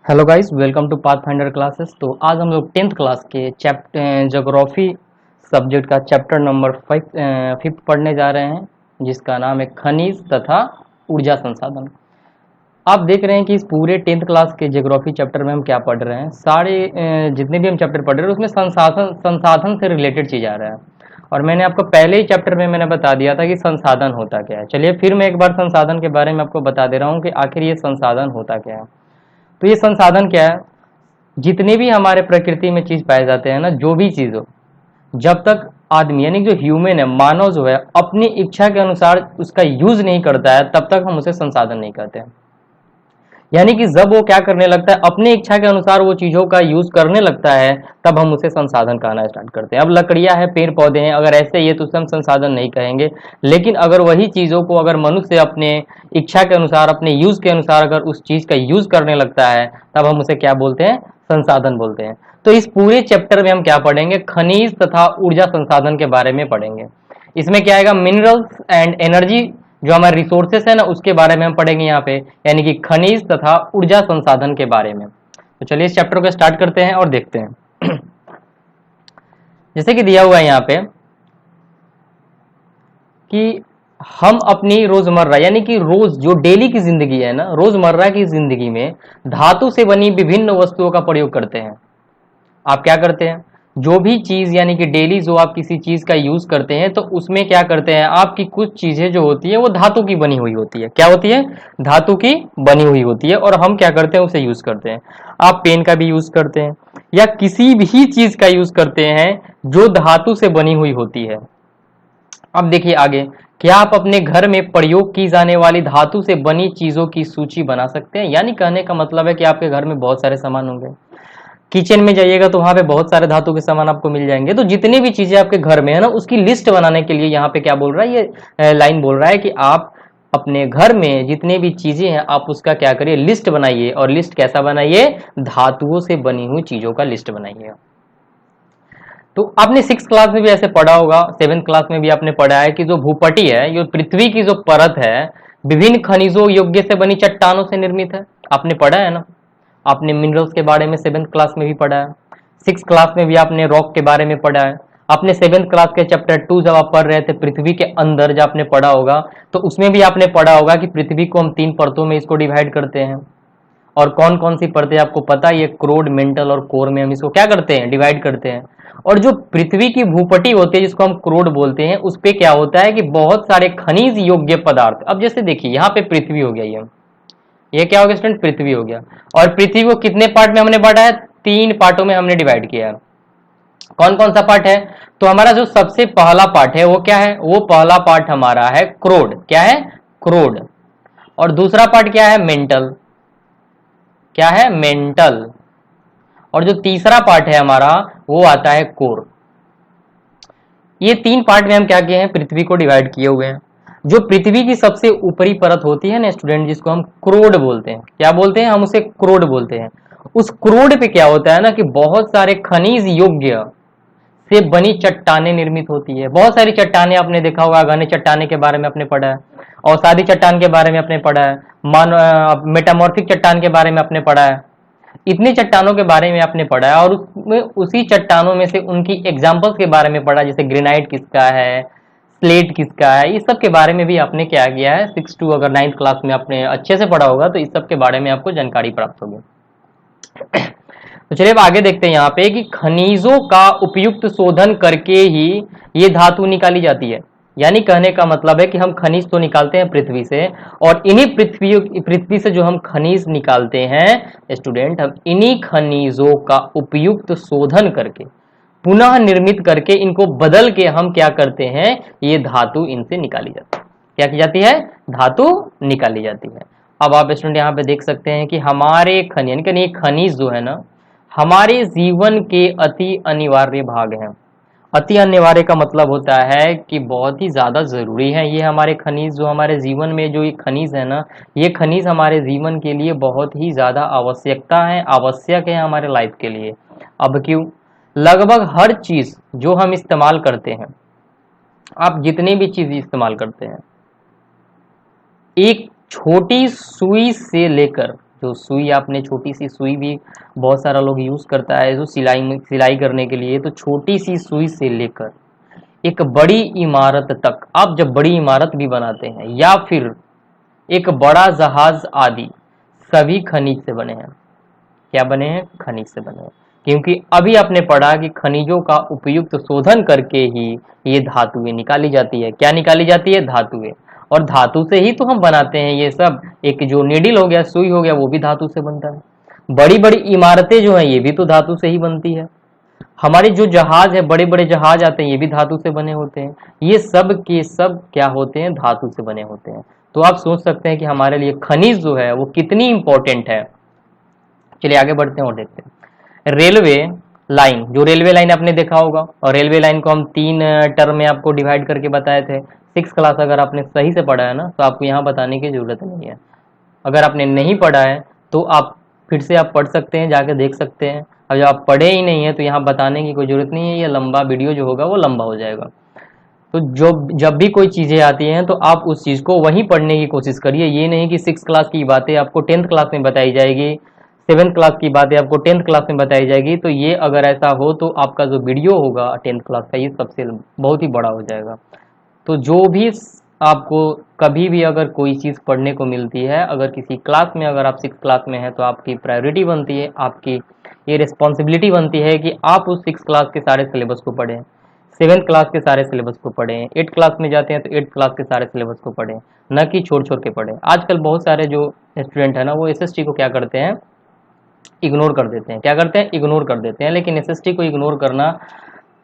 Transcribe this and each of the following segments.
Hello guys, welcome to Pathfinder classes. तो आज हम लोग टेंथ क्लास के चैप्टर ज्योग्राफी सब्जेक्ट का चैप्टर नंबर 5 पढ़ने जा रहे हैं, जिसका नाम है खनिज तथा ऊर्जा संसाधन। आप देख रहे हैं कि इस पूरे टेंथ क्लास के ज्योग्राफी चैप्टर में हम क्या पढ़ रहे हैं। सारे जितने भी हम चैप्टर पढ़ रहे हैं उसमें संसाधन संसाधन से रिलेटेड चीज़ आ रहा है। और मैंने आपको पहले ही चैप्टर में मैंने बता दिया था कि संसाधन होता क्या है। चलिए फिर मैं एक बार संसाधन के बारे में आपको बता दे रहा हूँ कि आखिर ये संसाधन होता क्या है। तो ये संसाधन क्या है? जितने भी हमारे प्रकृति में चीज पाए जाते हैं ना, जो भी चीज हो, जब तक आदमी यानी जो ह्यूमन है, मानव जो है, अपनी इच्छा के अनुसार उसका यूज नहीं करता है, तब तक हम उसे संसाधन नहीं कहते हैं। यानी कि जब वो क्या करने लगता है, अपनी इच्छा के अनुसार वो चीजों का यूज करने लगता है, तब हम उसे संसाधन कहना स्टार्ट करते हैं। अब लकड़ियां हैं, पेड़ पौधे हैं, अगर ऐसे ही है तो उसे हम संसाधन नहीं कहेंगे। लेकिन अगर वही चीजों को अगर मनुष्य अपने इच्छा के अनुसार, अपने यूज के अनुसार अगर उस चीज का यूज करने लगता है, तब हम उसे क्या बोलते हैं? संसाधन बोलते हैं। तो इस पूरे चैप्टर में हम क्या पढ़ेंगे? खनिज तथा ऊर्जा संसाधन के बारे में पढ़ेंगे। इसमें क्या आएगा? मिनरल्स एंड एनर्जी, जो हमारे रिसोर्सेस है ना, उसके बारे में हम पढ़ेंगे यहाँ पे, यानी कि खनिज तथा ऊर्जा संसाधन के बारे में। तो चलिए इस चैप्टर को स्टार्ट करते हैं और देखते हैं। जैसे कि दिया हुआ है यहाँ पे कि हम अपनी रोजमर्रा यानी कि रोज जो डेली की जिंदगी है ना, रोजमर्रा की जिंदगी में धातु से बनी विभिन्न वस्तुओं का प्रयोग करते हैं। आप क्या करते हैं? जो भी चीज यानी कि डेली जो आप किसी चीज का यूज करते हैं, तो उसमें क्या करते हैं, आपकी कुछ चीजें जो होती है वो धातु की बनी हुई होती है। क्या होती है? धातु की बनी हुई होती है, और हम क्या करते हैं? उसे यूज करते हैं। आप पेन का भी यूज करते हैं, या किसी भी चीज का यूज करते हैं जो धातु से बनी हुई होती है। अब देखिए आगे, क्या आप अपने घर में प्रयोग की जाने वाली धातु से बनी चीजों की सूची बना सकते हैं? यानी कहने का मतलब है कि आपके घर में बहुत सारे सामान होंगे। किचन में जाइएगा तो वहां पे बहुत सारे धातु के सामान आपको मिल जाएंगे। तो जितनी भी चीजें आपके घर में है ना, उसकी लिस्ट बनाने के लिए यहाँ पे क्या बोल रहा है, ये लाइन बोल रहा है कि आप अपने घर में जितने भी चीजें हैं, आप उसका क्या करिए? लिस्ट बनाइए। और लिस्ट कैसा बनाइए? धातुओं से बनी हुई चीजों का लिस्ट बनाइए। तो आपने 6th क्लास में भी ऐसे पढ़ा होगा, 7th क्लास में भी आपने पढ़ा है कि जो भूपटि है, ये पृथ्वी की जो परत है, विभिन्न खनिजों योग्य से बनी चट्टानों से निर्मित है। आपने पढ़ा है ना? आपने मिनरल्स के बारे में 7th क्लास में भी पढ़ा है। 6th क्लास में भी आपने रॉक के बारे में पढ़ा है। आपने 7th क्लास के चैप्टर 2 जब आप पढ़ रहे थे, पृथ्वी के अंदर, जब आपने पढ़ा होगा, तो उसमें भी आपने पढ़ा होगा कि पृथ्वी को हम 3 परतों में इसको डिवाइड करते हैं। और कौन कौन सी परतें आपको पता है? ये क्रोड, मेंटल और कोर में हम इसको क्या करते हैं? डिवाइड करते हैं। और जो पृथ्वी की भूपटि होती है, जिसको हम क्रोड बोलते हैं, उस पे क्या होता है कि बहुत सारे खनिज योग्य पदार्थ। अब जैसे देखिए, यहाँ पे पृथ्वी हो गया, ये क्या हो गया स्टूडेंट? पृथ्वी हो गया। और पृथ्वी को कितने पार्ट में हमने बांटा है? 3 पार्टों में हमने डिवाइड किया है। कौन कौन सा पार्ट है? तो हमारा जो सबसे पहला पार्ट है वो क्या है? वो पहला पार्ट हमारा है क्रोड। क्या है? क्रोड। और दूसरा पार्ट क्या है? मेंटल। क्या है? मेंटल। और जो तीसरा पार्ट है हमारा, वो आता है कोर। ये 3 पार्ट में हम क्या किए हैं? पृथ्वी को डिवाइड किए हुए हैं। जो पृथ्वी की सबसे ऊपरी परत होती है ना स्टूडेंट, जिसको हम क्रोड बोलते हैं, क्या बोलते हैं? हम उसे क्रोड बोलते हैं। उस क्रोड पे क्या होता है ना कि बहुत सारे खनिज योग्य से बनी चट्टानें निर्मित होती है। बहुत सारी चट्टानें आपने देखा होगा, घने चट्टाने के बारे में आपने पढ़ा है, और सादी चट्टान के बारे में आपने पढ़ा है, मेटामॉर्फिक चट्टान के बारे में आपने पढ़ा है। इतनी चट्टानों के बारे में आपने पढ़ा है, और उसमें उसी चट्टानों में से उनकी एग्जाम्पल्स के बारे में पढ़ा, जैसे ग्रेनाइट किसका है, स्लेट किसका है, इस सब के बारे में भी आपने क्या किया है? 6 to अगर 9th क्लास में आपने अच्छे से पढ़ा होगा, तो इस सब के बारे में आपको जानकारी प्राप्त होगी। तो चलिए अब आगे देखते हैं यहाँ पे कि खनिजों का उपयुक्त शोधन करके ही ये धातु निकाली जाती है। यानी कहने का मतलब है कि हम खनिज तो निकालते हैं पृथ्वी से, और इन्हीं पृथ्वी से जो हम खनिज निकालते हैं स्टूडेंट, हम इन्हीं खनिजों का उपयुक्त शोधन करके, पुनः निर्मित करके, इनको बदल के हम क्या करते हैं? ये धातु इनसे निकाली जाती है। क्या की जाती है? धातु निकाली जाती है। अब आप स्टूडेंट यहाँ पे देख सकते हैं कि हमारे खनिज यानी खनिज जो है ना, हमारे जीवन के अति अनिवार्य भाग हैं। अति अनिवार्य का मतलब होता है कि बहुत ही ज्यादा जरूरी है ये हमारे खनिज, जो हमारे जीवन में जो ये खनिज है ना, ये खनिज हमारे जीवन के लिए बहुत ही ज्यादा आवश्यक है हमारे लाइफ के लिए। अब क्यों? लगभग हर चीज जो हम इस्तेमाल करते हैं, आप जितनी भी चीज इस्तेमाल करते हैं, एक छोटी सुई से लेकर जो सुई, आपने छोटी सी सुई भी बहुत सारा लोग यूज करता है जो सिलाई करने के लिए, तो छोटी सी सुई से लेकर एक बड़ी इमारत तक, आप जब बड़ी इमारत भी बनाते हैं या फिर एक बड़ा जहाज आदि, सभी खनिज से बने हैं। क्या बने हैं? खनिज से बने हैं। क्योंकि अभी आपने पढ़ा कि खनिजों का उपयुक्त शोधन करके ही ये धातुएं निकाली जाती है। क्या निकाली जाती है? धातुएं। और धातु से ही तो हम बनाते हैं ये सब। एक जो नीडल हो गया, सुई हो गया, वो भी धातु से बनता है। बड़ी बड़ी इमारतें जो हैं ये भी तो धातु से ही बनती है। हमारे जो जहाज है, बड़े बड़े जहाज आते हैं, ये भी धातु से बने होते हैं। ये सब के सब क्या होते हैं? धातु से बने होते हैं। तो आप सोच सकते हैं कि हमारे लिए खनिज जो है वो कितनी इंपॉर्टेंट है। चलिए आगे बढ़ते हैं और देखते हैं। रेलवे लाइन, जो रेलवे लाइन आपने देखा होगा, और रेलवे लाइन को हम 3 टर्म में आपको डिवाइड करके बताए थे। 6 क्लास अगर आपने सही से पढ़ा है ना, तो आपको यहाँ बताने की जरूरत नहीं है। अगर आपने नहीं पढ़ा है तो आप फिर से आप पढ़ सकते हैं, जाके देख सकते हैं। और जब आप पढ़े ही नहीं है तो यहाँ बताने की कोई जरूरत नहीं है, ये लंबा वीडियो जो होगा वो लंबा हो जाएगा। तो जो जब भी कोई चीज़ें आती हैं तो आप उस चीज़ को वहीं पढ़ने की कोशिश करिए। ये नहीं कि 6 क्लास की बातें आपको 10th क्लास में बताई जाएगी, 7th क्लास की बातें आपको 10th क्लास में बताई जाएगी। तो ये अगर ऐसा हो तो आपका जो वीडियो होगा 10th क्लास का, ये सबसे बहुत ही बड़ा हो जाएगा। तो जो भी आपको कभी भी अगर कोई चीज़ पढ़ने को मिलती है, अगर किसी क्लास में, अगर आप 6 क्लास में हैं तो आपकी प्रायोरिटी बनती है, आपकी ये रिस्पॉन्सिबिलिटी बनती है कि आप उस 6 क्लास के सारे सिलेबस को पढ़ें, 7th क्लास के सारे सिलेबस को पढ़ें, 8th क्लास में जाते हैं तो 8th क्लास के सारे सिलेबस को पढ़ें, न कि छोड़ छोड़ के पढ़ें। आजकल बहुत सारे जो स्टूडेंट है ना, वो एसएसटी को क्या करते हैं? इग्नोर कर देते हैं। क्या करते हैं? इग्नोर कर देते हैं। लेकिन एसएसटी को इग्नोर करना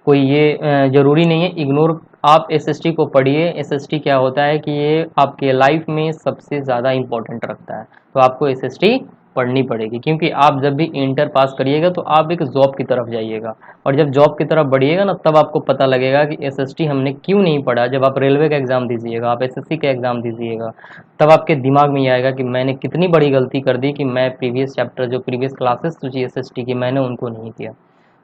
कोई ये जरूरी नहीं है। इग्नोर, आप एसएसटी को पढ़िए। एसएसटी क्या होता है कि ये आपके लाइफ में सबसे ज़्यादा इंपॉर्टेंट रखता है। तो आपको एसएसटी पढ़नी पड़ेगी, क्योंकि आप जब भी इंटर पास करिएगा तो आप एक जॉब की तरफ जाइएगा, और जब जॉब की तरफ बढ़िएगा ना, तब आपको पता लगेगा कि एसएसटी हमने क्यों नहीं पढ़ा। जब आप रेलवे का एग्ज़ाम दीजिएगा, आप एसएससी का एग्ज़ाम दीजिएगा, तब आपके दिमाग में ये आएगा कि मैंने कितनी बड़ी गलती कर दी कि मैं प्रीवियस चैप्टर, जो प्रीवियस क्लासेस थी एसएसटी की, मैंने उनको नहीं किया।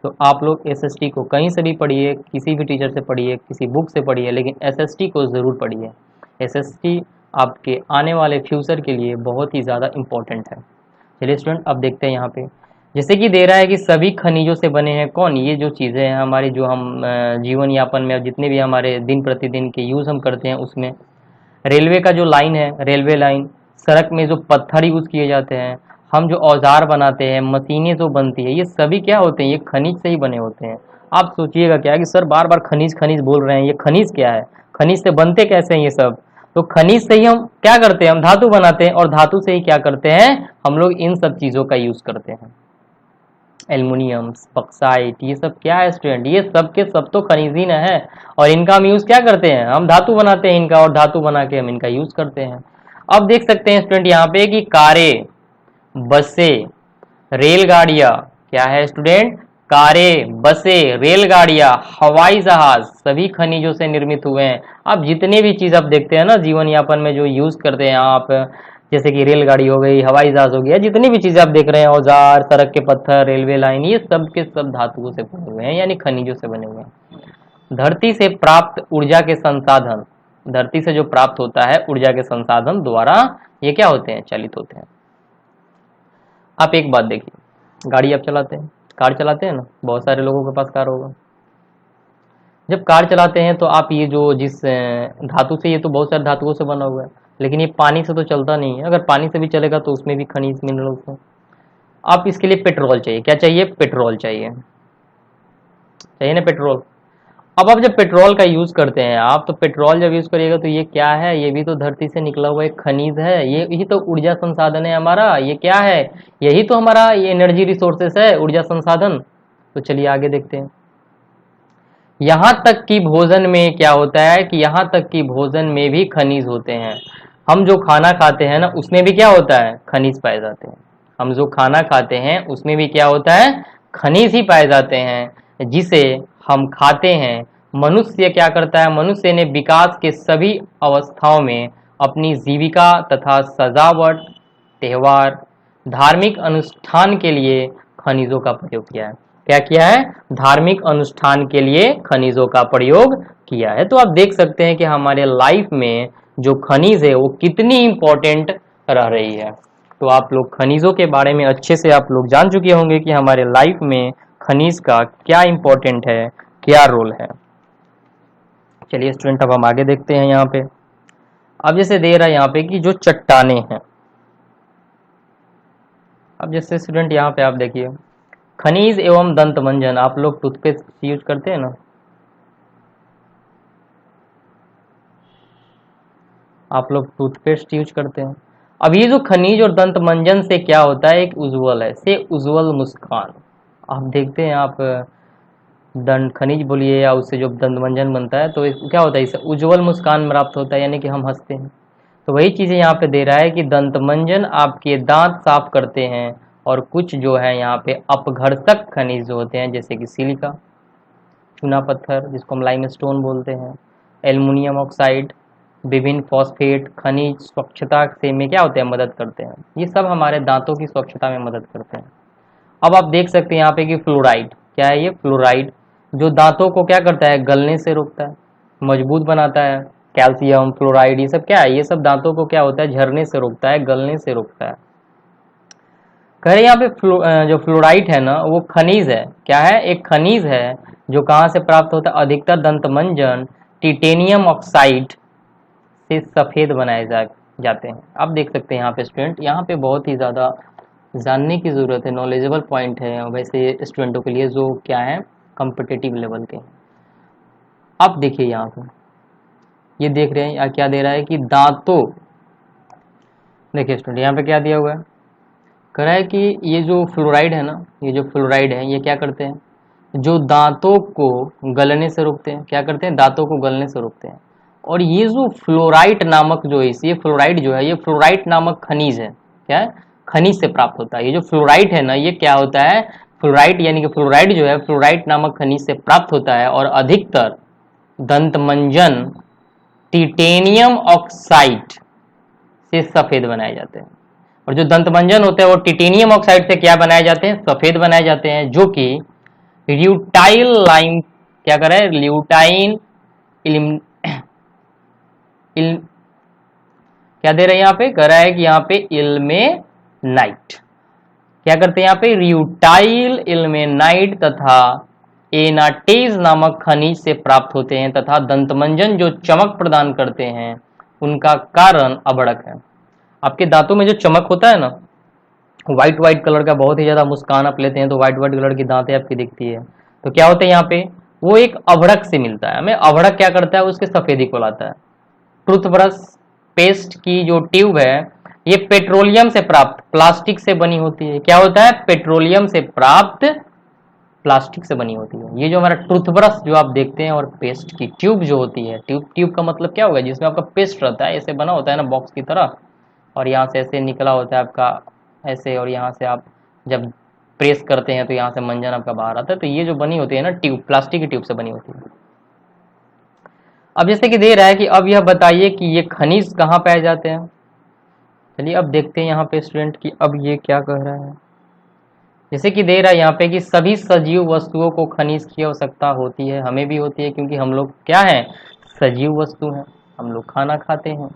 तो आप लोग एसएसटी को कहीं से भी पढ़िए, किसी भी टीचर से पढ़िए, किसी बुक से पढ़िए, लेकिन एसएसटी को ज़रूर पढ़िए। एसएसटी आपके आने वाले फ्यूचर के लिए बहुत ही ज़्यादा इम्पोर्टेंट है। चलिए स्टूडेंट, अब देखते हैं यहाँ पे, जैसे कि दे रहा है कि सभी खनिजों से बने हैं कौन? ये जो चीज़ें हैं हमारी, जो हम जीवन यापन में, जितने भी हमारे दिन प्रतिदिन के यूज़ हम करते हैं, उसमें रेलवे का जो लाइन है, रेलवे लाइन, सड़क में जो पत्थर यूज़ किए जाते हैं, हम जो औजार बनाते हैं, मशीनें जो बनती है, ये सभी क्या होते हैं? ये खनिज से ही बने होते हैं। आप सोचिएगा क्या कि सर बार बार खनिज खनिज बोल रहे हैं, ये खनिज क्या है? खनिज से बनते कैसे हैं ये सब? तो खनिज से ही हम क्या करते हैं? हम धातु बनाते हैं, और धातु से ही क्या करते हैं? हम लोग इन सब चीज़ों का यूज़ करते हैं। एल्युमिनियम, बक्साइट, ये सब क्या है स्टूडेंट? ये सब के सब तो खनिज ही न है, और इनका हम यूज़ क्या करते हैं? हम धातु बनाते हैं इनका, और धातु बना के हम इनका यूज़ करते हैं। अब देख सकते हैं स्टूडेंट यहाँ पे कि कारें, बसें, रेलगाड़ियाँ, क्या है स्टूडेंट? कारें, बसें, रेलगाड़ियाँ, हवाई जहाज, सभी खनिजों से निर्मित हुए हैं। अब जितने भी चीज़ आप देखते हैं ना जीवन यापन में जो यूज़ करते हैं आप, जैसे कि रेलगाड़ी हो गई, हवाई जहाज हो गया, जितनी भी चीज़ें आप देख रहे हैं, औजार, सड़क के पत्थर, रेलवे लाइन, ये सब के सब धातुओं से बने हुए हैं, यानी खनिजों से बने हुए हैं। धरती से प्राप्त ऊर्जा के संसाधन, धरती से जो प्राप्त होता है ऊर्जा के संसाधन द्वारा ये क्या होते हैं? चालित होते हैं। आप एक बात देखिए, गाड़ी आप चलाते हैं, कार चलाते हैं ना, बहुत सारे लोगों के पास कार होगा। जब कार चलाते हैं तो आप ये जो जिस धातु से, ये तो बहुत सारे धातुओं से बना हुआ है, लेकिन ये पानी से तो चलता नहीं है। अगर पानी से भी चलेगा तो उसमें भी खनिज मिनरल्स हैं। आप इसके लिए पेट्रोल चाहिए। क्या चाहिए? पेट्रोल चाहिए, चाहिए ना पेट्रोल। अब आप जब पेट्रोल का यूज़ करते हैं आप, तो पेट्रोल जब यूज़ करिएगा तो ये क्या है? ये भी तो धरती से निकला हुआ एक खनिज है। ये यही तो ऊर्जा संसाधन है हमारा। ये क्या है? यही तो हमारा ये एनर्जी रिसोर्सेस है, ऊर्जा संसाधन। तो चलिए आगे देखते हैं। यहाँ तक कि भोजन में क्या होता है कि यहाँ तक कि भोजन में भी खनिज होते हैं। हम जो खाना खाते हैं ना, उसमें भी क्या होता है? खनिज पाए जाते हैं। हम जो खाना खाते हैं उसमें भी क्या होता है? खनिज ही पाए जाते हैं, जिसे हम खाते हैं। मनुष्य क्या करता है? मनुष्य ने विकास के सभी अवस्थाओं में अपनी जीविका तथा सजावट, त्योहार, धार्मिक अनुष्ठान के लिए खनिजों का प्रयोग किया है। क्या किया है? धार्मिक अनुष्ठान के लिए खनिजों का प्रयोग किया है। तो आप देख सकते हैं कि हमारे लाइफ में जो खनिज है वो कितनी इंपॉर्टेंट रह रही है। तो आप लोग खनिजों के बारे में अच्छे से आप लोग जान चुके होंगे कि हमारे लाइफ में खनिज का क्या इंपॉर्टेंट है, क्या रोल है। चलिए स्टूडेंट, अब हम आगे देखते हैं। यहाँ पे अब जैसे दे रहा है यहाँ पे कि जो चट्टाने हैं, अब जैसे स्टूडेंट यहाँ पे आप देखिए खनिज एवं दंत मंजन, आप लोग टूथपेस्ट यूज करते हैं ना, आप लोग टूथपेस्ट यूज करते हैं। अब ये जो खनिज और दंत मंजन से क्या होता है, एक उज्ज्वल है, से उज्ज्वल मुस्कान। आप देखते हैं, आप दंत खनिज बोलिए या उससे जो दंत मंजन बनता है, तो क्या होता है, इससे उज्ज्वल मुस्कान प्राप्त होता है, यानी कि हम हंसते हैं। तो वही चीजें यहाँ पे दे रहा है कि दंत मंजन आपके दांत साफ करते हैं, और कुछ जो है यहाँ पे अपघर्षक खनिज जो होते हैं, जैसे कि सिलिका, चूना पत्थर जिसको हम लाइमस्टोन बोलते हैं, एल्युमिनियम ऑक्साइड, विभिन्न फॉस्फेट खनिज स्वच्छता से में क्या होते हैं, मदद करते हैं। ये सब हमारे दांतों की स्वच्छता में मदद करते हैं। अब आप देख सकते हैं यहाँ पे कि फ्लोराइड, क्या है ये फ्लोराइड, जो दांतों को क्या करता है, गलने से रोकता है, मजबूत बनाता है। कैल्शियम, फ्लोराइड, ये सब क्या है, ये सब दांतों को क्या होता है, झरने से रोकता है, गलने से रोकता है। कह रहे यहाँ पे जो फ्लोराइड है ना, वो खनिज है, क्या है, एक खनिज है जो कहाँ से प्राप्त होता है, अधिकतर दंत मंजन टिटेनियम ऑक्साइड से सफेद बनाए जाते हैं। आप देख सकते हैं यहाँ पे स्टूडेंट, यहाँ पे बहुत ही ज़्यादा जानने की ज़रूरत है, नॉलेजेबल पॉइंट है वैसे स्टूडेंटों के लिए जो क्या है, कॉम्पिटिटिव लेवल के। आप देखिए यहाँ पे ये देख रहे हैं क्या दे रहा है कि दांतों, देखिए स्टूडेंट यहाँ पे क्या दिया हुआ है, कह रहा है कि ये जो फ्लोराइड है ना, ये जो फ्लोराइड है, ये क्या करते हैं, जो दांतों को गलने से रोकते हैं, क्या करते हैं, दांतों को गलने से रोकते हैं। और ये जो फ्लोराइड नामक जो है, ये फ्लोराइड जो है, ये फ्लोराइड नामक खनिज है, क्या है, खनिज से प्राप्त होता है। ये जो फ्लोराइड है ना, ये क्या होता है, फ्लोराइड यानी कि फ्लोराइड जो है, फ्लोराइड नामक खनिज से प्राप्त होता है, और अधिकतर दंत मंजन टिटेनियम ऑक्साइड से सफेद बनाए जाते हैं। और जो दंत मंजन होते हैं वो टिटेनियम ऑक्साइड से क्या बनाए जाते हैं, सफेद बनाए जाते हैं, जो कि ल्यूटाइल लाइम, क्या कर रहा है, ल्यूटाइन क्या दे रहे हैं यहाँ पे, कह रहा है कि यहाँ पे इल्मेनाइट, क्या करते हैं यहाँ पे, ल्यूटाइल इल्मेनाइट तथा एनाटेज नामक खनिज से प्राप्त होते हैं, तथा दंतमंजन जो चमक प्रदान करते हैं उनका कारण अभड़क है। आपके दांतों में जो चमक होता है ना, व्हाइट व्हाइट कलर का, बहुत ही ज्यादा मुस्कान आप लेते हैं तो व्हाइट व्हाइट कलर की दांतें आपकी दिखती है, तो क्या होता है यहाँ पे, वो एक अभड़क से मिलता है हमें। अभड़क क्या करता है, उसके सफेदी को लाता है। टूथब्रश पेस्ट की जो ट्यूब है, ये पेट्रोलियम से प्राप्त प्लास्टिक से बनी होती है। क्या होता है, पेट्रोलियम से प्राप्त प्लास्टिक से बनी होती है। ये जो हमारा टूथब्रश जो आप देखते हैं, और पेस्ट की ट्यूब जो होती है, ट्यूब का मतलब क्या होगा, जिसमें आपका पेस्ट रहता है, ऐसे बना होता है ना बॉक्स की तरह, और यहाँ से ऐसे निकला होता है आपका ऐसे, और यहाँ से आप जब प्रेस करते हैं तो यहाँ से मंजन आपका बाहर आता है। तो ये जो बनी होती है ना ट्यूब, प्लास्टिक की ट्यूब से बनी होती है। अब जैसे कि दे रहा है कि अब यह बताइए कि ये खनिज कहाँ पाए जाते हैं। चलिए अब देखते हैं यहाँ पे स्टूडेंट कि अब ये क्या कह रहा है। जैसे कि दे रहा है यहाँ पे कि सभी सजीव वस्तुओं को खनिज की आवश्यकता होती है, हमें भी होती है, क्योंकि हम लोग क्या है, सजीव वस्तु हैं, हम लोग खाना खाते हैं।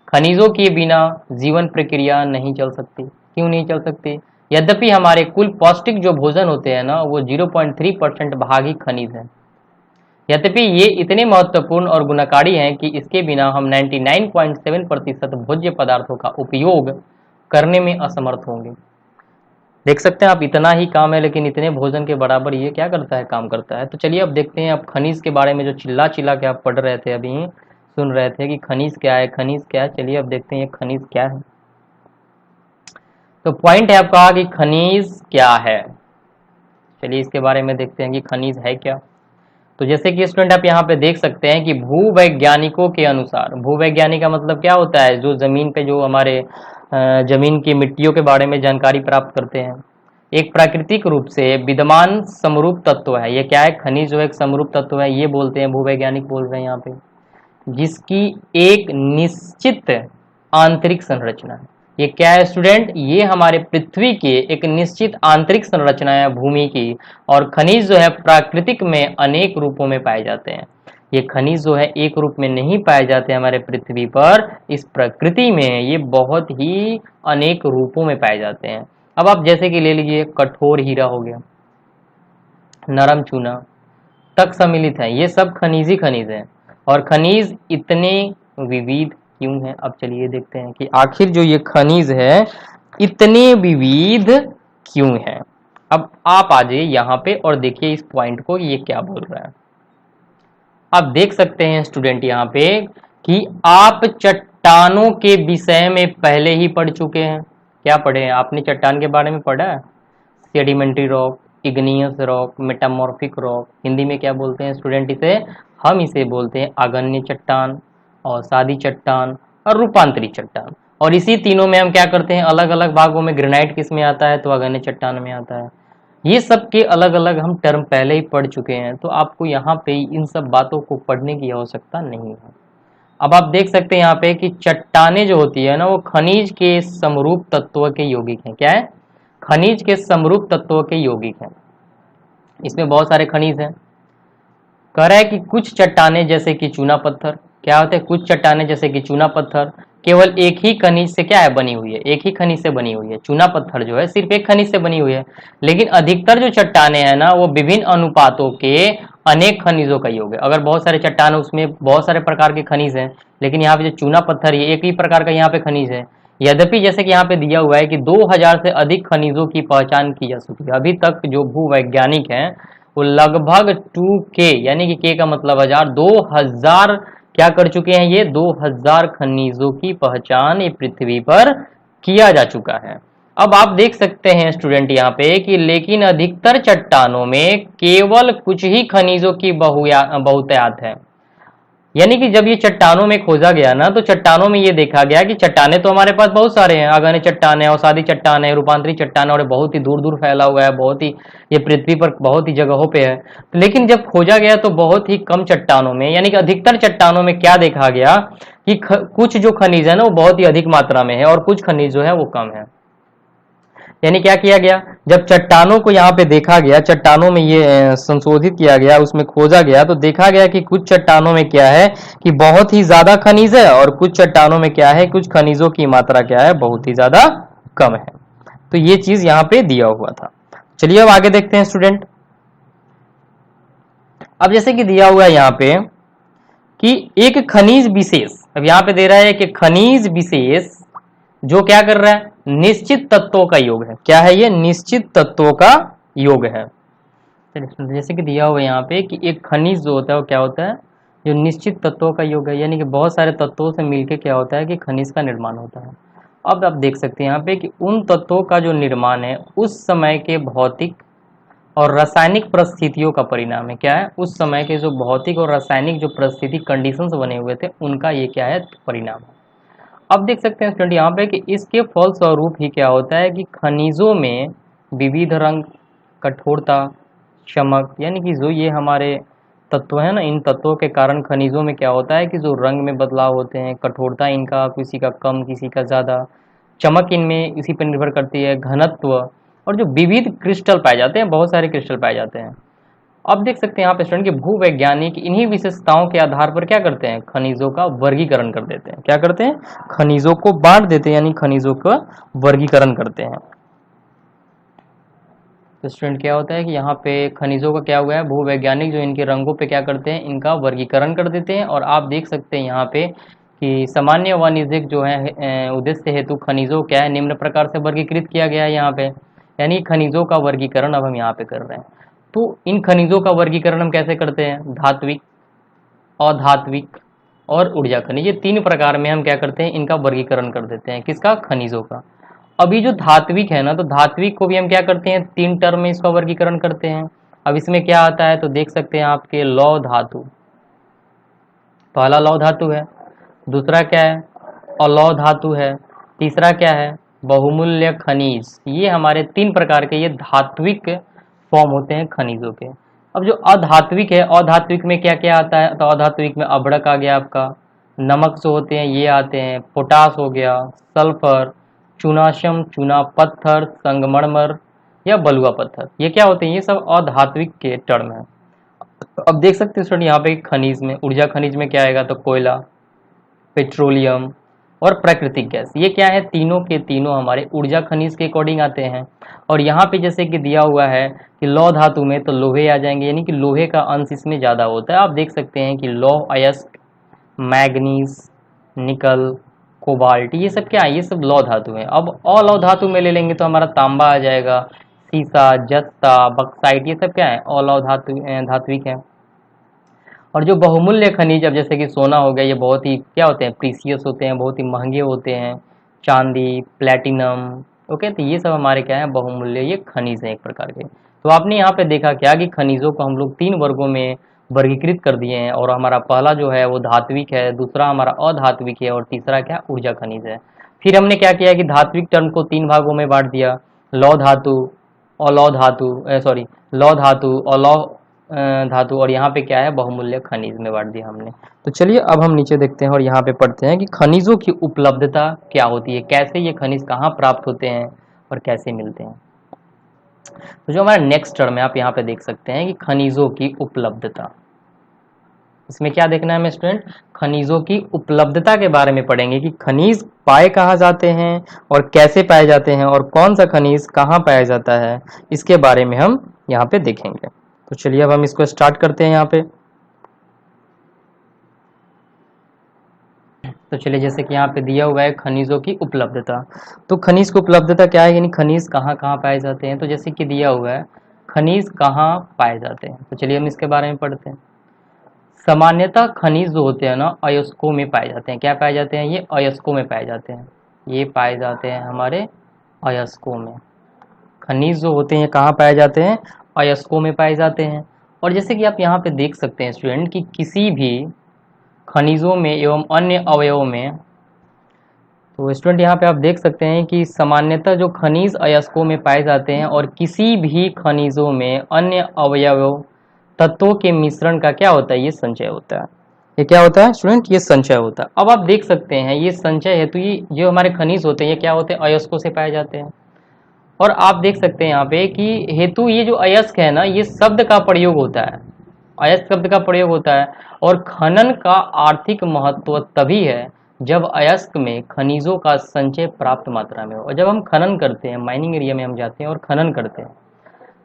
खनिजों के बिना जीवन प्रक्रिया नहीं चल सकती। क्यों नहीं चल सकती, यद्यपि हमारे कुल पौष्टिक जो भोजन होते हैं ना, वो 0.3% भाग ही खनिज है। यद्यपि ये इतने महत्वपूर्ण और गुणकारी हैं कि इसके बिना हम 99.7% भोज्य पदार्थों का उपयोग करने में असमर्थ होंगे। देख सकते हैं आप, इतना ही काम है, लेकिन इतने भोजन के बराबर ये क्या करता है, काम करता है। तो चलिए अब देखते हैं, अब खनिज के बारे में जो चिल्ला चिल्ला के आप पढ़ रहे थे, अभी सुन रहे थे कि खनिज क्या है, खनिज क्या है। चलिए अब देखते हैं ये खनिज क्या है। तो पॉइंट है आपका कि खनिज क्या है। चलिए इसके बारे में देखते हैं कि खनिज है क्या। तो जैसे कि स्टूडेंट आप यहाँ पे देख सकते हैं कि भूवैज्ञानिकों के अनुसार, भूवैज्ञानिक का मतलब क्या होता है, जो जमीन पे जो हमारे जमीन की मिट्टियों के बारे में जानकारी प्राप्त करते हैं। एक प्राकृतिक रूप से विद्यमान समरूप तत्व है। ये क्या है, खनिज जो एक समरूप तत्व है, ये बोलते हैं, भूवैज्ञानिक बोल रहे हैं यहाँ पे, जिसकी एक निश्चित आंतरिक संरचना है। ये क्या है स्टूडेंट, ये हमारे पृथ्वी के एक निश्चित आंतरिक संरचना है भूमि की। और खनिज जो है प्राकृतिक में अनेक रूपों में पाए जाते हैं। ये खनिज जो है एक रूप में नहीं पाए जाते हमारे पृथ्वी पर, इस प्रकृति में ये बहुत ही अनेक रूपों में पाए जाते हैं। अब आप जैसे कि ले लीजिए कठोर हीरा हो गया, नरम चूना तक सम्मिलित है, ये सब खनिज ही खनिज है। और खनिज इतने विविध क्यों हैं? अब चलिए देखते हैं कि आखिर जो ये खनिज है इतने विविध क्यों हैं। अब आप आ जाइए यहाँ पे और देखिए इस पॉइंट को, ये क्या बोल रहा है। आप देख सकते हैं स्टूडेंट यहाँ पे कि आप चट्टानों के विषय में पहले ही पढ़ चुके हैं। क्या पढ़े हैं आपने? चट्टान के बारे में पढ़ा है। Sedimentary rock, igneous rock, metamorphic rock, Hindi में क्या बोलते हैं स्टूडेंट इसे? हम इसे बोलते हैं आगन्य चट्टान, अवसादी चट्टान और रूपांतरी चट्टान। और इसी तीनों में हम क्या करते हैं, अलग अलग भागों में ग्रेनाइट किस में आता है? तो आगन्य चट्टान में आता है। ये सब के अलग अलग हम टर्म पहले ही पढ़ चुके हैं, तो आपको यहाँ पे इन सब बातों को पढ़ने की आवश्यकता नहीं है। अब आप देख सकते हैं यहाँ पे कि चट्टानें जो होती है ना, वो खनिज के समरूप तत्व के यौगिक हैं। क्या है? खनिज के समरूप तत्वों के यौगिक हैं। इसमें बहुत सारे खनिज हैं। कह रहा है कि कुछ चट्टानें जैसे कि चूना पत्थर, क्या होते हैं? कुछ चट्टानें जैसे कि चूना पत्थर केवल एक ही खनिज से क्या है बनी हुई है? एक ही खनिज से बनी हुई है। चूना पत्थर जो है सिर्फ एक खनिज से बनी हुई है। लेकिन अधिकतर जो चट्टानें हैं ना, वो विभिन्न अनुपातों के अनेक खनिजों का योग है। अगर बहुत सारे चट्टान, उसमें बहुत सारे प्रकार के खनिज हैं, लेकिन यहाँ पे जो चूना पत्थर ये एक ही प्रकार का यहाँ पे खनिज है। यद्यपि जैसे कि यहाँ पे दिया हुआ है कि 2000 से अधिक खनिजों की पहचान की जा चुकी है। अभी तक जो भूवैज्ञानिक हैं वो लगभग 2K, यानी कि K का मतलब 1000, 2000 क्या कर चुके हैं? ये 2000 खनिजों की पहचान ये पृथ्वी पर किया जा चुका है। अब आप देख सकते हैं स्टूडेंट यहाँ पे कि लेकिन अधिकतर चट्टानों में केवल कुछ ही खनिजों की बहुतायत है। यानी कि जब ये चट्टानों में खोजा गया ना, तो चट्टानों में ये देखा गया कि चट्टाने तो हमारे पास बहुत सारे हैं, आगन्य चट्टान है, अवसादी चट्टान है, रूपांतरी चट्टान है, और बहुत ही दूर दूर फैला हुआ है, बहुत ही ये पृथ्वी पर बहुत ही जगहों पे है। तो लेकिन जब खोजा गया तो बहुत ही कम चट्टानों में, यानी कि अधिकतर चट्टानों में क्या देखा गया कि कुछ जो खनिज है ना वो बहुत ही अधिक मात्रा में है और कुछ खनिज जो है वो कम है। यानी क्या किया गया, जब चट्टानों को यहाँ पे देखा गया, चट्टानों में ये संशोधित किया गया, उसमें खोजा गया, तो देखा गया कि कुछ चट्टानों में क्या है कि बहुत ही ज्यादा खनिज है और कुछ चट्टानों में क्या है, कुछ खनिजों की मात्रा क्या है, बहुत ही ज्यादा कम है। तो ये चीज यहाँ पे दिया हुआ था। चलिए अब आगे देखते हैं स्टूडेंट। अब जैसे कि दिया हुआ है यहाँ पे कि एक खनिज विशेष, अब यहाँ पे दे रहा है कि खनिज विशेष जो क्या कर रहा है, निश्चित तत्वों का योग है। क्या है ये? निश्चित तत्वों का योग है। जैसे कि दिया हुआ है यहाँ पे कि एक खनिज जो होता है वो क्या होता है, जो निश्चित तत्वों का योग है, यानी कि बहुत सारे तत्वों से मिलकर क्या होता है कि खनिज का निर्माण होता है। अब आप देख सकते हैं यहाँ पे कि उन तत्वों का जो निर्माण है उस समय के भौतिक और रासायनिक परिस्थितियों का परिणाम है। क्या है? उस समय के जो भौतिक और रासायनिक जो परिस्थिति कंडीशंस बने हुए थे उनका ये क्या है, परिणाम है। अब देख सकते हैं स्टूडेंट यहाँ पे कि इसके फलस्वरूप ही क्या होता है कि खनिजों में विविध रंग, कठोरता, चमक, यानी कि जो ये हमारे तत्व है ना, इन तत्वों के कारण खनिजों में क्या होता है कि जो रंग में बदलाव होते हैं, कठोरता इनका किसी का कम किसी का ज़्यादा, चमक इनमें इसी पर निर्भर करती है, घनत्व, और जो विविध क्रिस्टल पाए जाते हैं, बहुत सारे क्रिस्टल पाए जाते हैं। अब देख सकते हैं यहाँ पे स्टूडेंट कि भूवैज्ञानिक इन्हीं विशेषताओं के आधार पर क्या करते हैं, खनिजों का वर्गीकरण कर देते हैं। क्या करते हैं? खनिजों को बांट देते हैं, यानी खनिजों का वर्गीकरण करते हैं। तो स्टूडेंट क्या होता है कि यहाँ पे खनिजों का क्या हुआ है, भूवैज्ञानिक जो इनके रंगों पे क्या करते हैं, इनका वर्गीकरण कर देते हैं। और आप देख सकते हैं यहाँ पे कि सामान्य वाणिज्यिक जो है उद्देश्य हेतु खनिजों क्या है, निम्न प्रकार से वर्गीकृत किया गया है यहाँ पे, यानी खनिजों का वर्गीकरण अब हम यहाँ पे कर रहे हैं। तो इन खनिजों का वर्गीकरण हम कैसे करते हैं? धात्विक, अधात्विक और ऊर्जा खनिज, ये 3 प्रकार में हम क्या करते हैं, इनका वर्गीकरण कर देते हैं। किसका? खनिजों का। अभी जो धात्विक है ना, तो धात्विक को भी हम क्या करते हैं, 3 टर्म में इसका वर्गीकरण करते हैं। अब इसमें क्या आता है तो देख सकते हैं आपके लौह धातु, पहला लौह धातु है, दूसरा क्या है, अलौह धातु है, तीसरा क्या है, बहुमूल्य खनिज। ये हमारे 3 प्रकार के ये धात्विक फॉर्म होते हैं खनिजों के। अब जो अधात्विक है, अधात्विक में क्या क्या आता है, तो अधात्विक में अभ्रक आ गया आपका, नमक जो होते हैं ये आते हैं, पोटास हो गया, सल्फर, चूनाशम, चूना पत्थर, संगमरमर या बलुआ पत्थर, ये क्या होते हैं, ये सब अधात्विक के टर्म है। अब देख सकते हैं स्टूडेंट यहाँ पे खनिज में, ऊर्जा खनिज में क्या आएगा, तो कोयला, पेट्रोलियम और प्राकृतिक गैस, ये क्या है, तीनों के तीनों हमारे ऊर्जा खनिज के अकॉर्डिंग आते हैं। और यहाँ पे जैसे कि दिया हुआ है कि लौह धातु में तो लोहे आ जाएंगे, यानी कि लोहे का अंश इसमें ज़्यादा होता है। आप देख सकते हैं कि लौह अयस्क, मैग्नीज, निकल, कोबाल्ट, ये सब क्या है, ये सब लौह धातु है। अब अलौह धातु में ले लेंगे तो हमारा तांबा आ जाएगा, सीसा, जस्ता, बक्साइट, ये सब क्या है, अलौह धात्विक है। और जो बहुमूल्य खनिज, अब जैसे कि सोना हो गया, ये बहुत ही क्या होते हैं, प्रीसियस होते हैं, बहुत ही महंगे होते हैं, चांदी, प्लेटिनम, ओके, तो ये सब हमारे क्या है, बहुमूल्य ये खनिज हैं एक प्रकार के। तो आपने यहाँ पे देखा क्या कि खनिजों को हम लोग 3 वर्गों में वर्गीकृत कर दिए हैं, और हमारा पहला जो है वो धात्विक है, दूसरा हमारा अधात्विक है, और तीसरा क्या, ऊर्जा खनिज है। फिर हमने क्या किया कि धात्विक टर्म को 3 भागों में बांट दिया, लौह धातु, अलौह धातु, सॉरी, लौह धातु, अलौह धातु, और यहाँ पे क्या है, बहुमूल्य खनिज में बांट दिया हमने। तो चलिए अब हम नीचे देखते हैं और यहाँ पे पढ़ते हैं कि खनिजों की उपलब्धता क्या होती है, कैसे ये खनिज कहाँ प्राप्त होते हैं और कैसे मिलते हैं। तो जो हमारा नेक्स्ट टर्म है, आप यहाँ पे देख सकते हैं कि खनिजों की उपलब्धता, इसमें क्या देखना है हमें स्टूडेंट, खनिजों की उपलब्धता के बारे में पढ़ेंगे कि खनिज पाए कहाँ जाते हैं और कैसे पाए जाते हैं, और कौन सा खनिज कहाँ पाया जाता है, इसके बारे में हम यहाँ पे देखेंगे। तो चलिए अब हम इसको स्टार्ट करते हैं यहाँ पे। तो चलिए जैसे कि यहाँ पे दिया हुआ है खनिजों की उपलब्धता, तो खनिज की उपलब्धता क्या है, यानी खनिज कहाँ कहाँ पाए जाते हैं। तो जैसे कि दिया हुआ है खनिज कहाँ पाए जाते हैं, तो चलिए हम इसके बारे में पढ़ते हैं। सामान्यतः खनिज जो होते हैं ना, अयस्कों में पाए जाते हैं। क्या पाए जाते हैं, ये अयस्कों में पाए जाते हैं, ये पाए जाते हैं हमारे अयस्कों में। खनिज जो होते हैं कहाँ पाए जाते हैं, अयस्कों में पाए जाते हैं। और जैसे कि आप यहाँ पे देख सकते हैं स्टूडेंट कि किसी भी खनिजों में एवं अन्य अवयवों में, तो स्टूडेंट यहाँ पे आप देख सकते हैं कि सामान्यतः जो खनिज अयस्कों में पाए जाते हैं, और किसी भी खनिजों में अन्य अवयव तत्वों के मिश्रण का क्या होता है, ये संचय होता है। ये क्या होता है स्टूडेंट, ये संचय होता है। अब आप देख सकते हैं ये संचय है, तो ये जो हमारे खनिज होते हैं ये क्या होते हैं, अयस्कों से पाए जाते हैं। और आप देख सकते हैं यहाँ पे कि हेतु, ये जो अयस्क है ना, ये शब्द का प्रयोग होता है, अयस्क शब्द का प्रयोग होता है। और खनन का आर्थिक महत्व तभी है जब अयस्क में खनिजों का संचय प्राप्त मात्रा में हो। और जब हम खनन करते हैं, माइनिंग एरिया में हम जाते हैं और खनन करते हैं,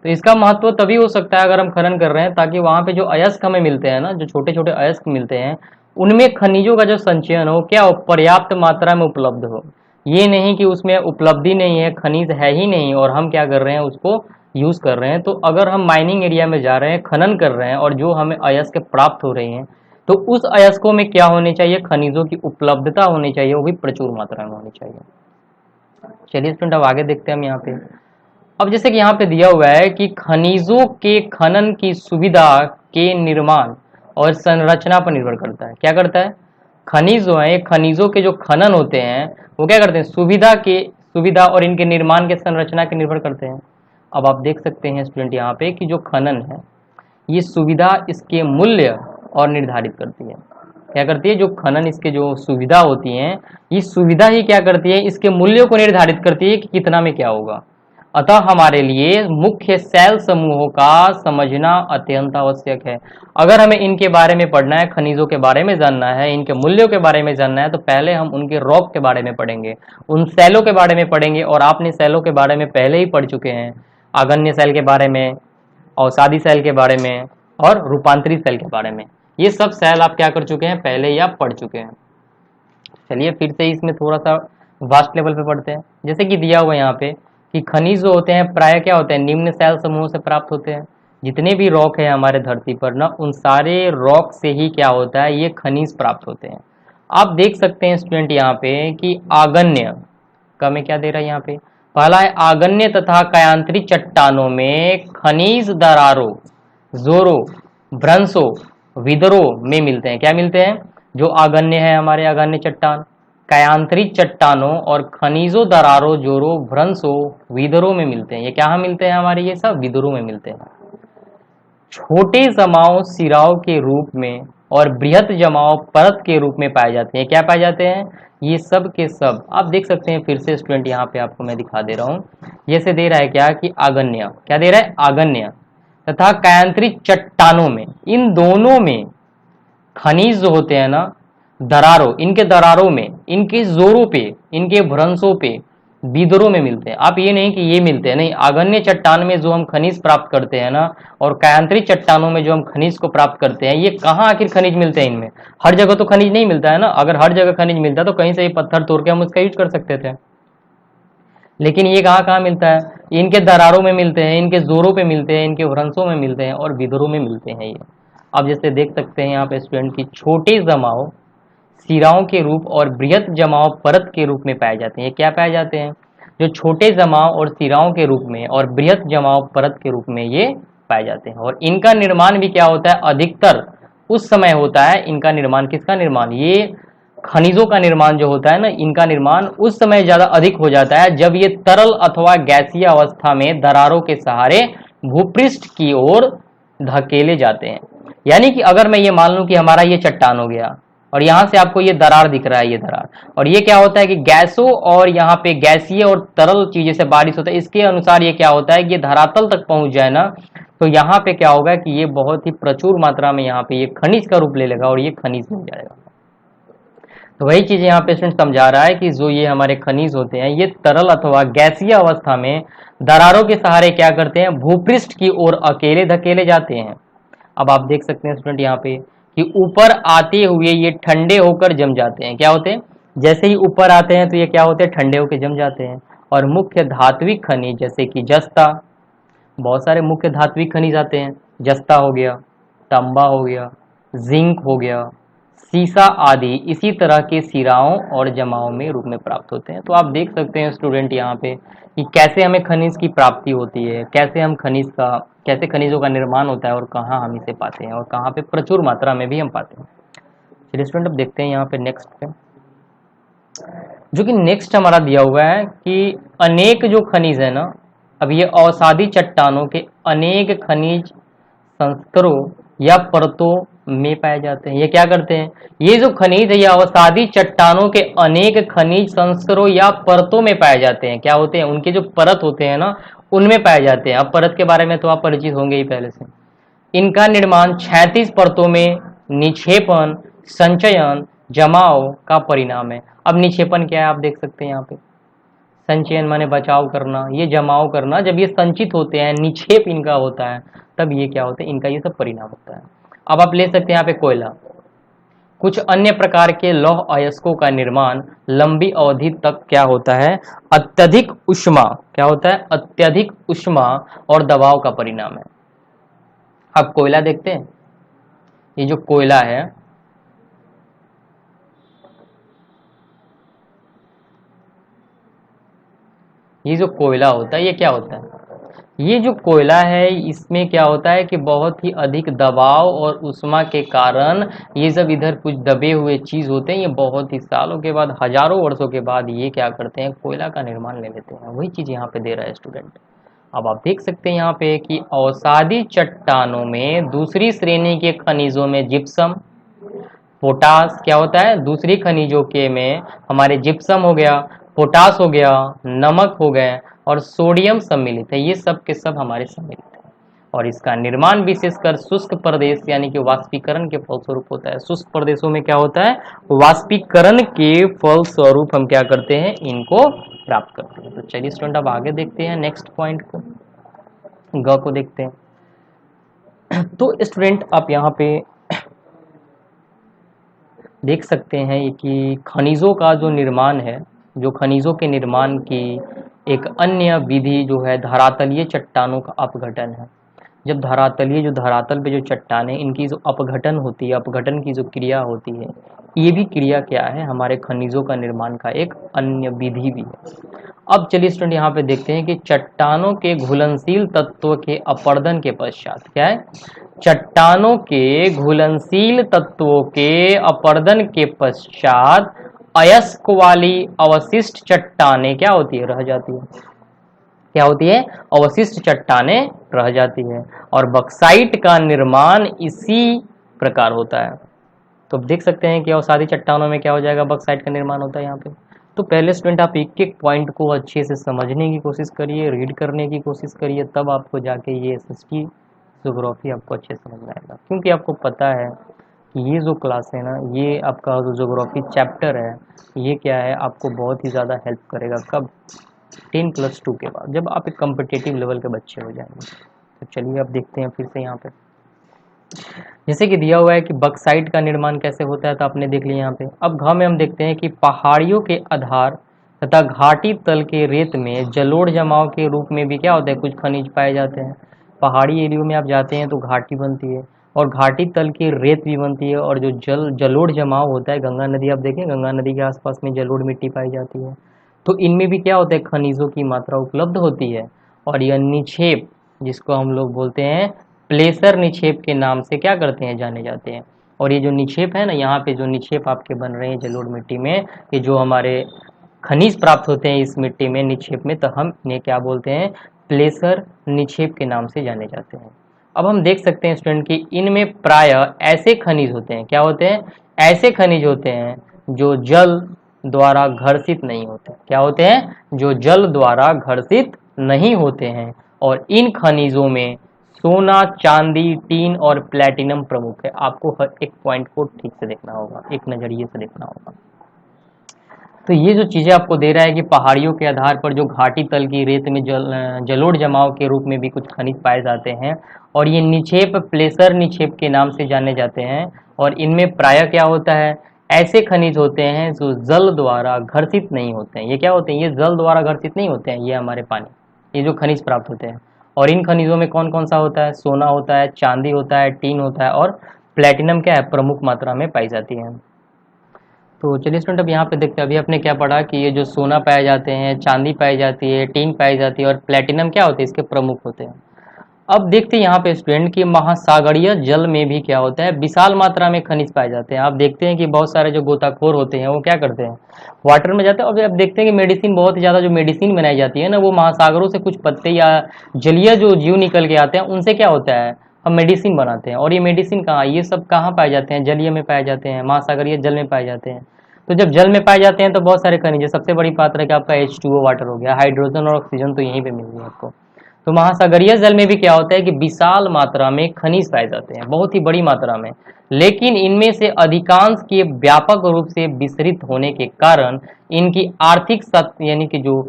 तो इसका महत्व तभी हो सकता है अगर हम खनन कर रहे हैं, ताकि वहाँ पे जो अयस्क हमें मिलते हैं ना, जो छोटे छोटे अयस्क मिलते हैं, उनमें खनिजों का जो संचयन हो, क्या हो, पर्याप्त मात्रा में उपलब्ध हो। ये नहीं कि उसमें उपलब्धि नहीं है, खनिज है ही नहीं, और हम क्या कर रहे हैं, उसको यूज कर रहे हैं। तो अगर हम माइनिंग एरिया में जा रहे हैं, खनन कर रहे हैं, और जो हमें अयस्क प्राप्त हो रही हैं, तो उस अयस्कों में क्या होनी चाहिए, खनिजों की उपलब्धता होनी चाहिए, वो भी प्रचुर मात्रा में होनी चाहिए। चलिए स्टूडेंट अब आगे देखते हैं हम यहाँ पे। अब जैसे कि यहाँ पे दिया हुआ है कि खनिजों के खनन की सुविधा के निर्माण और संरचना पर निर्भर करता है। क्या करता है, खनिज जो है, खनिजों के जो खनन होते हैं वो क्या करते हैं, सुविधा और इनके निर्माण के संरचना के निर्भर करते हैं। अब आप देख सकते हैं स्टूडेंट यहाँ पे कि जो खनन है, ये सुविधा इसके मूल्य और निर्धारित करती है। क्या करती है, जो खनन इसके जो सुविधा होती है, ये सुविधा ही क्या करती है, इसके मूल्यों को निर्धारित करती है कि कितना में क्या होगा। अतः हमारे लिए मुख्य सेल समूहों का समझना अत्यंत आवश्यक है। अगर हमें इनके बारे में पढ़ना है, खनिजों के बारे में जानना है, इनके मूल्यों के बारे में जानना है, तो पहले हम उनके रॉक के बारे में पढ़ेंगे, उन सेलों के बारे में पढ़ेंगे। और आपने सेलों के बारे में पहले ही पढ़ चुके हैं, आगन्य सेल के बारे में, अवसादी सेल के बारे में, और रूपांतरित सेल के बारे में। ये सब सेल आप क्या कर चुके हैं, पहले ही आप पढ़ चुके हैं। चलिए फिर से इसमें थोड़ा सा वास्ट लेवल पे पढ़ते हैं। जैसे कि दिया हुआ यहाँ पे कि खनिज जो होते हैं प्राय क्या होते हैं, निम्न सेल समूहों से प्राप्त होते हैं। जितने भी रॉक है हमारे धरती पर ना, उन सारे रॉक से ही क्या होता है, ये खनिज प्राप्त होते हैं। आप देख सकते हैं स्टूडेंट यहाँ पे कि आगन्य का में क्या दे रहा है यहाँ पे, पहला है आगन्य तथा कायांतरित चट्टानों में खनिज दरारों, जोरों, भ्रंशों, विदरों में मिलते हैं। क्या मिलते हैं, जो आगन्य है हमारे आगन्य चट्टान, कायांतरित चट्टानों और खनिजों, दरारों, जोरों, भ्रंशों, विदरों में मिलते हैं। ये क्या मिलते हैं हमारे, ये सब विदरों में मिलते हैं। छोटे जमाव सिराओं के रूप में और बृहत जमाव परत के रूप में पाए जाते हैं। क्या पाए जाते हैं, ये सब के सब आप देख सकते हैं। फिर से स्टूडेंट यहाँ पे आपको मैं दिखा दे रहा हूँ, जैसे दे रहा है क्या कि आगन्य, क्या दे रहा है, आगन्य, तथा कायांतरित चट्टानों में, इन दोनों में खनिज जो होते हैं ना, दरारों, इनके दरारों में, इनके जोरों पे, इनके भ्रंशों पे, बीदरों में मिलते हैं। आप ये नहीं कि ये मिलते हैं, नहीं, आगन्य चट्टान में जो हम खनिज प्राप्त करते हैं ना, और कायांतरित चट्टानों में जो हम खनिज को प्राप्त करते हैं, ये कहाँ आखिर खनिज मिलते हैं इनमें? हर जगह तो खनिज नहीं मिलता है ना। अगर हर जगह खनिज मिलता तो कहीं से ये पत्थर तोड़ के हम उसका यूज कर सकते थे, लेकिन ये कहाँ कहाँ मिलता है? इनके दरारों में मिलते हैं, इनके जोरों पे मिलते हैं, इनके भ्रंशों में मिलते हैं और विदरों में मिलते हैं ये। अब जैसे देख सकते हैं यहाँ पे स्टूडेंट की छोटे जमाव सिराओं के रूप और बृहत जमाव परत के रूप में पाए जाते हैं। ये क्या पाए जाते हैं? जो छोटे जमाव और सिराओं के रूप में और बृहत जमाव परत के रूप में ये पाए जाते हैं। और इनका निर्माण भी क्या होता है? अधिकतर उस समय होता है। इनका निर्माण, किसका निर्माण? ये खनिजों का निर्माण जो होता है ना, इनका निर्माण उस समय ज्यादा अधिक हो जाता है जब ये तरल अथवा गैसीय अवस्था में दरारों के सहारे भूपृष्ठ की ओर धकेले जाते हैं। यानी कि अगर मैं ये मान लूं कि हमारा ये चट्टान हो गया और यहां से आपको ये दरार दिख रहा है, ये दरार, और ये क्या होता है कि गैसों और यहाँ पे गैसीय और तरल चीजें से बारिश होता है, इसके अनुसार ये क्या होता है कि ये धरातल तक पहुंच जाए ना, तो यहाँ पे क्या होगा कि ये बहुत ही प्रचुर मात्रा में यहाँ पे ये खनिज का रूप ले लेगा और ये खनिज मिल जाएगा। तो वही चीज यहाँ पे स्टूडेंट समझा रहा है कि जो ये हमारे खनिज होते हैं, ये तरल अथवा गैसीय अवस्था में दरारों के सहारे क्या करते हैं? भूपृष्ठ की ओर अकेले धकेले जाते हैं। अब आप देख सकते हैं स्टूडेंट यहाँ पे कि ऊपर आते हुए ये ठंडे होकर जम जाते हैं। क्या होते हैं? जैसे ही ऊपर आते हैं तो ये क्या होते हैं? ठंडे होकर जम जाते हैं। और मुख्य धात्विक खनिज जैसे कि जस्ता, बहुत सारे मुख्य धात्विक खनिज आते हैं, जस्ता हो गया, तांबा हो गया, जिंक हो गया, सीसा आदि इसी तरह के सिराओं और जमाओं में रूप में प्राप्त होते हैं। तो आप देख सकते हैं स्टूडेंट यहाँ पे कि कैसे हमें खनिज की प्राप्ति होती है, कैसे खनिजों का निर्माण होता है और कहाँ हम इसे पाते हैं और कहाँ पे प्रचुर मात्रा में भी हम पाते हैं। चलिए स्टूडेंट अब देखते हैं यहाँ पे नेक्स्ट पे, जो कि नेक्स्ट हमारा दिया हुआ है कि अनेक जो खनिज है ना, अब ये अवसादी चट्टानों के अनेक खनिज संस्करों या परतों में पाए जाते हैं। ये क्या करते हैं? ये जो खनिज है ये अवसादी चट्टानों के अनेक खनिज संस्करों या परतों में पाए जाते हैं। क्या होते हैं? उनके जो परत होते हैं ना, उनमें पाए जाते हैं। अब परत के बारे में तो आप परिचित होंगे ही पहले से। इनका निर्माण 36 परतों में निक्षेपण, संचयन, जमाव का परिणाम है। अब निक्षेपण क्या है आप देख सकते हैं यहाँ पे, संचयन माने बचाव करना, ये जमाव करना, जब ये संचित होते हैं, निक्षेप इनका होता है, तब ये क्या होता है? इनका ये सब परिणाम होता है। अब आप ले सकते हैं यहाँ पे कोयला, कुछ अन्य प्रकार के लौह अयस्कों का निर्माण लंबी अवधि तक क्या होता है? अत्यधिक ऊष्मा, क्या होता है? अत्यधिक ऊष्मा और दबाव का परिणाम है। अब कोयला देखते हैं, ये जो कोयला है, ये जो कोयला होता है ये क्या होता है? ये जो कोयला है इसमें क्या होता है कि बहुत ही अधिक दबाव और ऊष्मा के कारण ये जब इधर कुछ दबे हुए चीज होते हैं, ये बहुत ही सालों के बाद, हजारों वर्षों के बाद ये क्या करते हैं? कोयला का निर्माण ले लेते हैं। वही चीज यहाँ पे दे रहा है स्टूडेंट। अब आप देख सकते हैं यहाँ पे कि अवसादी चट्टानों में दूसरी श्रेणी के खनिजों में जिप्सम, पोटास, क्या होता है? दूसरी खनिजों के में हमारे जिप्सम हो गया, पोटास हो गया, नमक हो गए और सोडियम सम्मिलित है। ये सब के सब हमारे सम्मिलित है और इसका निर्माण विशेषकर शुष्क प्रदेश यानी कि वाष्पीकरण के फलस्वरूप होता है। शुष्क प्रदेशों में क्या होता है? वाष्पीकरण के फलस्वरूप हम क्या करते हैं? इनको प्राप्त करते हैं। तो चलिए स्टूडेंट अब आगे देखते हैं नेक्स्ट पॉइंट को, ग को देखते हैं। तो स्टूडेंट आप यहाँ पे देख सकते हैं कि खनिजों का जो निर्माण है, जो खनिजों के निर्माण की एक अन्य विधि जो है धरातलीय चट्टानों का अपघटन है। जब धरातलीय, जो धरातल पे जो चट्टानें, इनकी जो अपघटन होती है, अपघटन की जो क्रिया होती है, ये भी क्रिया क्या है? हमारे खनिजों का निर्माण का एक अन्य विधि भी है। अब चलिए स्टूडेंट यहाँ पे देखते हैं कि चट्टानों के घुलनशील तत्वों के अपरदन के पश्चात, क्या है? चट्टानों के घुलनशील तत्वों के अपरदन के पश्चात अयस्क वाली अवशिष्ट चट्टानें क्या होती है? रह जाती है। क्या होती है? अवशिष्ट चट्टानें रह जाती है और बक्साइट का निर्माण इसी प्रकार होता है। तो देख सकते हैं कि अवसादी चट्टानों में क्या हो जाएगा? बक्साइट का निर्माण होता है यहाँ पे। तो पहले स्टूडेंट आप एक एक पॉइंट को अच्छे से समझने की कोशिश करिए, रीड करने की कोशिश करिए, तब आपको जाके ये एसएसटी ज्योग्राफी आपको अच्छे समझ में आएगा, क्योंकि आपको पता है कि ये जो क्लास है ना, ये आपका जो ज्योग्राफी चैप्टर है, ये क्या है, आपको बहुत ही ज़्यादा हेल्प करेगा। कब? 10+2 के बाद, जब आप एक कम्पिटिटिव लेवल के बच्चे हो जाएंगे। तो चलिए अब देखते हैं फिर से यहाँ पे, जैसे कि दिया हुआ है कि बक्साइट का निर्माण कैसे होता है, तो आपने देख लिया यहाँ पे। अब घ में हम देखते हैं कि पहाड़ियों के आधार तथा घाटी तल के रेत में जलोढ़ जमाव के रूप में भी क्या होता है, कुछ खनिज पाए जाते हैं। पहाड़ी एरियो में आप जाते हैं तो घाटी बनती है, और घाटी तल की रेत भी बनती है, और जो जलोढ़ जमाव होता है, गंगा नदी आप देखें, गंगा नदी के आसपास में जलोढ़ मिट्टी पाई जाती है, तो इनमें भी क्या होता है, खनिजों की मात्रा उपलब्ध होती है। और यह निक्षेप, जिसको हम लोग बोलते हैं प्लेसर निक्षेप के नाम से क्या करते हैं, जाने जाते हैं। और ये जो निक्षेप है ना, यहाँ पे जो निक्षेप आपके बन रहे हैं जलोढ़ मिट्टी में, ये जो हमारे खनिज प्राप्त होते हैं इस मिट्टी में, निक्षेप में, तो हम इन्हें क्या बोलते हैं, प्लेसर निक्षेप के नाम से जाने जाते हैं। अब हम देख सकते हैं स्टूडेंट कि इनमें प्राय ऐसे खनिज होते हैं, क्या होते हैं, ऐसे खनिज होते हैं जो जल द्वारा घर्षित नहीं होते। क्या होते हैं? जो जल द्वारा घर्षित नहीं होते हैं। और इन खनिजों में सोना, चांदी, टीन और प्लेटिनम प्रमुख है। आपको हर एक पॉइंट को ठीक से देखना होगा, एक नजरिए से देखना होगा। तो ये जो चीज़ें आपको दे रहा है कि पहाड़ियों के आधार पर जो घाटी तल की रेत में जलोढ़ जमाव के रूप में भी कुछ खनिज पाए जाते हैं, और ये निक्षेप प्लेसर निक्षेप के नाम से जाने जाते हैं। और इनमें प्रायः क्या होता है, ऐसे खनिज होते हैं जो जल द्वारा घर्षित नहीं होते हैं। ये क्या होते हैं, ये जल द्वारा घर्षित नहीं होते हैं, ये हमारे पानी, ये जो खनिज प्राप्त होते हैं। और इन खनिजों में कौन कौन सा होता है, सोना होता है, चांदी होता है, टीन होता है, और प्लेटिनम क्या है, प्रमुख मात्रा में पाई जाती है। तो चलिए स्टूडेंट, अब यहाँ पे देखते हैं, अभी आपने क्या पढ़ा कि ये जो सोना पाए जाते हैं, चांदी पाई जाती है, टीन पाई जाती है, और प्लेटिनम क्या होते हैं, इसके प्रमुख होते हैं। अब देखते हैं यहाँ पे स्टूडेंट कि महासागरीय जल में भी क्या होता है, विशाल मात्रा में खनिज पाए जाते हैं। आप देखते हैं कि बहुत सारे जो गोताखोर होते हैं वो क्या करते हैं, वाटर में जाते हैं। और अब देखते हैं कि मेडिसिन, बहुत ही ज़्यादा जो मेडिसिन बनाई जाती है ना, वो महासागरों से कुछ पत्ते या जलीय जो जीव निकल के आते हैं, उनसे क्या होता है, हम मेडिसिन बनाते हैं। और ये मेडिसिन कहाँ, ये सब कहाँ पाए जाते हैं, जलीय में पाए जाते हैं, महासागरीय जल में पाए जाते हैं। तो जब जल में पाए जाते हैं तो बहुत सारे खनिज है। सबसे बड़ी मात्रा क्या आपका H2O वाटर हो गया, हाइड्रोजन और ऑक्सीजन तो यहीं पे मिल गया आपको। तो महासागरीय जल में भी क्या होता है कि विशाल मात्रा में खनिज पाए जाते हैं, बहुत ही बड़ी मात्रा में। लेकिन इनमें से अधिकांश के व्यापक रूप से विसरित होने के कारण इनकी आर्थिक यानी कि जो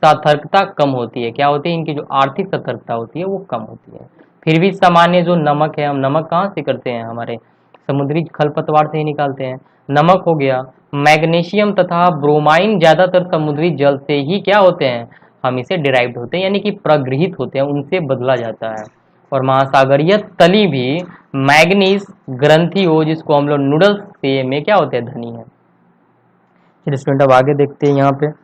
सतर्कता कम होती है। क्या होती है, इनकी जो आर्थिक सतर्कता होती है वो कम होती है। फिर भी सामान्य जो नमक है, हम नमक कहाँ से करते हैं, हमारे समुद्री खरपतवार से ही निकालते हैं। नमक हो गया, मैग्नीशियम तथा ब्रोमाइन ज्यादातर समुद्री जल से ही क्या होते हैं, हम इसे डिराइव्ड होते हैं, यानी कि प्रगृहित होते हैं, उनसे बदला जाता है। और महासागरीय तली भी मैग्नीज ग्रंथि हो, जिसको हम लोग नूडल्स से में क्या होते हैं, धनी है। चलिए स्टूडेंट, अब आगे देखते हैं यहाँ पे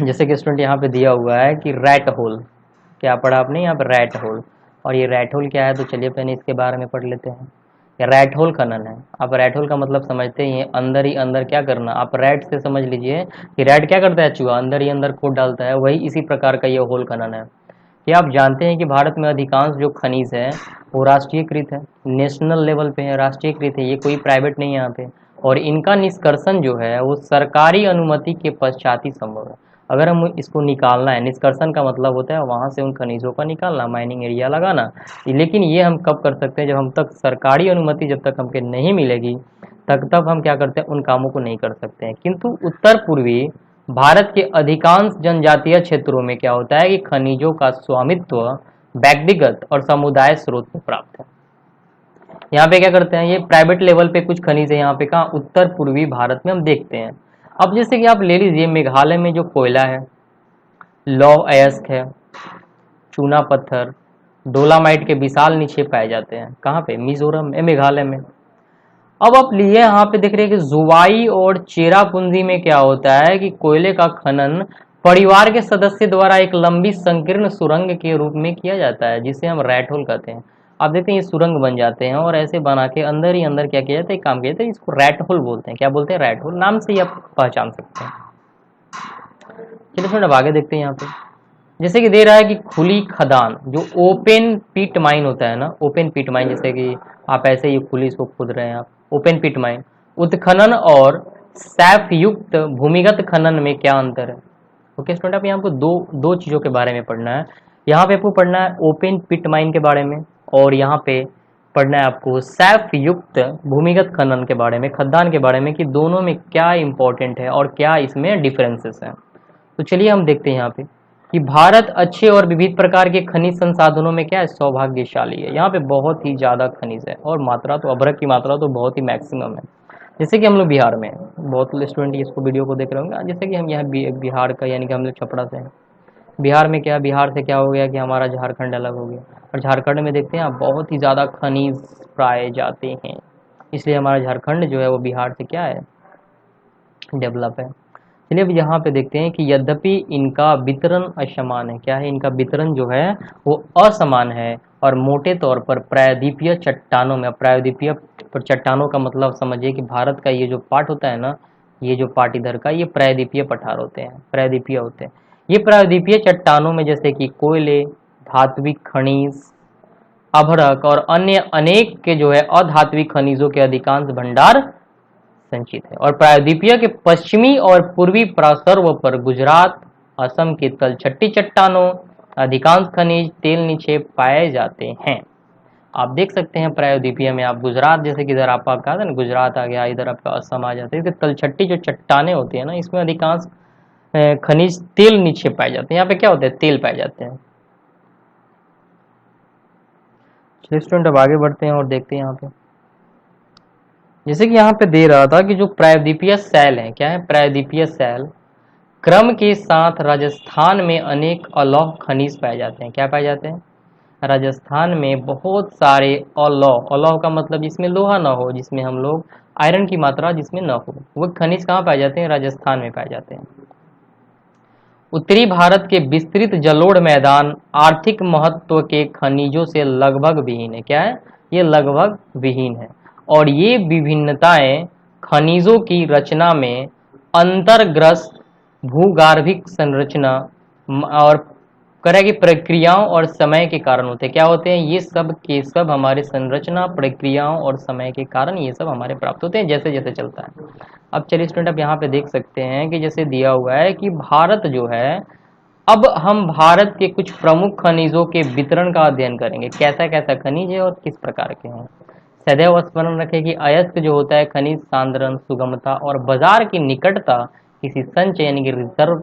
जैसे कि स्टूडेंट यहाँ पे दिया हुआ है कि रैट होल, क्या पढ़ा आपने यहाँ पे, रैट होल। और ये रैट होल क्या है, तो चलिए पहले इसके बारे में पढ़ लेते हैं। ये रैट होल खनन है। आप रैट होल का मतलब समझते ही हैं, अंदर ही अंदर क्या करना। आप रैट से समझ लीजिए कि रैट क्या करता है, चूहा अंदर ही अंदर खोद डालता है, वही इसी प्रकार का ये होल खनन है। क्या आप जानते हैं कि भारत में अधिकांश जो खनिज है वो राष्ट्रीयकृत है, नेशनल लेवल पे है, राष्ट्रीयकृत है, ये कोई प्राइवेट नहीं है यहाँ पे। और इनका निष्कर्षण जो है वो सरकारी अनुमति के पश्चात ही संभव है। अगर हम इसको निकालना है, निष्कर्षण का मतलब होता है वहाँ से उन खनिजों का निकालना, माइनिंग एरिया लगाना। लेकिन ये हम कब कर सकते हैं, जब हम तक सरकारी अनुमति जब तक हमके नहीं मिलेगी, तब हम क्या करते हैं, उन कामों को नहीं कर सकते हैं। किंतु उत्तर पूर्वी भारत के अधिकांश जनजातीय क्षेत्रों में क्या होता है कि खनिजों का स्वामित्व व्यक्तिगत और समुदाय स्रोत से प्राप्त है। यहाँ पे क्या करते हैं, ये प्राइवेट लेवल पे कुछ खनिज है, यहाँ पे कहाँ, उत्तर पूर्वी भारत में हम देखते हैं। अब जैसे कि आप ले लीजिए मेघालय में जो कोयला है, लौह अयस्क है, चूना पत्थर, डोलामाइट के विशाल निक्षेप पाए जाते हैं। कहाँ पे, मिजोरम में, मेघालय में। अब आप लिए यहाँ पे देख रहे हैं कि जुवाई और चेरापूंजी में क्या होता है कि कोयले का खनन परिवार के सदस्य द्वारा एक लंबी संकीर्ण सुरंग के रूप में किया जाता है, जिसे हम रैट होल कहते हैं। आप देखते हैं ये सुरंग बन जाते हैं, और ऐसे बना के अंदर ही अंदर क्या किया जाता है, काम किया जाता है। इसको रैट होल बोलते हैं। क्या बोलते हैं, रैट होल, नाम से ही आप पहचान सकते हैं। चलिए थोड़ा आगे देखते हैं यहाँ पे, जैसे कि दे रहा है कि खुली खदान, जो ओपन पिट माइन होता है ना, ओपन पिट माइन, जैसे कि आप ऐसे ही खुली इसको खोद रहे हैं आप, ओपन पिट माइन, उत्खनन और सैफ युक्त भूमिगत खनन में क्या अंतर है। ओके स्टूडेंट, आप यहाँ पे दो चीजों के बारे में पढ़ना है। यहाँ पे आपको पढ़ना है ओपन पिट माइन के बारे में, और यहाँ पे पढ़ना है आपको सैफ युक्त भूमिगत खनन के बारे में, खदान के बारे में, कि दोनों में क्या इंपॉर्टेंट है और क्या इसमें डिफरेंसेस हैं। तो चलिए हम देखते हैं यहाँ पे कि भारत अच्छे और विविध प्रकार के खनिज संसाधनों में क्या है, सौभाग्यशाली है। यहाँ पे बहुत ही ज़्यादा खनिज है और मात्रा तो अभ्रक की मात्रा तो बहुत ही मैक्सिमम है। जैसे कि हम लोग बिहार में हैं, बहुत स्टूडेंट इसको वीडियो को देख रहे होंगे, जैसे कि हम यहाँ बिहार का, यानी कि हम लोग छपरा से हैं। बिहार में क्या, बिहार से क्या हो गया कि हमारा झारखंड अलग हो गया, और झारखंड में देखते हैं आप बहुत ही ज़्यादा खनिज पाए जाते हैं, इसलिए हमारा झारखंड जो है वो बिहार से क्या है, डेवलप है। चलिए अब यहाँ पे देखते हैं कि यद्यपि इनका वितरण असमान है, क्या है, इनका वितरण जो है वो असमान है, और मोटे तौर पर प्रायद्वीपीय चट्टानों में, प्रायद्वीपीय चट्टानों का मतलब समझिए कि भारत का ये जो पार्ट होता है ना, ये जो पार्ट इधर का, ये प्रायद्वीपीय पठार होते हैं, प्रायद्वीपीय होते हैं। ये प्रायद्वीपीय चट्टानों में जैसे कि कोयले, धात्विक खनिज, अभ्रक और अन्य अनेक के जो है अधात्विक खनिजों के अधिकांश भंडार संचित है। और प्रायद्वीपीय के पश्चिमी और पूर्वी प्रासर्व पर गुजरात, असम के तलछट्टी चट्टानों अधिकांश खनिज तेल निक्षेप पाए जाते हैं। आप देख सकते हैं प्रायद्वीपीय में, आप गुजरात, जैसे कि इधर आपका कहा था ना, गुजरात आ गया, इधर आपका असम आ जाता है, इसके तलछट्टी जो चट्टाने होती है ना, इसमें अधिकांश खनिज तेल निक्षेप पाए जाते हैं। यहाँ पे क्या होता है, तेल पाए जाते हैं। स्टूडेंट अब आगे बढ़ते हैं और देखते हैं यहाँ पे, जैसे कि यहाँ पे दे रहा था कि जो प्रायद्वीपीय शैल है, क्या है, प्रायद्वीपीय शैल क्रम के साथ राजस्थान में अनेक अलौह खनिज पाए जाते हैं। क्या पाए जाते हैं, राजस्थान में बहुत सारे अलौह, अलौह का मतलब जिसमें लोहा ना हो, जिसमें हम लोग आयरन की मात्रा जिसमें ना हो, वो खनिज कहाँ पाए जाते हैं, राजस्थान में पाए जाते हैं। उत्तरी भारत के विस्तृत जलोढ़ मैदान आर्थिक महत्व के खनिजों से लगभग विहीन है। क्या है, ये लगभग विहीन है, और ये विभिन्नताएं खनिजों की रचना में अंतर्ग्रस्त भूगार्भिक संरचना और तरह की प्रक्रियाओं और समय के कारण होते हैं। क्या होते हैं, ये सब के सब हमारे संरचना, प्रक्रियाओं और समय के कारण ये सब हमारे प्राप्त होते हैं, जैसे जैसे चलता है। अब चलिए स्टूडेंट, अब यहाँ पे देख सकते हैं कि जैसे दिया हुआ है कि भारत जो है, अब हम भारत के कुछ प्रमुख खनिजों के वितरण का अध्ययन करेंगे, कैसा कैसा खनिज है और किस प्रकार के हैं। सदैव स्मरण रखें कि अयस्क जो होता है खनिज सांद्रण, सुगमता और बाजार की निकटता किसी संचय यानी कि रिजर्व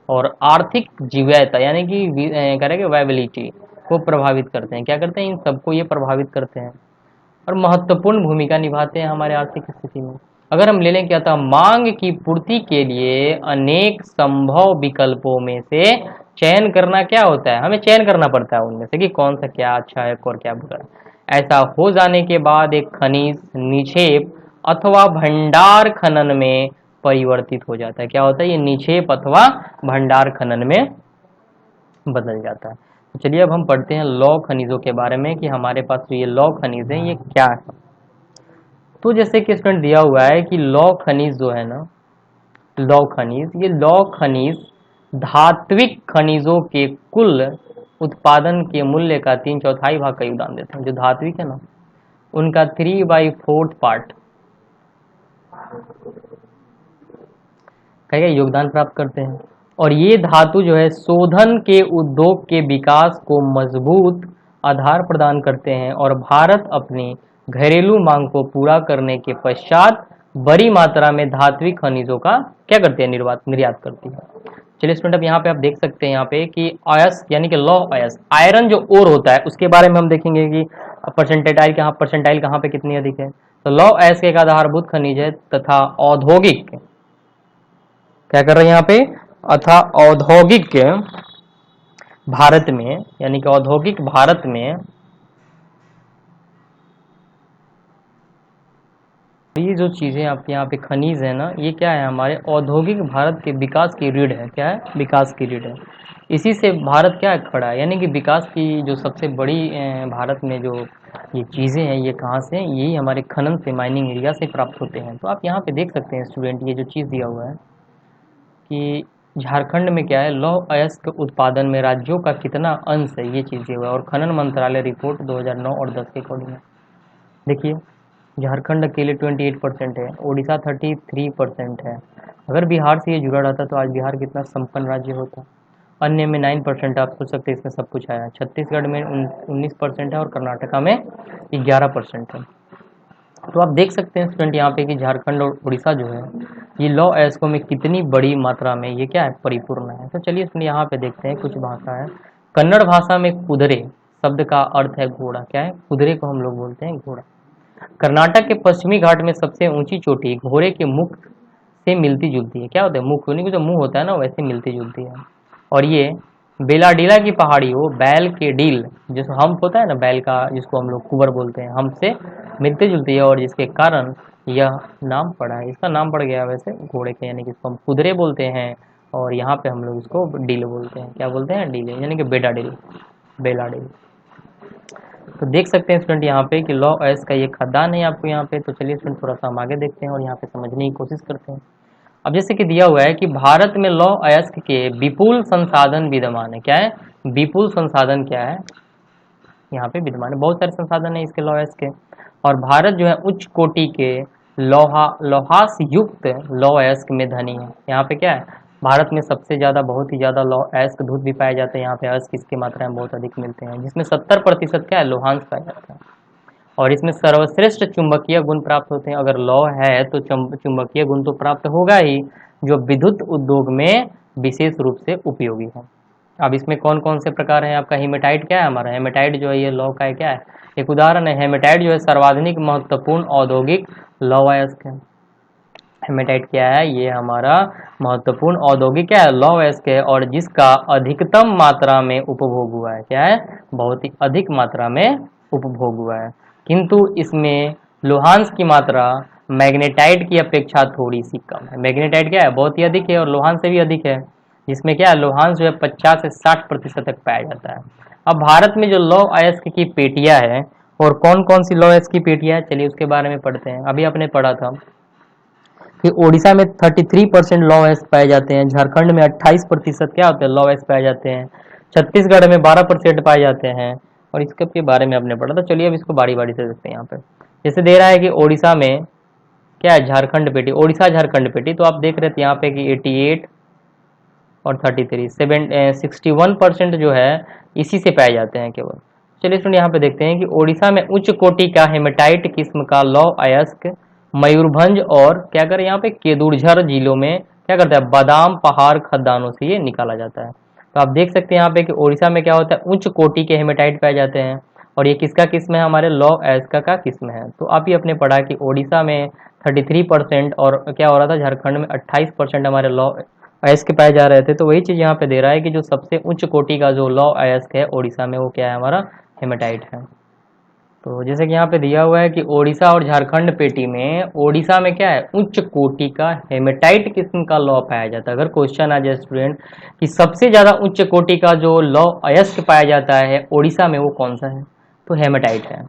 और आर्थिक जीवयता यानी कि करेंगे वायबिलिटी को प्रभावित करते हैं। क्या करते हैं, इन सबको ये प्रभावित करते हैं और महत्वपूर्ण भूमिका निभाते हैं हमारे आर्थिक स्थिति में। अगर हम ले लें क्या था, मांग की पूर्ति के लिए अनेक संभव विकल्पों में से चयन करना क्या होता है, हमें चयन करना पड़ता है उनमें से कि कौन सा क्या अच्छा है और क्या बुरा है। ऐसा हो जाने के बाद एक खनिज निक्षेप अथवा भंडार खनन में परिवर्तित हो जाता है। क्या होता है, ये निक्षेप अथवा भंडार खनन में बदल जाता है। तो चलिए अब हम पढ़ते हैं लौह खनिजों के बारे में कि हमारे पास जो ये लौह खनिज है ये क्या है। तो जैसे कि स्टूडेंट दिया हुआ है कि लौह खनिज जो है ना, लौह खनिज, ये लौह खनिज धात्विक खनिजों के कुल उत्पादन के मूल्य का 3/4 भाग का योगदान देते हैं। जो धात्विक है ना, उनका 3/4 पार्ट का योगदान प्राप्त करते हैं। और ये धातु जो है शोधन के उद्योग के विकास को मजबूत आधार प्रदान करते हैं, और भारत अपनी घरेलू मांग को पूरा करने के पश्चात बड़ी मात्रा में धात्विक खनिजों का क्या करते हैं, निर्यात करती है। चलिए स्टूडेंट, अब यहाँ पे आप देख सकते हैं यहाँ पे कि अयस्क यानी कि लौह अयस्क, आयरन जो ओर होता है उसके बारे में हम देखेंगे कि परसेंटाइल कहाँ पे कितनी अधिक है। तो लौह अयस्क एक आधारभूत खनिज है तथा औद्योगिक, क्या कर रहे हैं यहाँ पे, अथा औद्योगिक भारत में, यानी कि औद्योगिक भारत में ये जो चीजें आपके यहाँ पे खनिज है ना, ये क्या है, हमारे औद्योगिक भारत के विकास की रीढ़ है। क्या है, विकास की रीढ़ है। इसी से भारत क्या है, खड़ा है, यानी कि विकास की जो सबसे बड़ी भारत में जो ये चीज़ें हैं ये कहाँ से, यही हमारे खनन से, माइनिंग एरिया से प्राप्त होते हैं। तो आप यहाँ पे देख सकते हैं स्टूडेंट, ये जो चीज़ दिया हुआ है कि झारखंड में क्या है, लौह अयस्क उत्पादन में राज्यों का कितना अंश है, ये चीज़ दिया हुआ है। और खनन मंत्रालय रिपोर्ट 2009 और 10 के अकॉर्डिंग देखिए, झारखंड अकेले 28% है, उड़ीसा 33% है। अगर बिहार से ये जुड़ा रहता तो आज बिहार कितना संपन्न राज्य होता। अन्य में 9%। आप सोच सकते हैं इसमें सब कुछ आया। छत्तीसगढ़ में 19% है और कर्नाटका में 11% है। तो आप देख सकते हैं स्टूडेंट यहाँ पे कि झारखंड और उड़ीसा जो है ये लॉ एस्को में कितनी बड़ी मात्रा में ये क्या है, परिपूर्ण है। तो चलिए स्टूडेंट यहाँ पे देखते हैं कुछ भाषा है। कन्नड़ भाषा में कुதிरे शब्द का अर्थ है घोड़ा। क्या है, कुதிरे को हम लोग बोलते हैं घोड़ा। कर्नाटक के पश्चिमी घाट में सबसे ऊंची चोटी घोड़े के मुख से मिलती जुलती है। क्या होता है, मुख, उन्हीं को जो मुंह होता है ना वैसे मिलती जुलती है। और ये बेलाडीला की पहाड़ी हो बैल के डील, जिसको हम होता है ना बैल का, जिसको हम लोग कुबर बोलते हैं, हमसे मिलती जुलती है और जिसके कारण यह नाम पड़ा है। इसका नाम पड़ गया वैसे घोड़े के, यानी कि इसको हम कुதிरे बोलते हैं और यहाँ पे हम लोग इसको डील बोलते हैं। क्या बोलते हैं, डील, यानी कि बेडा डील, बेला डील। तो देख सकते हैं स्टूडेंट यहाँ पे कि लॉ एस का ये खदान है आपको यहाँ पे। तो चलिए स्टूडेंट थोड़ा सा हम आगे देखते हैं और यहाँ पे समझने की कोशिश करते हैं। अब जैसे कि दिया हुआ है कि भारत में लौह अयस्क के विपुल संसाधन विद्यमान है। क्या है, विपुल संसाधन क्या है, यहाँ पे विद्यमान है, बहुत सारे संसाधन है इसके लौह अयस्क के। और भारत जो है उच्च कोटि के लोहास युक्त लौह अयस्क में धनी है। यहाँ पे क्या है, भारत में सबसे ज्यादा, बहुत ही ज्यादा लौह अयस्क धूत भी पाए जाते हैं। यहाँ पे अयस्क इसकी मात्रा में बहुत अधिक मिलते हैं, जिसमें 70% क्या है, लोहांश पाया जाता है। और इसमें सर्वश्रेष्ठ चुंबकीय गुण प्राप्त होते हैं। अगर लौह है तो चुंबकीय गुण तो प्राप्त होगा ही, जो विद्युत उद्योग में विशेष रूप से उपयोगी है। अब इसमें कौन कौन से प्रकार हैं, आपका हेमेटाइट क्या है, हमारा हेमेटाइट जो है ये लौह का है, क्या है, एक उदाहरण है। हेमेटाइट जो है सर्वाधिक महत्वपूर्ण औद्योगिक लौह अयस्क है। हेमेटाइट क्या है, ये हमारा महत्वपूर्ण औद्योगिक क्या है, लौह अयस्क है, और जिसका अधिकतम मात्रा में उपभोग हुआ है। क्या है, बहुत ही अधिक मात्रा में उपभोग हुआ है। किंतु इसमें लोहांश की मात्रा मैग्नेटाइट की अपेक्षा थोड़ी सी कम है। मैग्नेटाइट क्या है, बहुत ही अधिक है और लोहांश से भी अधिक है, जिसमें क्या है, लोहांश जो है 50 से 60% तक पाया जाता है। अब भारत में जो लौह अयस्क की पेटियां है, और कौन कौन सी लौह अयस्क की पेटियां है, चलिए उसके बारे में पढ़ते हैं। अभी आपने पढ़ा था कि ओडिशा में 33% लौह अयस्क पाए जाते हैं, झारखंड में 28% क्या होते हैं, लौह अयस्क पाए जाते हैं, छत्तीसगढ़ में 12% पाए जाते हैं, और इसके बारे में आपने पढ़ा था। चलिए अब इसको बारी बारी से देखते हैं। यहाँ पे जैसे दे रहा है कि ओडिशा में क्या है, झारखंड पेटी, ओडिशा झारखंड पेटी, तो आप देख रहे थे यहाँ पे कि 88 और 33, 61% जो है इसी से पाए जाते हैं केवल। चलिए स्टूडेंट यहाँ पे देखते हैं कि ओडिशा में उच्च कोटि का हेमेटाइट किस्म का लौह अयस्क मयूरभंज और क्या करें, यहाँ पे केदुरझर जिलों में क्या करता है, बादाम पहाड़ खदानों से ये निकाला जाता है। तो आप देख सकते हैं यहाँ पे कि ओडिशा में क्या होता है, उच्च कोटि के हेमेटाइट पाए जाते हैं, और ये किसका किस्म है, हमारे लौह अयस्क का किस्म है। तो आप ही अपने पढ़ा कि ओडिशा में 33% और क्या हो रहा था, झारखंड में 28% हमारे लौह अयस्क पाए जा रहे थे। तो वही चीज यहाँ पे दे रहा है कि जो सबसे उच्च कोटि का जो लौह अयस्क है ओडिशा में, वो क्या है, हमारा हेमेटाइट है। तो जैसे कि यहाँ पे दिया हुआ है कि ओडिशा और झारखंड पेटी में, ओडिशा में क्या है, उच्च कोटि का हेमेटाइट किस्म का लौह पाया जाता है। अगर क्वेश्चन आ जाए स्टूडेंट कि सबसे ज्यादा उच्च कोटि का जो लौह अयस्क पाया जाता है ओडिशा में, वो कौन सा है, तो हेमेटाइट है।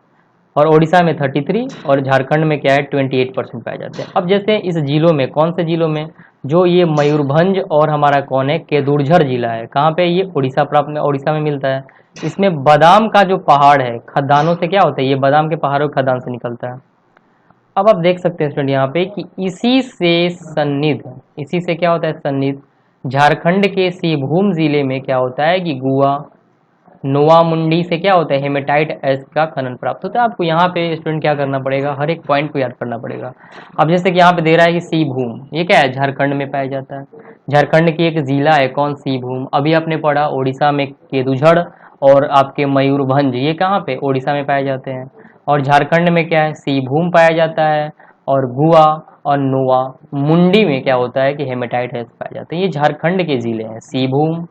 और ओडिशा में 33 और झारखंड में क्या है, 28% पाए जाते हैं। अब जैसे इस जिलों में, कौन से जिलों में, जो ये मयूरभंज और हमारा कौन है, केदुरझर जिला है, कहाँ पे, ये उड़ीसा प्राप्त में, उड़ीसा में मिलता है। इसमें बादाम का जो पहाड़ है, खदानों से क्या होता है, ये बादाम के पहाड़ों के खदान से निकलता है। अब आप देख सकते हैं स्टूडेंट यहाँ पे कि इसी से सन्निध, इसी से क्या होता है, सन्निध झारखंड के सिंहभूम जिले में क्या होता है कि गुआ नोवामुंडी से क्या होता है, हेमेटाइट अयस्क का खनन प्राप्त होता है। आपको यहाँ पे स्टूडेंट क्या करना पड़ेगा, हर एक पॉइंट को याद करना पड़ेगा। अब जैसे कि यहाँ पे दे रहा है कि सिंहभूम, ये क्या है, झारखंड में पाया जाता है। झारखंड की एक जिला है, कौन, सिंहभूम। अभी आपने पढ़ा ओडिशा में केदुझड़ और आपके मयूरभंज, ये कहाँ पे, ओडिशा में पाए जाते हैं। और झारखंड में क्या है, सिंहभूम पाया जाता है, और गुआ और नोवा मुंडी में क्या होता है कि हेमेटाइट अयस्क पाए जाते हैं। ये झारखंड के जिले हैं, सिंहभूम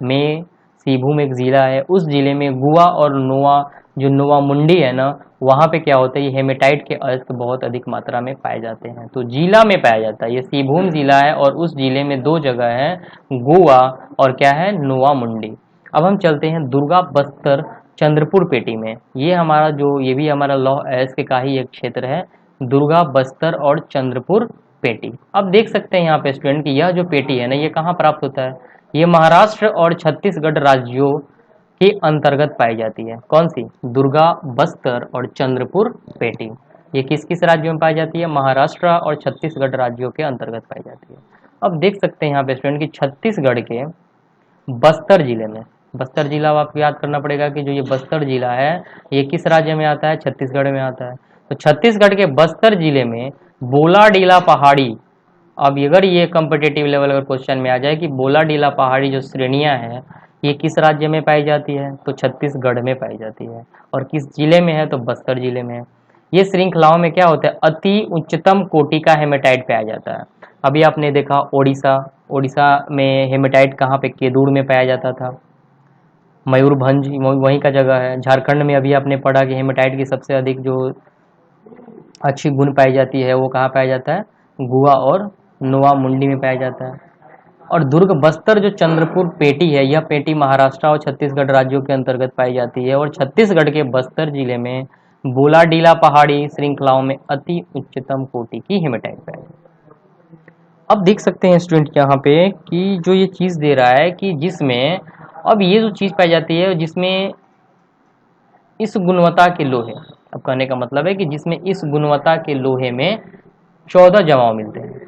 में, सिंहभूम एक जिला है, उस जिले में गुआ और नोवा, जो नोवा मुंडी है ना, वहाँ पे क्या होता है, ये हेमेटाइट के अयस्क बहुत अधिक मात्रा में पाए जाते हैं। तो जिला में पाया जाता है, ये सिंहभूम जिला है और उस जिले में दो जगह है, गुआ और क्या है, नोवा मुंडी। अब हम चलते हैं दुर्गा बस्तर चंद्रपुर पेटी में। ये हमारा जो, ये भी हमारा लौह अयस्क का ही एक क्षेत्र है, दुर्गा बस्तर और चंद्रपुर पेटी। अब देख सकते हैं यहाँ पे स्टूडेंट की यह जो पेटी है ना, ये कहाँ प्राप्त होता है, ये महाराष्ट्र और छत्तीसगढ़ राज्यों के अंतर्गत पाई जाती है। कौन सी, दुर्गा बस्तर और चंद्रपुर पेटी, ये किस किस राज्यों में पाई जाती है, महाराष्ट्र और छत्तीसगढ़ राज्यों के अंतर्गत पाई जाती है। अब देख सकते हैं यहाँ पे स्टूडेंट की छत्तीसगढ़ के बस्तर जिले में। बस्तर जिला आपको याद करना पड़ेगा कि जो ये बस्तर जिला है ये किस राज्य में आता है? छत्तीसगढ़ में आता है। तो छत्तीसगढ़ के बस्तर जिले में बोलाडीला पहाड़ी, अब अगर ये कम्पिटेटिव लेवल अगर क्वेश्चन में आ जाए कि बोलाडीला पहाड़ी जो श्रेणियां हैं ये किस राज्य में पाई जाती है? तो छत्तीसगढ़ में पाई जाती है। और किस जिले में है? तो बस्तर जिले में है। ये श्रृंखलाओं में क्या होता है? अति उच्चतम कोटि का हेमेटाइट पाया जाता है। अभी आपने देखा ओडिशा, ओडिशा में हेमेटाइट कहाँ पे? केदूर में पाया जाता था। मयूरभंज वहीं का जगह है। झारखंड में अभी आपने पढ़ा कि हेमेटाइट की सबसे अधिक जो अच्छी गुण पाई जाती है वो कहाँ पाया जाता है? गुआ और नोवा मुंडी में पाया जाता है। और दुर्ग बस्तर जो चंद्रपुर पेटी है, यह पेटी महाराष्ट्र और छत्तीसगढ़ राज्यों के अंतर्गत पाई जाती है। और छत्तीसगढ़ के बस्तर जिले में बोलाडीला पहाड़ी श्रृंखलाओं में अति उच्चतम कोटि की हेमेटाइट पाई जाती है। अब देख सकते हैं स्टूडेंट यहाँ पे कि जो ये चीज दे रहा है कि जिसमें अब ये जो चीज पाई जाती है जिसमें इस गुणवत्ता के लोहे, अब कहने का मतलब है कि जिसमें इस गुणवत्ता के लोहे में 14 जमाव मिलते हैं।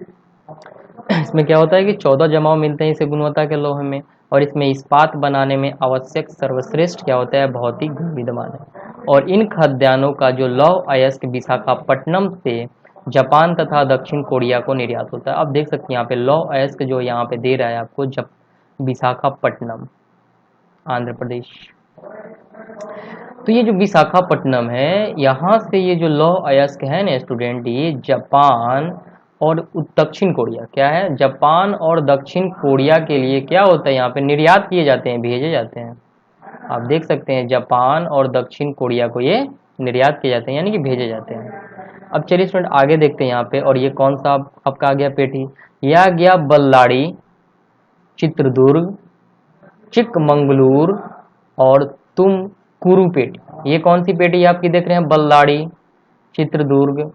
इसमें क्या होता है कि 14 जमाव मिलते हैं इस गुणवत्ता के लोहे में। और इसमें इस्पात बनाने में आवश्यक सर्वश्रेष्ठ क्या होता है? भौतिक गुण विद्यमान है। और इन खाद्यान्नों का जो लौह अयस्क विशाखापट्टनम से जापान तथा दक्षिण कोरिया को निर्यात होता है। अब देख सकते हैं यहाँ पे लौह अयस्क जो यहाँ पे दे रहा है आपको विशाखापट्टनम, आंध्र प्रदेश। तो ये जो विशाखापट्टनम है यहाँ से ये जो लौह अयस्क है ना स्टूडेंट, ये जापान और दक्षिण कोरिया, क्या है? जापान और दक्षिण कोरिया के लिए क्या होता है? यहाँ पे निर्यात किए जाते हैं, भेजे जाते हैं। आप देख सकते हैं जापान और दक्षिण कोरिया को ये निर्यात किए जाते हैं यानी कि भेजे जाते हैं। अब चलिए स्टूडेंट आगे देखते हैं यहाँ पे। और ये कौन सा आपका आ गया पेटी? यह आ गया बल्लाड़ी, चित्रदुर्ग, चिकमंगलूर और तुमकुरू पेटी। ये कौन सी पेटी आपकी देख रहे हैं? बल्लाड़ी, चित्रदुर्ग,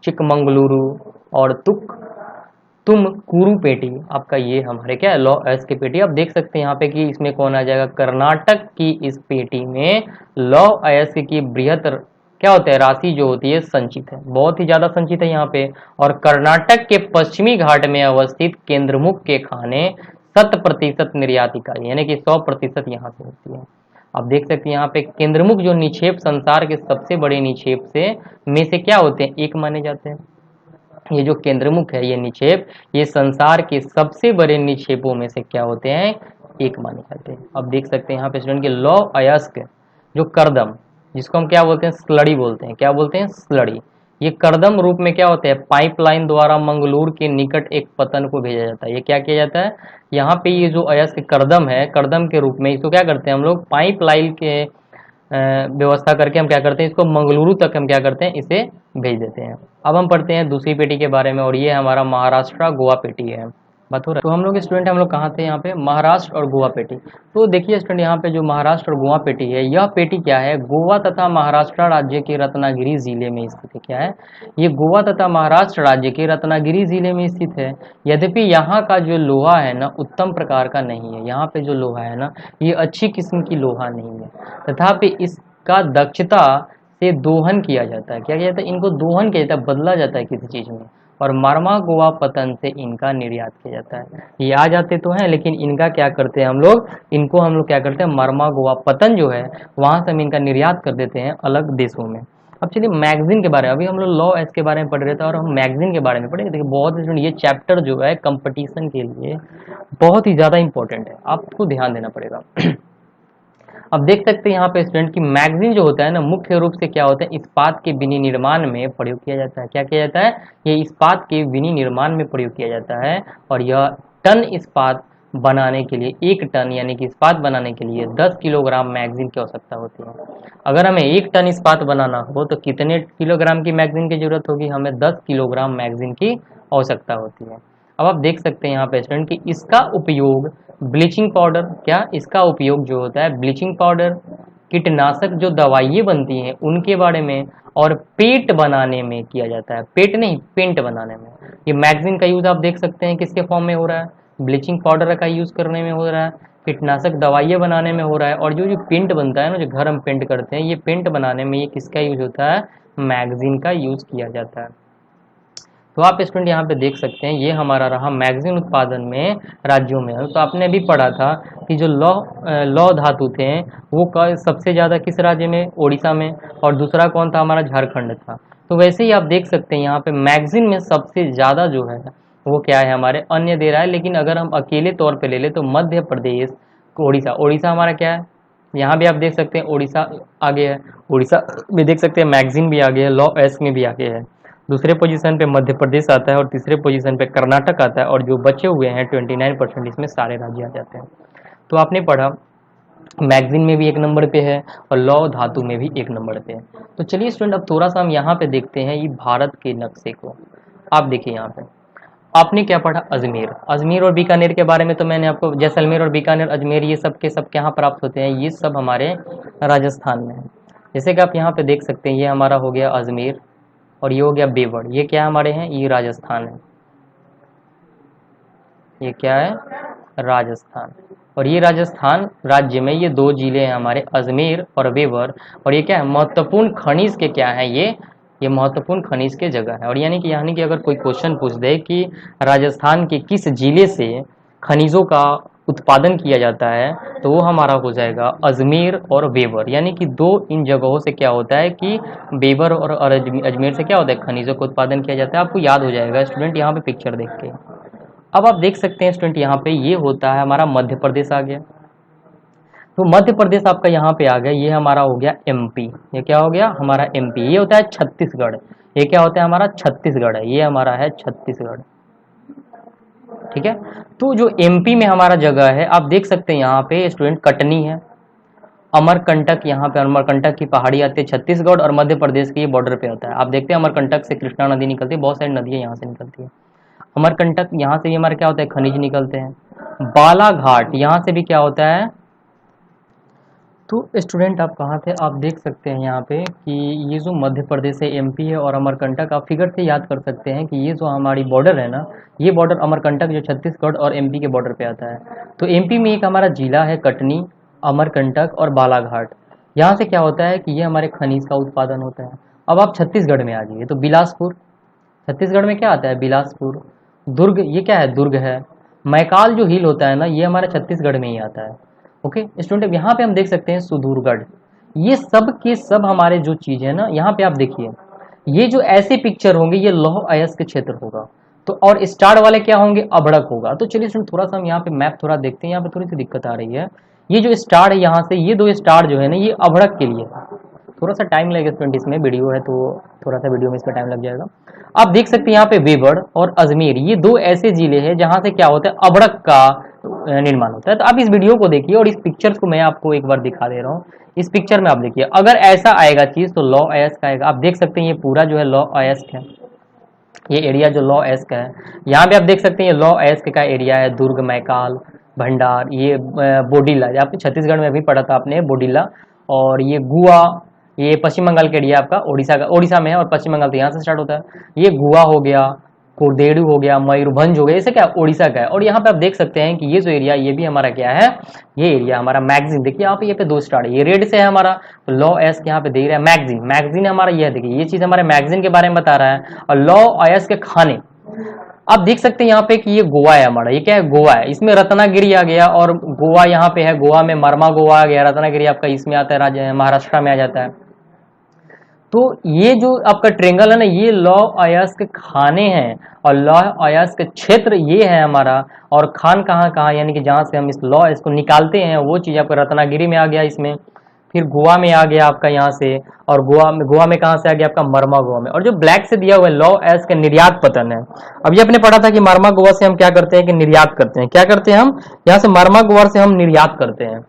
चिकमंगलुरु और तुमकुरू पेटी आपका ये हमारे क्या है? लौह अयस्क की पेटी। अब देख सकते हैं यहाँ पे कि इसमें कौन आ जाएगा? कर्नाटक की इस पेटी में लौह अयस्क की बृहत क्या होता है? राशि जो होती है संचित है, बहुत ही ज्यादा संचित है यहाँ पे। और कर्नाटक के पश्चिमी घाट में अवस्थित केंद्रमुख के खाने 100% निर्यात इकाई यानी कि 100% यहाँ से होती है। आप देख सकते हैं यहाँ पे केंद्रमुख जो निक्षेप संसार के सबसे बड़े निक्षेप से में से क्या होते हैं? एक माने जाते हैं। ये जो केंद्रमुख है ये निक्षेप, ये संसार के सबसे बड़े निक्षेपों में से क्या होते हैं? एक माने जाते हैं। अब देख सकते हैं यहाँ पे स्टूडेंट के लौह अयस्क जो करदम, जिसको हम क्या बोलते हैं? स्लड़ी बोलते हैं। क्या बोलते हैं? स्लड़ी। ये करदम रूप में क्या होते हैं? पाइपलाइन द्वारा मंगलूर के निकट एक पतन को भेजा जाता है। ये क्या किया जाता है? यहाँ पे ये जो अयस्क करदम है, करदम के रूप में इसको क्या करते हैं हम लोग? पाइपलाइन के व्यवस्था करके हम क्या करते हैं? इसको मंगलुरु तक हम क्या करते हैं? इसे भेज देते हैं। अब हम पढ़ते हैं दूसरी पेटी के बारे में और ये हमारा महाराष्ट्र गोवा पेटी है। बात हो रहा है। तो हम लोग स्टूडेंट हम लोग कहाँ थे? यहाँ पे महाराष्ट्र और गोवा पेटी। तो देखिए स्टूडेंट यहाँ पे जो महाराष्ट्र और गोवा पेटी है, यह पेटी क्या है? गोवा तथा महाराष्ट्र राज्य के रत्नागिरी जिले में स्थित है। क्या है? ये गोवा तथा महाराष्ट्र राज्य के रत्नागिरी जिले में स्थित है। यद्यपि यहाँ का जो लोहा है ना उत्तम प्रकार का नहीं है। यहाँ पे जो लोहा है ना ये अच्छी किस्म की लोहा नहीं है, तथापि इसका दक्षता से दोहन किया जाता है। क्या किया जाता है? इनको दोहन किया जाता है, बदला जाता है किसी चीज में। और मरमा गोवा पतन से इनका निर्यात किया जाता है। ये आ जाते तो हैं लेकिन इनका क्या करते हैं हम लोग? इनको हम लोग क्या करते हैं? मरमा गोवा पतन जो है वहां से हम इनका निर्यात कर देते हैं अलग देशों में। अब चलिए मैगजीन के बारे में, अभी हम लोग लॉ एस के बारे में पढ़ रहे थे और हम मैगजीन के बारे में पढ़ेंगे। देखिए बहुत ही ये चैप्टर जो है कंपटीशन के लिए बहुत ही ज्यादा इंपॉर्टेंट है, आपको ध्यान देना पड़ेगा। अब देख सकते हैं यहाँ पे स्टूडेंट की मैगजीन जो होता है ना मुख्य रूप से क्या होता है? इस्पात के विनिर्माण में प्रयोग किया जाता है। क्या किया जाता है? ये इस्पात के विनिर्माण में प्रयोग किया जाता है। और यह टन इस्पात बनाने के लिए 1 टन यानी कि इस्पात बनाने के लिए 10 किलोग्राम मैगजीन की आवश्यकता होती है। अगर हमें 1 टन इस्पात बनाना हो तो कितने किलोग्राम की मैगजीन की जरूरत होगी? हमें 10 किलोग्राम मैगजीन की आवश्यकता होती है। अब आप देख सकते हैं यहाँ पे स्टूडेंट कि इसका उपयोग ब्लीचिंग पाउडर, क्या इसका उपयोग जो होता है ब्लीचिंग पाउडर, कीटनाशक जो दवाइयाँ बनती हैं उनके बारे में और पेंट बनाने में किया जाता है। पेंट नहीं, पेंट बनाने में। ये मैगजीन का यूज आप देख सकते हैं किसके फॉर्म में हो रहा है? ब्लीचिंग पाउडर का यूज करने में हो रहा है, कीटनाशक दवाइयाँ बनाने में हो रहा है। और जो पेंट बनता है ना, जो घर हम पेंट करते हैं, ये पेंट बनाने में ये किसका यूज होता है? मैगजीन का यूज किया जाता है। तो आप स्टूडेंट यहाँ पे देख सकते हैं ये हमारा रहा मैगजीन उत्पादन में राज्यों में। तो आपने अभी पढ़ा था कि जो लौह धातु थे वो सबसे ज़्यादा किस राज्य में, उड़ीसा में, और दूसरा कौन था हमारा, झारखंड था। तो वैसे ही आप देख सकते हैं यहाँ पे मैगजीन में सबसे ज़्यादा जो है वो क्या है हमारे अन्य दे रहा है। लेकिन अगर हम अकेले तौर पे ले ले तो मध्य प्रदेश, उड़ीसा, उड़ीसा हमारा क्या है, यहाँ भी आप देख सकते हैं उड़ीसा आगे है, उड़ीसा में देख सकते हैं मैगजीन भी आगे है, लॉ एस में भी आगे है। दूसरे पोजीशन पे मध्य प्रदेश आता है और तीसरे पोजीशन पे कर्नाटक आता है, और जो बचे हुए हैं 29% इसमें सारे राज्य आ जाते हैं। तो आपने पढ़ा मैगजीन में भी 1 नंबर पे है और लौ धातु में भी 1 नंबर पे है। तो चलिए स्टूडेंट अब थोड़ा सा हम यहाँ पे देखते हैं ये भारत के नक्शे को। आप देखिए यहाँ पे आपने क्या पढ़ा, अजमेर, अजमेर और बीकानेर के बारे में तो मैंने आपको, जैसलमेर और बीकानेर, अजमेर, ये सब के सब कहाँ प्राप्त होते हैं, ये सब हमारे राजस्थान में है। जैसे कि आप यहाँ पे देख सकते हैं ये हमारा हो गया अजमेर और ये हो गया बेवड़, ये क्या हमारे हैं, ये राजस्थान है, ये क्या है, राजस्थान। और ये राजस्थान राज्य में ये 2 जिले हैं हमारे, अजमेर और बेवर। और ये क्या है, महत्वपूर्ण खनिज के क्या है, ये महत्वपूर्ण खनिज के जगह है। और यानी कि अगर कोई क्वेश्चन पूछ दे कि राजस्थान के किस जिले से खनिजों का उत्पादन किया जाता है, तो वो हमारा हो जाएगा अजमेर और बेवर। यानी कि 2 इन जगहों से क्या होता है कि बेवर और अजमेर से क्या होता है, खनिजों का उत्पादन किया जाता है। आपको याद हो जाएगा स्टूडेंट यहाँ पे पिक्चर देख के। अब आप देख सकते हैं स्टूडेंट यहाँ पे ये होता है हमारा मध्य प्रदेश आ गया। तो मध्य प्रदेश आपका यहाँ पे आ गया, ये हमारा हो गया एमपी, ये क्या हो गया हमारा एमपी। ये होता है छत्तीसगढ़, ये क्या होता है हमारा छत्तीसगढ़ है, ये हमारा है छत्तीसगढ़, ठीक है। तो जो एमपी में हमारा जगह है आप देख सकते हैं यहाँ पे स्टूडेंट कटनी है, अमरकंटक, यहाँ पे अमरकंटक की पहाड़ी आती है छत्तीसगढ़ और मध्य प्रदेश की बॉर्डर पे होता है। आप देखते हैं अमरकंटक से कृष्णा नदी निकलती है, बहुत सारी नदियाँ यहाँ से निकलती है। अमरकंटक यहाँ से भी हमारे क्या होता है, खनिज निकलते हैं। बालाघाट यहाँ से भी क्या होता है। तो स्टूडेंट आप कहाँ थे, आप देख सकते हैं यहाँ पे कि ये जो मध्य प्रदेश है, एमपी है और अमरकंटक, आप फिगर से याद कर सकते हैं कि ये जो हमारी बॉर्डर है ना, ये बॉर्डर अमरकंटक जो छत्तीसगढ़ और एमपी के बॉर्डर पे आता है। तो एमपी में एक हमारा जिला है कटनी, अमरकंटक और बालाघाट। यहाँ से क्या होता है कि ये हमारे खनिज का उत्पादन होता है। अब आप छत्तीसगढ़ में आ जाइए तो बिलासपुर, छत्तीसगढ़ में क्या आता है, बिलासपुर। दुर्ग, ये क्या है, दुर्ग है। मैकाल जो हिल होता है ना, ये हमारे छत्तीसगढ़ में ही आता है। ओके स्टूडेंट, यहाँ पे हम देख सकते हैं सुदूरगढ़। ये सब के सब हमारे जो चीज़ है ना, यहाँ पे आप देखिए ये जो ऐसे पिक्चर होंगे ये लौह अयस्क के क्षेत्र होगा। तो और स्टार वाले क्या होंगे, अभड़क होगा। तो चलिए स्टूडेंट थोड़ा सा हम यहाँ पे मैप थोड़ा देखते हैं, यहाँ पे थोड़ी सी दिक्कत आ रही है। ये जो स्टार है यहाँ से, ये 2 स्टार जो है ना, ये अभड़क के लिए है। थोड़ा सा टाइम लगेगा स्टूडेंट, इसमें वीडियो है तो थोड़ा सा वीडियो में इसमें टाइम लग जाएगा। आप देख सकते हैं यहाँ पे वेवड़ और अजमेर, ये 2 ऐसे जिले हैं जहां से क्या होता है, अभड़क का निर्माण होता है। तो आप इस वीडियो को देखिए और इस पिक्चर्स को मैं आपको एक बार दिखा दे रहा हूँ। इस पिक्चर में आप देखिए, अगर ऐसा आएगा चीज तो लॉ अयस्क आएगा। आप देख सकते हैं ये पूरा जो है लॉ अयस्क है, ये एरिया जो लॉ अयस्क है। यहाँ पे आप देख सकते हैं ये लॉ अयस्क का एरिया है, दुर्ग, मैकाल, भंडार, ये बोडीला, आपने छत्तीसगढ़ में भी पढ़ा था आपने बोडीला, और ये गुआ, ये पश्चिम बंगाल के एरिया आपका, उड़ीसा में है और पश्चिम बंगाल तो यहाँ से स्टार्ट होता है। ये गुआ हो गया, कुर्देड़ू हो गया, मयूरभंज हो गया, इसे क्या उड़ीसा का है। और यहाँ पे आप देख सकते हैं कि ये जो एरिया, ये भी हमारा क्या है, ये एरिया हमारा मैगजीन। देखिए यहाँ पे, ये पे 2 स्टार है, ये रेड से है हमारा, तो लॉ एस यहाँ पे देख रहा है मैगजीन, मैगजीन हमारा ये है। देखिए ये चीज हमारे मैगजीन के बारे में बता रहा है। और लॉ अयस के खाने आप देख सकते हैं यहाँ पे कि ये गोवा है हमारा, ये क्या है, गोवा है। इसमें रत्नागिरी आ गया और गोवा यहाँ पे है, गोवा में मरमा गोवा आ गया, रत्नागिरी आपका इसमें आता है, राज्य महाराष्ट्र में आ जाता है। तो ये जो आपका ट्रेंगल है ना, ये लौह अयस्क खाने हैं और लौह अयस्क क्षेत्र ये है हमारा। और खान कहाँ कहाँ, यानी कि जहाँ से हम इस लौह इसको निकालते हैं वो चीज़ आपका रत्नागिरी में आ गया, इसमें फिर गोवा में आ गया आपका यहाँ से, और गोवा में कहाँ से आ गया आपका, मरमा गोवा में। और जो ब्लैक से दिया हुआ है लौह अयस्क का निर्यात पतन है। अभी आपने पढ़ा था कि मरमा गोवा से हम क्या करते हैं कि निर्यात करते हैं, क्या करते हैं हम यहाँ से मरमा गोवा से हम निर्यात करते हैं।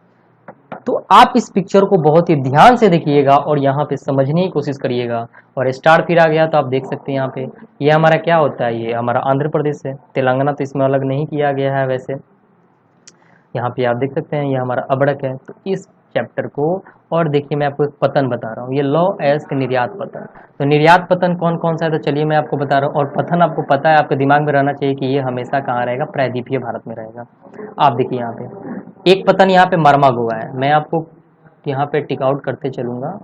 तो आप इस पिक्चर को बहुत ही ध्यान से देखिएगा और यहाँ पे समझने की कोशिश करिएगा। और स्टार फिर आ गया तो आप देख सकते हैं यहाँ पे, ये हमारा क्या होता है, ये हमारा आंध्र प्रदेश है, तेलंगाना तो इसमें अलग नहीं किया गया है वैसे। यहाँ पे आप देख सकते हैं ये हमारा अबड़क है। तो इस चैप्टर को और देखिए, मैं आपको एक पतन बता रहा हूँ, ये लॉ एस्क निर्यात पतन। तो निर्यात पतन कौन कौन सा है, तो चलिए मैं आपको बता रहा हूँ। और पतन आपको पता है, आपके दिमाग में रहना चाहिए कि ये हमेशा कहाँ रहेगा, प्रायद्वीपीय भारत में रहेगा। आप देखिए यहाँ पे एक पतन यहाँ पे मरमा गोवा है, मैं आपको यहाँ पे टिक आउट करते चलूंगा।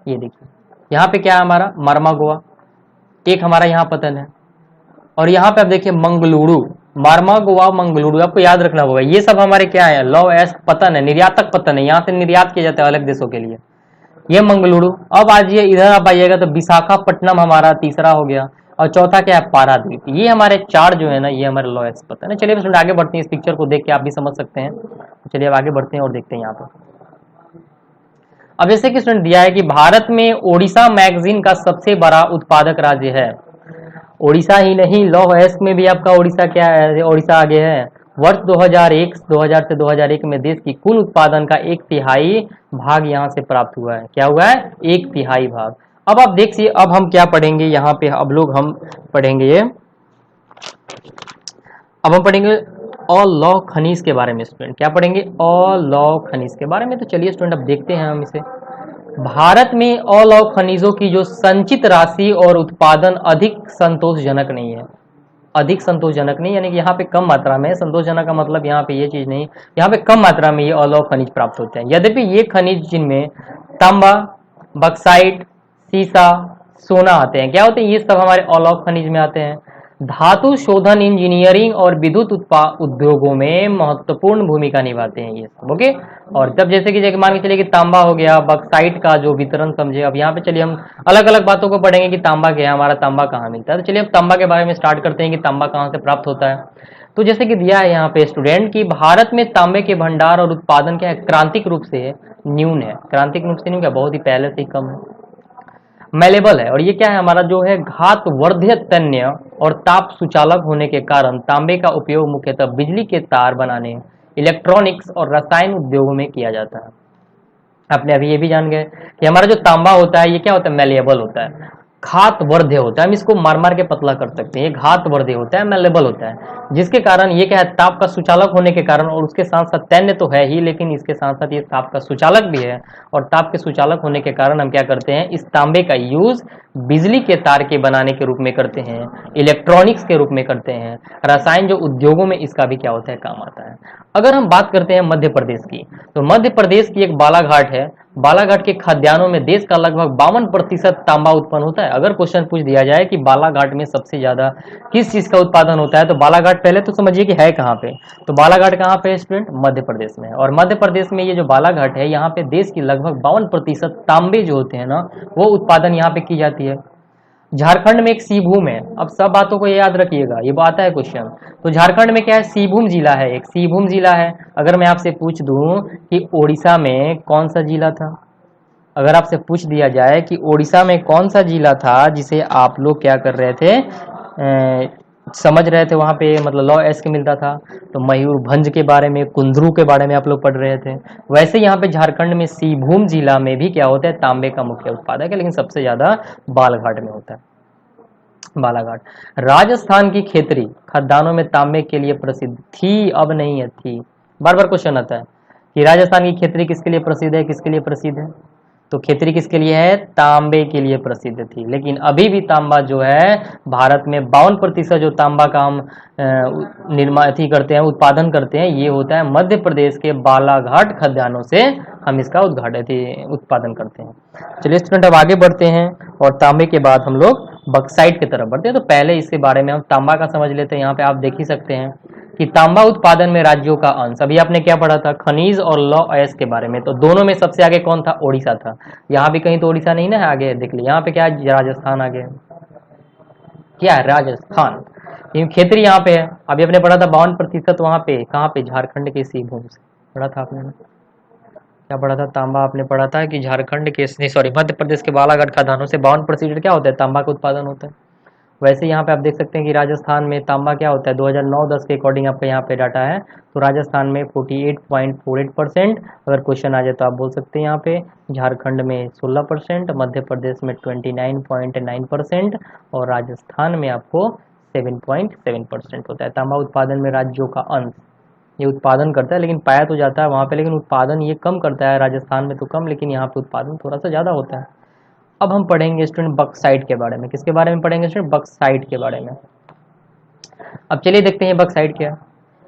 ये देखिए यहाँ पे क्या है हमारा, मरमा गोवा। एक हमारा यहाँ पतन है, और यहाँ पे आप देखिए मंगलुरु, मारमागोवा मंगलुरु, आपको याद रखना होगा। ये सब हमारे क्या है, लॉ एस्क पतन है, निर्यातक पतन है, यहाँ से निर्यात किया जाता है अलग देशों के लिए। ये मंगलुरु। अब आज ये इधर आप आइएगा तो विशाखापट्टनम हमारा तीसरा हो गया, और चौथा क्या है, पारादीप। ये हमारे चार जो है ना, ये हमारे लॉ एस्क पतन है। चलिए अब आगे बढ़ते हैं, इस पिक्चर को देख के आप भी समझ सकते हैं। तो चलिए अब आगे बढ़ते हैं और देखते हैं यहाँ पे। अब जैसे कि स्टूडेंट दिया है कि भारत में ओडिशा मैगजीन का सबसे बड़ा उत्पादक राज्य है। ओडिशा ही नहीं, लॉ एस्क में भी आपका ओडिशा क्या है, ओडिशा आगे है। वर्ष 2000 से 2001 में देश की कुल उत्पादन का 1/3 भाग यहाँ से प्राप्त हुआ है। क्या हुआ है, 1/3 भाग। अब आप देखिए, अब हम क्या पढ़ेंगे यहाँ पे, अब लोग हम पढ़ेंगे ये, अब हम पढ़ेंगे लौ खनिज के बारे में। स्टूडेंट क्या पढ़ेंगे, लौ खनिज के बारे में। तो चलिए स्टूडेंट अब देखते हैं हम इसे। भारत में लौ खनिजों की जो संचित राशि और उत्पादन अधिक संतोषजनक नहीं है। अधिक संतोषजनक नहीं यानी कि यहाँ पे कम मात्रा में, संतोषजनक का मतलब यहाँ पे ये चीज नहीं, यहाँ पे कम मात्रा में ये अलौ खनिज प्राप्त होते हैं। यद्यपि ये खनिज जिनमें तांबा, बक्साइट, सीसा, सोना आते हैं, क्या होते हैं, ये सब हमारे अलौ खनिज में आते हैं। धातु शोधन, इंजीनियरिंग और विद्युत उद्योगों में महत्वपूर्ण भूमिका निभाते हैं ये सब। ओके, और तब जैसे कि मान के चलिए कि तांबा हो गया, बक्साइट का जो वितरण समझे। अब यहाँ पे चलिए हम अलग अलग बातों को पढ़ेंगे कि तांबा क्या है, हमारा तांबा कहाँ मिलता है। तो चलिए अब तांबा के बारे में स्टार्ट करते हैं कि तांबा कहाँ से प्राप्त होता है। तो जैसे कि दिया है यहाँ पे स्टूडेंट कि भारत में तांबे के भंडार और उत्पादन क्या है, क्रांतिक रूप से न्यून है। क्रांतिक रूप से न्यून क्या, बहुत ही पहले से ही कम है। मेलेबल है, और ये क्या है हमारा जो है घात वर्ध्य तन्य और ताप सुचालक होने के कारण तांबे का उपयोग मुख्यतः बिजली के तार बनाने, इलेक्ट्रॉनिक्स और रसायन उद्योगों में किया जाता है। आपने अभी ये भी जान गए कि हमारा जो तांबा होता है ये क्या होता है, मेलेबल होता है, घात वर्ध्य होता है। हम इसको मार मार के पतला कर सकते हैं। ये घात वर्ध्य होता है, मेलेबल होता है, जिसके कारण ये क्या है, ताप का सुचालक होने के कारण, और उसके साथ साथ तन्य तो है ही, लेकिन इसके साथ साथ ये ताप का सुचालक भी है। और ताप के सुचालक होने के कारण हम क्या करते हैं, इस तांबे का यूज बिजली के तार के बनाने के रूप में करते हैं, इलेक्ट्रॉनिक्स के रूप में करते हैं, रसायन जो उद्योगों में इसका भी क्या होता है, काम आता है। अगर हम बात करते हैं मध्य प्रदेश की, तो मध्य प्रदेश की एक बालाघाट है। बालाघाट के खाद्यान्नों में देश का लगभग 52% तांबा उत्पन्न होता है। अगर क्वेश्चन पूछ दिया जाए कि बालाघाट में सबसे ज्यादा किस चीज का उत्पादन होता है, तो बालाघाट पहले तो समझिए कि है कहाँ पे। तो बालाघाट कहाँ पे है स्टूडेंट, मध्य प्रदेश में। और मध्य प्रदेश में ये जो बालाघाट है, यहाँ पे देश की लगभग 52% तांबे जो होते हैं ना, वो उत्पादन यहाँ पे की जाती है। झारखंड में एक सीभूम है। अब सब बातों को याद रखिएगा, ये आता है क्वेश्चन। तो झारखंड में क्या है, सीभूम जिला है, एक सीभूम जिला है। अगर मैं आपसे पूछ दूं कि ओडिशा में कौन सा जिला था, अगर आपसे पूछ दिया जाए कि ओडिशा में कौन सा जिला था जिसे आप लोग क्या कर रहे थे, समझ रहे थे वहां पे, मतलब लॉ एस्क मिलता था, तो मयूरभंज के बारे में, कुंदरू के बारे में आप लोग पढ़ रहे थे। वैसे यहाँ पे झारखंड में सीभूम जिला में भी क्या होता है, तांबे का मुख्य उत्पादक है, लेकिन सबसे ज्यादा बालाघाट में होता है। बालाघाट। राजस्थान की खेतरी खदानों में तांबे के लिए प्रसिद्ध थी, अब नहीं है, थी। बार बार क्वेश्चन आता है कि राजस्थान की खेतरी किसके लिए प्रसिद्ध है, किसके लिए प्रसिद्ध है। तो खेतरी किसके लिए है, तांबे के लिए प्रसिद्ध थी। लेकिन अभी भी तांबा जो है भारत में 52% जो तांबा का हम निर्माण करते हैं, उत्पादन करते हैं, ये होता है मध्य प्रदेश के बालाघाट खदानों से हम इसका उत्पादन करते हैं। चलिए स्टूडेंट अब आगे बढ़ते हैं, और तांबे के बाद हम लोग बक्साइट की तरफ बढ़ते हैं। तो पहले इसके बारे में हम तांबा का समझ लेते हैं। यहाँ पे आप देख ही सकते हैं कि तांबा उत्पादन में राज्यों का अंश, अभी आपने क्या पढ़ा था, खनिज और लॉ एस्क के बारे में। तो दोनों में सबसे आगे कौन था, ओडिशा था। यहाँ भी कहीं तो ओडिशा नहीं ना है आगे, देख लीजिए यहाँ पे क्या है, राजस्थान आगे क्या है, राजस्थान। खेतरी यहाँ पे है। अभी आपने पढ़ा था 52% वहां पे, कहाँ पे, झारखंड के सीभूम से पढ़ा था आपने, क्या पढ़ा था, तांबा आपने पढ़ा था कि झारखंड के, सॉरी, मध्य प्रदेश के बालाघाट खदानों से 52% क्या होता है, तांबा का उत्पादन होता है। वैसे यहाँ पे आप देख सकते हैं कि राजस्थान में तांबा क्या होता है, 2009-10 के अकॉर्डिंग आपका यहाँ पे डाटा है, तो राजस्थान में 48.48%। अगर क्वेश्चन आ जाए तो आप बोल सकते हैं यहाँ पे, झारखंड में 16%, मध्य प्रदेश में 29.9% और राजस्थान में आपको 7.7% होता है। तांबा उत्पादन में राज्यों का अंश, ये उत्पादन करता है, लेकिन पाया तो जाता है वहाँ पे, लेकिन उत्पादन ये कम करता है। राजस्थान में तो कम, लेकिन यहाँ पे उत्पादन थोड़ा सा ज़्यादा होता है। अब हम पढ़ेंगे स्टूडेंट बक्साइट के बारे में। किसके बारे में पढ़ेंगे स्टूडेंट, बक्साइट के बारे में। अब चलिए देखते हैं बक्साइट क्या है।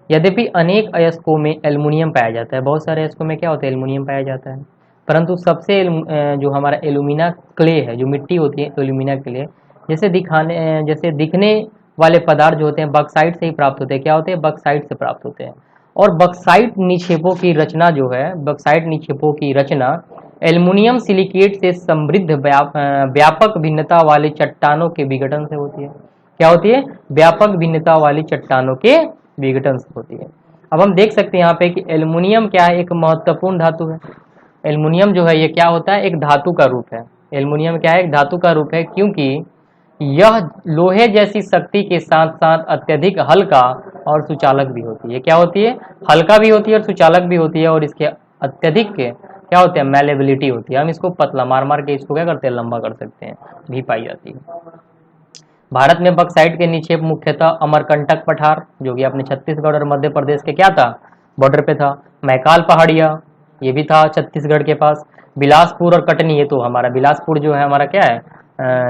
यद्यपि अनेक अयस्कों में एल्युमिनियम पाया जाता है, बहुत सारे अयस्कों में क्या होता है, एल्युमिनियम पाया जाता है, परंतु सबसे जो हमारा एल्यूमिना क्ले है, जो मिट्टी होती है एल्यूमिना क्ले, जैसे दिखने वाले पदार्थ जो होते हैं बक्साइट से ही प्राप्त होते हैं। क्या होते हैं? बक्साइट से प्राप्त होते हैं। और बक्साइट निक्षेपों की रचना जो है, बक्साइट निक्षेपों की रचना एल्युमिनियम सिलिकेट से समृद्ध व्यापक भिन्नता वाली चट्टानों के विघटन से होती है। क्या होती है? व्यापक भिन्नता वाली चट्टानों के विघटन से होती है। अब हम देख सकते हैं यहाँ पे कि एल्युमिनियम क्या है? एक महत्वपूर्ण धातु है। एल्युमिनियम जो है ये क्या होता है? एक धातु का रूप है। एल्युमिनियम क्या है? एक धातु का रूप है, क्योंकि यह लोहे जैसी शक्ति के साथ साथ अत्यधिक हल्का और सुचालक भी होती है। क्या होती है? हल्का भी होती है और सुचालक भी होती है, और इसके अत्यधिक क्या होते हैं? मैलेबिलिटी होती है। हम इसको पतला मार मार के इसको क्या करते हैं? लंबा कर सकते हैं, भी पाई जाती है। भारत में बक्साइट के निक्षेप मुख्यतः अमरकंटक पठार, जो कि अपने छत्तीसगढ़ और मध्य प्रदेश के क्या था? बॉर्डर पे था। मैकाल पहाड़िया, ये भी था छत्तीसगढ़ के पास। बिलासपुर और कटनी, ये तो हमारा बिलासपुर जो है हमारा क्या है?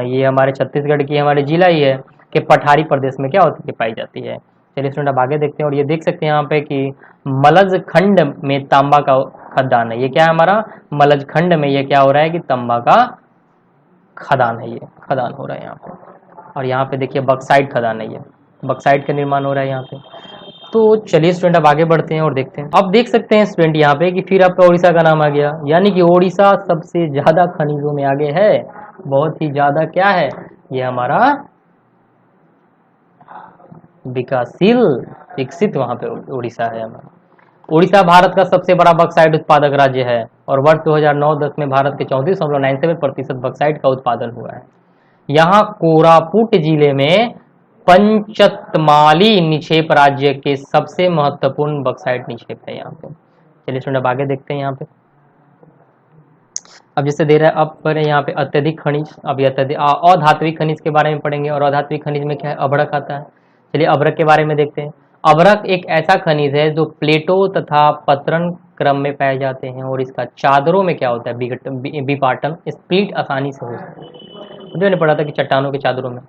ये हमारे छत्तीसगढ़ की हमारे जिला ही है कि पठारी प्रदेश में क्या होती है? पाई जाती है। चलिए स्टूडेंट अब आगे देखते हैं। और ये देख सकते हैं यहाँ पे कि मलज खंड में तांबा का खदान है। ये क्या है हमारा? मलज खंड में ये क्या हो रहा है कि तांबा का खदान है, ये खदान हो रहा है यहाँ पे। और यहाँ पे देखिए बक्साइट खदान है, ये बक्साइट का निर्माण हो रहा है यहाँ पे। तो चलिए स्टूडेंट अब आगे बढ़ते हैं और देखते हैं। अब देख सकते हैं स्टूडेंट यहाँ पे कि फिर आपका उड़ीसा का नाम आ गया, यानी कि उड़ीसा सबसे ज्यादा खनिजों में आगे है, बहुत ही ज्यादा क्या है? ये हमारा विकासशील विकसित वहां पे उड़ीसा है हमारा। उड़ीसा भारत का सबसे बड़ा बक्साइट उत्पादक राज्य है, और वर्ष 2009-10 में भारत के 34.97% बक्साइट का उत्पादन हुआ है। यहाँ कोरापुट जिले में पंचतमाली निक्षेप राज्य के सबसे महत्वपूर्ण बक्साइट निक्षेप है यहाँ पे। चलिए स्टूडेंट अब आगे देखते हैं यहाँ पे। अब जैसे दे रहा है, अब पर यहाँ पे अत्यधिक खनिज, अब ये अधात्विक खनिज के बारे में पढ़ेंगे। और अधात्विक खनिज में क्या है? अभ्रक आता है। चलिए अभ्रक के बारे में देखते हैं। अभ्रक एक ऐसा खनिज है जो प्लेटो तथा पतरन क्रम में पाए जाते हैं, और इसका चादरों में क्या होता है? विपाटन, स्प्लिट आसानी से हो सकता है। जो ने पढ़ा था कि चट्टानों के चादरों में,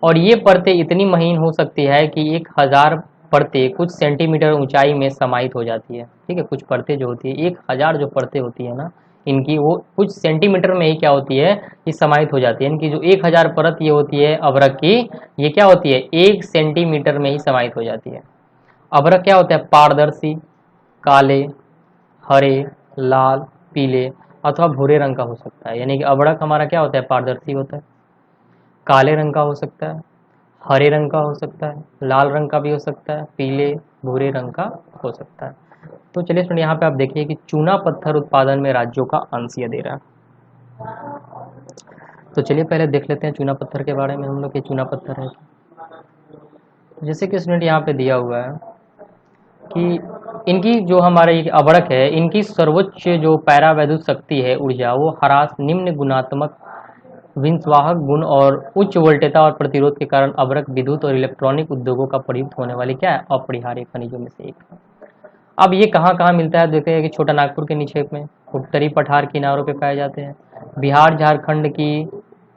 और ये परतें इतनी महीन हो सकती है कि 1000 परतें कुछ सेंटीमीटर ऊंचाई में समाहित हो जाती है। ठीक है, कुछ परतें जो होती है 1000 जो परतें होती है ना, इनकी वो कुछ सेंटीमीटर में ही क्या होती है? ये समाहित हो जाती है। इनकी जो 1000 परत ये होती है अभ्रक की, ये क्या होती है? 1 सेंटीमीटर में ही समाहित हो जाती है। अभ्रक क्या होता है? पारदर्शी, काले, हरे, लाल, पीले अथवा भूरे रंग का हो सकता है। यानी कि अभ्रक हमारा क्या होता है? पारदर्शी होता है, काले रंग का हो सकता है, हरे रंग का हो सकता है, लाल रंग का भी हो सकता है, पीले भूरे रंग का हो सकता है। तो चलिए सुनिए, यहाँ पे आप देखिए कि चूना पत्थर उत्पादन में राज्यों का अंश ये दे रहा है। तो चलिए पहले देख लेते हैं चूना पत्थर के बारे में हम लोग, ये चूना पत्थर है। जैसे कि स्टूडेंट यहाँ पे दिया हुआ है कि इनकी जो हमारे अभ्रक है, इनकी सर्वोच्च जो पैरावैद्युत शक्ति है, ऊर्जा, वो ह्रास निम्न गुणात्मक विंसवाहक गुण और उच्च वोल्टेजता और प्रतिरोध के कारण अभ्रक विद्युत और इलेक्ट्रॉनिक उद्योगों का प्रयुक्त होने वाली क्या है? अपरिहार्य खनिजों में से एक है। अब ये कहाँ कहाँ मिलता है? देखते हैं कि छोटा नागपुर के निक्षेप में, उत्तरी पठार किनारों पे पाए जाते हैं। बिहार झारखंड की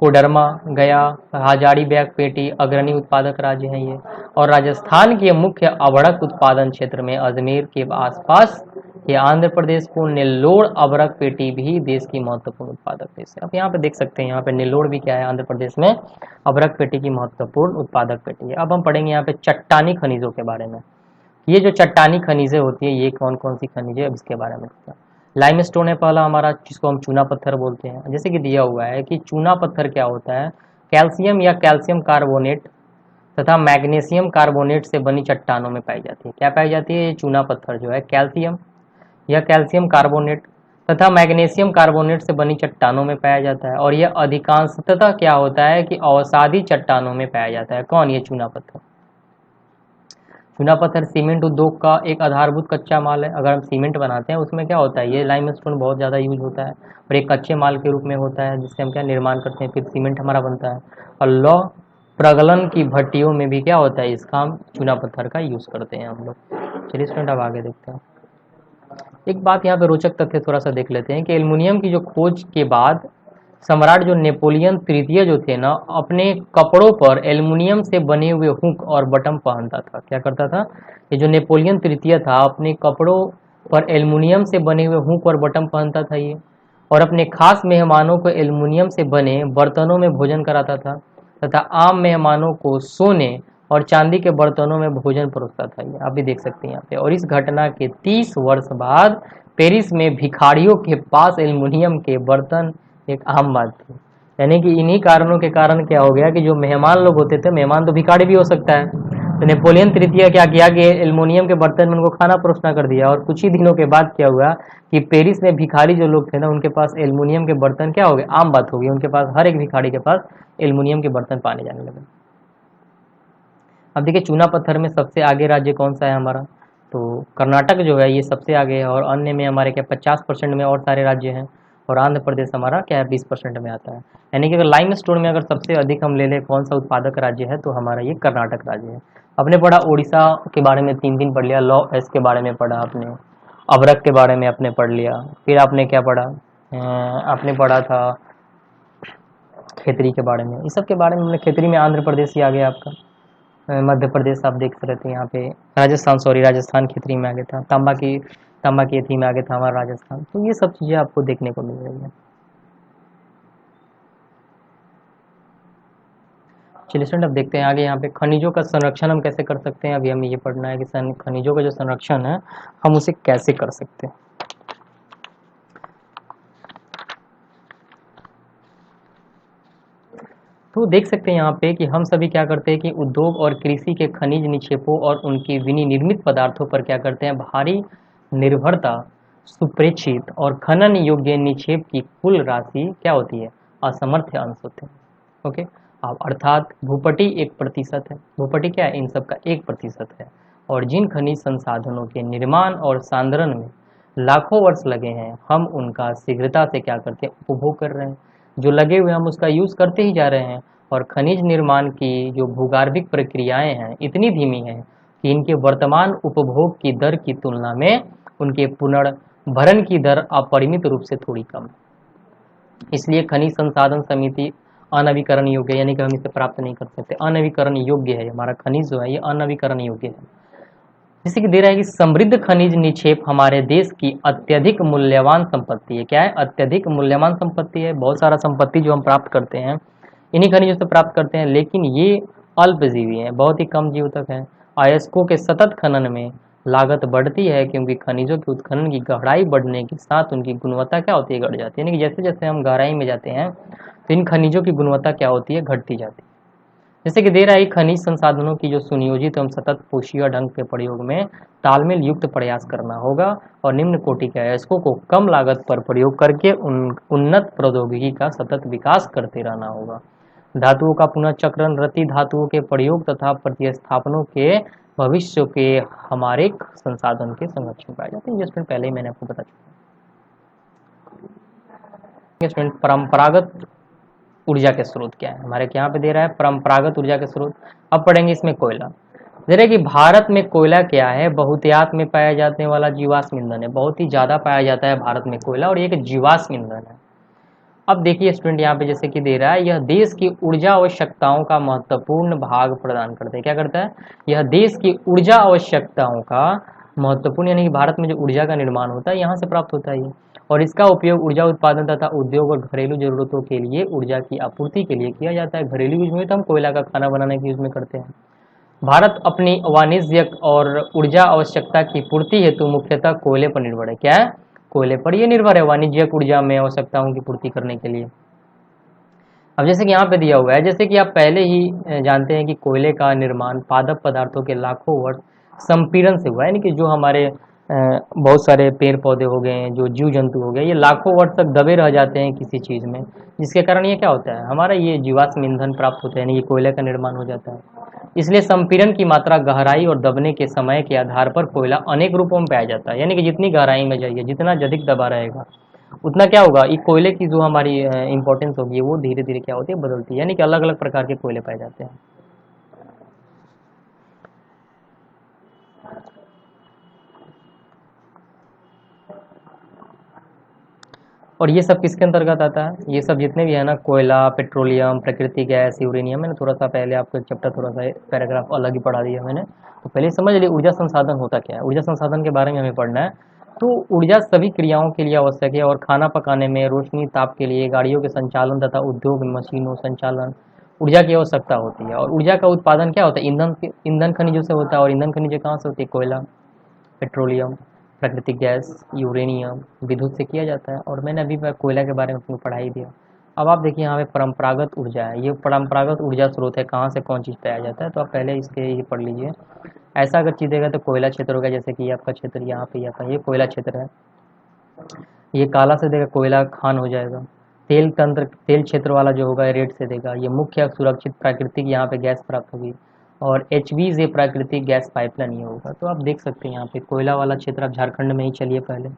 कोडरमा, गया, हजारी बैग पेटी अग्रणी उत्पादक राज्य हैं ये। और राजस्थान के मुख्य अभ्रक उत्पादन क्षेत्र में अजमेर के आसपास ये आंध्र प्रदेश को नेल्लोर अभ्रक पेटी भी देश की महत्वपूर्ण उत्पादक देश है। अब यहाँ पे देख सकते हैं, यहाँ पे नेल्लोर भी क्या है? आंध्र प्रदेश में अभ्रक पेटी की महत्वपूर्ण उत्पादक पेटी है। अब हम पढ़ेंगे यहाँ पे चट्टानी खनिजों के बारे में। ये जो चट्टानी खनिजें होती है, ये कौन कौन सी खनिजें, अब इसके बारे में देखते हैं। लाइमस्टोन है पहला हमारा, जिसको हम चूना पत्थर बोलते हैं। जैसे कि दिया हुआ है कि चूना पत्थर क्या होता है? कैल्शियम या कैल्शियम कार्बोनेट तथा मैग्नीशियम कार्बोनेट से बनी चट्टानों में पाई जाती है। क्या पाई जाती है? ये चूना पत्थर जो है कैल्शियम या कैल्शियम कार्बोनेट तथा मैग्नीशियम कार्बोनेट से बनी चट्टानों में पाया जाता है। और यह अधिकांशतः क्या होता है कि अवसादी चट्टानों में पाया जाता है। कौन? ये चूना पत्थर। चूना पत्थर सीमेंट उद्योग का एक आधारभूत कच्चा माल है। अगर हम सीमेंट बनाते हैं उसमें क्या होता है? ये लाइमस्टोन बहुत ज़्यादा यूज होता है, और एक कच्चे माल के रूप में होता है, जिससे हम क्या निर्माण करते हैं, फिर सीमेंट हमारा बनता है। और लौह प्रगलन की भट्टियों में भी क्या होता है? इसका हम चूना पत्थर का यूज़ करते हैं हम लोग। चलिए स्टूडेंट अब आगे देखते हैं। एक बात यहाँ पे रोचक तथ्य थोड़ा सा देख लेते हैं कि एल्युमिनियम की जो खोज के बाद सम्राट जो नेपोलियन तृतीय जो थे ना, अपने कपड़ों पर एल्युमिनियम से बने हुए हुक और बटन पहनता था। क्या करता था? ये जो नेपोलियन तृतीय था, अपने कपड़ों पर एल्युमिनियम से बने हुए हुक और बटन पहनता था ये, और अपने खास मेहमानों को एल्युमिनियम से बने बर्तनों में भोजन कराता था। तथा आम मेहमानों को सोने और चांदी के बर्तनों में भोजन परोसता था। ये आप भी देख सकते हैं यहाँ पे। और इस घटना के 30 वर्ष बाद पेरिस में भिखारियों के पास एल्युमिनियम के बर्तन एक आम बात थी। यानी कि इन्हीं कारणों के कारण क्या हो गया कि जो मेहमान लोग होते थे, मेहमान तो भिखारी भी हो सकता है, तो नेपोलियन तृतीय क्या किया कि एल्युमिनियम के बर्तन में उनको खाना परोसना कर दिया। और कुछ ही दिनों के बाद क्या हुआ कि पेरिस में भिखारी जो लोग थे ना, उनके पास एल्युमिनियम के बर्तन क्या हो गए, आम बात हो गई। उनके पास, हर एक भिखारी के पास एल्युमिनियम के बर्तन पाने जाने लगे। अब देखिए चूना पत्थर में सबसे आगे राज्य कौन सा है हमारा, तो कर्नाटक जो है ये सबसे आगे है। और अन्य में हमारे क्या 50% में और सारे राज्य हैं। और आंध्र प्रदेश हमारा क्या है 20% में आता है। यानी कि अगर लाइम स्टोन में अगर सबसे अधिक हम ले लें कौन सा उत्पादक राज्य है, तो हमारा ये कर्नाटक राज्य है। आपने पढ़ा उड़ीसा के बारे में 3 दिन पढ़ लिया, लॉ एस के बारे में पढ़ा आपने, अबरक के बारे में आपने पढ़ लिया। फिर आपने क्या पढ़ा, आपने पढ़ा था खेतरी के बारे में। इस सब के बारे में, खेतरी में आंध्र प्रदेश ही आ गया आपका। मध्य प्रदेश आप देख रहे थे यहाँ पे, राजस्थान, सॉरी राजस्थान खितरी में आ गया था, तांबा की एथी में आ गया था हमारा राजस्थान। तो ये सब चीज़ें आपको देखने को मिल रही है। चलिए स्टूडेंट अब देखते हैं आगे यहाँ पे खनिजों का संरक्षण हम कैसे कर सकते हैं। अभी हमें ये पढ़ना है कि खनिजों का जो संरक्षण है हम उसे कैसे कर सकते हैं। तो देख सकते हैं यहाँ पे कि हम सभी क्या करते हैं कि उद्योग और कृषि के खनिज निक्षेपों और उनकी विनिर्मित पदार्थों पर क्या करते हैं, भारी निर्भरता सुप्रेक्षित और खनन योग्य निक्षेप की कुल राशि क्या होती है, असमर्थ्य अंश होते हैं। ओके, अब अर्थात भूपटी 1% है। भूपटी क्या है, इन सब का 1% है। और जिन खनिज संसाधनों के निर्माण और सांद्रण में लाखों वर्ष लगे हैं, हम उनका शीघ्रता से क्या करते हैं, उपभोग कर रहे हैं। जो लगे हुए हम उसका यूज़ करते ही जा रहे हैं। और खनिज निर्माण की जो भूगर्भिक प्रक्रियाएं हैं इतनी धीमी हैं कि इनके वर्तमान उपभोग की दर की तुलना में उनके पुनर्भरण की दर अपरिमित रूप से थोड़ी कम है। इसलिए खनिज संसाधन समिति अनवीकरण योग्य, यानी कि हम इसे प्राप्त नहीं कर सकते, अनवीकरण योग्य है। हमारा खनिज जो है ये अनवीकरण योग्य है। जैसे कि दे रहा है कि समृद्ध खनिज निक्षेप हमारे देश की अत्यधिक मूल्यवान संपत्ति है। क्या है, अत्यधिक मूल्यवान संपत्ति है। बहुत सारा संपत्ति जो हम प्राप्त करते हैं इन्हीं खनिजों से प्राप्त करते हैं, लेकिन ये अल्पजीवी हैं, बहुत ही कम जीव तक हैं। अयस्कों के सतत खनन में लागत बढ़ती है, क्योंकि खनिजों के उत्खनन की गहराई बढ़ने के साथ उनकी गुणवत्ता क्या होती है, घट जाती है। यानी कि जैसे जैसे हम गहराई में जाते हैं तो इन खनिजों की गुणवत्ता क्या होती है, घटती जाती है। जैसे कि दे रहा है खनिज संसाधनों की जो सुनियोजित एवं सतत पोषीय ढंग के प्रयोग में तालमेल युक्त प्रयास करना होगा और निम्न कोटि के अयस्कों को कम लागत पर प्रयोग करके उन्नत प्रौद्योगिकी का सतत विकास करते रहना होगा। धातुओं का पुनः चक्रण, रति धातुओं के प्रयोग तथा प्रतिस्थापनों के भविष्य के हमारे संसाधन के संरक्षण पाए जाते हैं। ये स्टूडेंट पहले ही मैंने आपको बता चुका। स्टूडेंट परंपरागत ऊर्जा के स्रोत क्या है, हमारे यहाँ पे दे रहा है परंपरागत ऊर्जा के स्रोत। अब पढ़ेंगे इसमें कोयला। दे रहा है कि भारत में कोयला क्या है, बहुतायत में पाया जाने वाला जीवाश्म ईंधन है। बहुत ही ज्यादा पाया जाता है भारत में कोयला, और ये एक जीवाश्म ईंधन है। अब देखिए स्टूडेंट यहाँ पे जैसे कि दे रहा है, यह देश की ऊर्जा आवश्यकताओं का महत्वपूर्ण भाग प्रदान करता है। क्या करता है, यह देश की ऊर्जा आवश्यकताओं का महत्वपूर्ण, यानी कि भारत में जो ऊर्जा का निर्माण होता है यहाँ से प्राप्त होता है ये। और इसका उपयोग ऊर्जा उत्पादन तथा उद्योग और घरेलू जरूरतों के लिए ऊर्जा की आपूर्ति के लिए किया जाता है। घरेलू यूज में तो हम कोयला का खाना बनाने के यूज में करते हैं। भारत अपनी वाणिज्यिक और ऊर्जा आवश्यकता की पूर्ति हेतु मुख्यतः कोयले पर निर्भर है। क्या है, कोयले पर ये निर्भर है वाणिज्यिक ऊर्जा में आवश्यकताओं की पूर्ति करने के लिए। अब जैसे कि यहाँ पे दिया हुआ है, जैसे कि आप पहले ही जानते हैं कि कोयले का निर्माण पादप पदार्थों के लाखों वर्ष संपीड़न से हुआ है। यानी कि जो हमारे बहुत सारे पेड़ पौधे हो गए, जो जीव जंतु हो गए, ये लाखों वर्ष तक दबे रह जाते हैं किसी चीज़ में, जिसके कारण ये क्या होता है, हमारा ये जीवाश्म ईंधन प्राप्त होता है, यानी कि कोयले का निर्माण हो जाता है। इसलिए संपीड़न की मात्रा, गहराई और दबने के समय के आधार पर कोयला अनेक रूपों में पाया जाता है। यानी कि जितनी गहराई में जाइए, जितना अधिक दबा रहेगा, उतना क्या होगा, ये कोयले की जो हमारी इंपॉर्टेंस होगी वो धीरे धीरे क्या होती है, बदलती है। यानी कि अलग अलग प्रकार के कोयले पाए जाते हैं। और ये सब किसके अंतर्गत आता है, ये सब जितने भी है ना, कोयला, पेट्रोलियम, प्राकृतिक गैस, यूरेनियम। मैंने थोड़ा सा पहले आपको एक चैप्टर, थोड़ा सा पैराग्राफ अलग ही पढ़ा दिया मैंने, तो पहले समझ लिए ऊर्जा संसाधन होता क्या है। ऊर्जा संसाधन के बारे में हमें पढ़ना है। तो ऊर्जा सभी क्रियाओं के लिए आवश्यक है, और खाना पकाने में, रोशनी ताप के लिए, गाड़ियों के संचालन तथा उद्योग में मशीनों संचालन, ऊर्जा की आवश्यकता होती है। और ऊर्जा का उत्पादन क्या होता है, ईंधन खनिजों से होता है। और ईंधन खनिज कहाँ से होती है, कोयला, पेट्रोलियम, प्राकृतिक गैस, यूरेनियम, विद्युत से किया जाता है। और मैंने अभी कोयला के बारे में आपको पढ़ा ही दिया। अब आप देखिए यहाँ पे परंपरागत ऊर्जा है, ये परंपरागत ऊर्जा स्रोत है, कहाँ से कौन चीज़ पाया जाता है, तो आप पहले इसके ये पढ़ लीजिए। ऐसा अगर चीज़ देगा तो कोयला क्षेत्र होगा, जैसे कि आपका क्षेत्र यहाँ पे आपका ये कोयला क्षेत्र है। ये काला से देगा कोयला खान हो जाएगा। तेल क्षेत्र वाला जो होगा रेड से देगा, ये मुख्य सुरक्षित प्राकृतिक यहाँ पे गैस प्राप्त होगी। और एचवी से प्राकृतिक गैस पाइपलाइन ये होगा। तो आप देख सकते हैं यहाँ पे कोयला वाला क्षेत्र, आप झारखंड में ही चलिए पहले,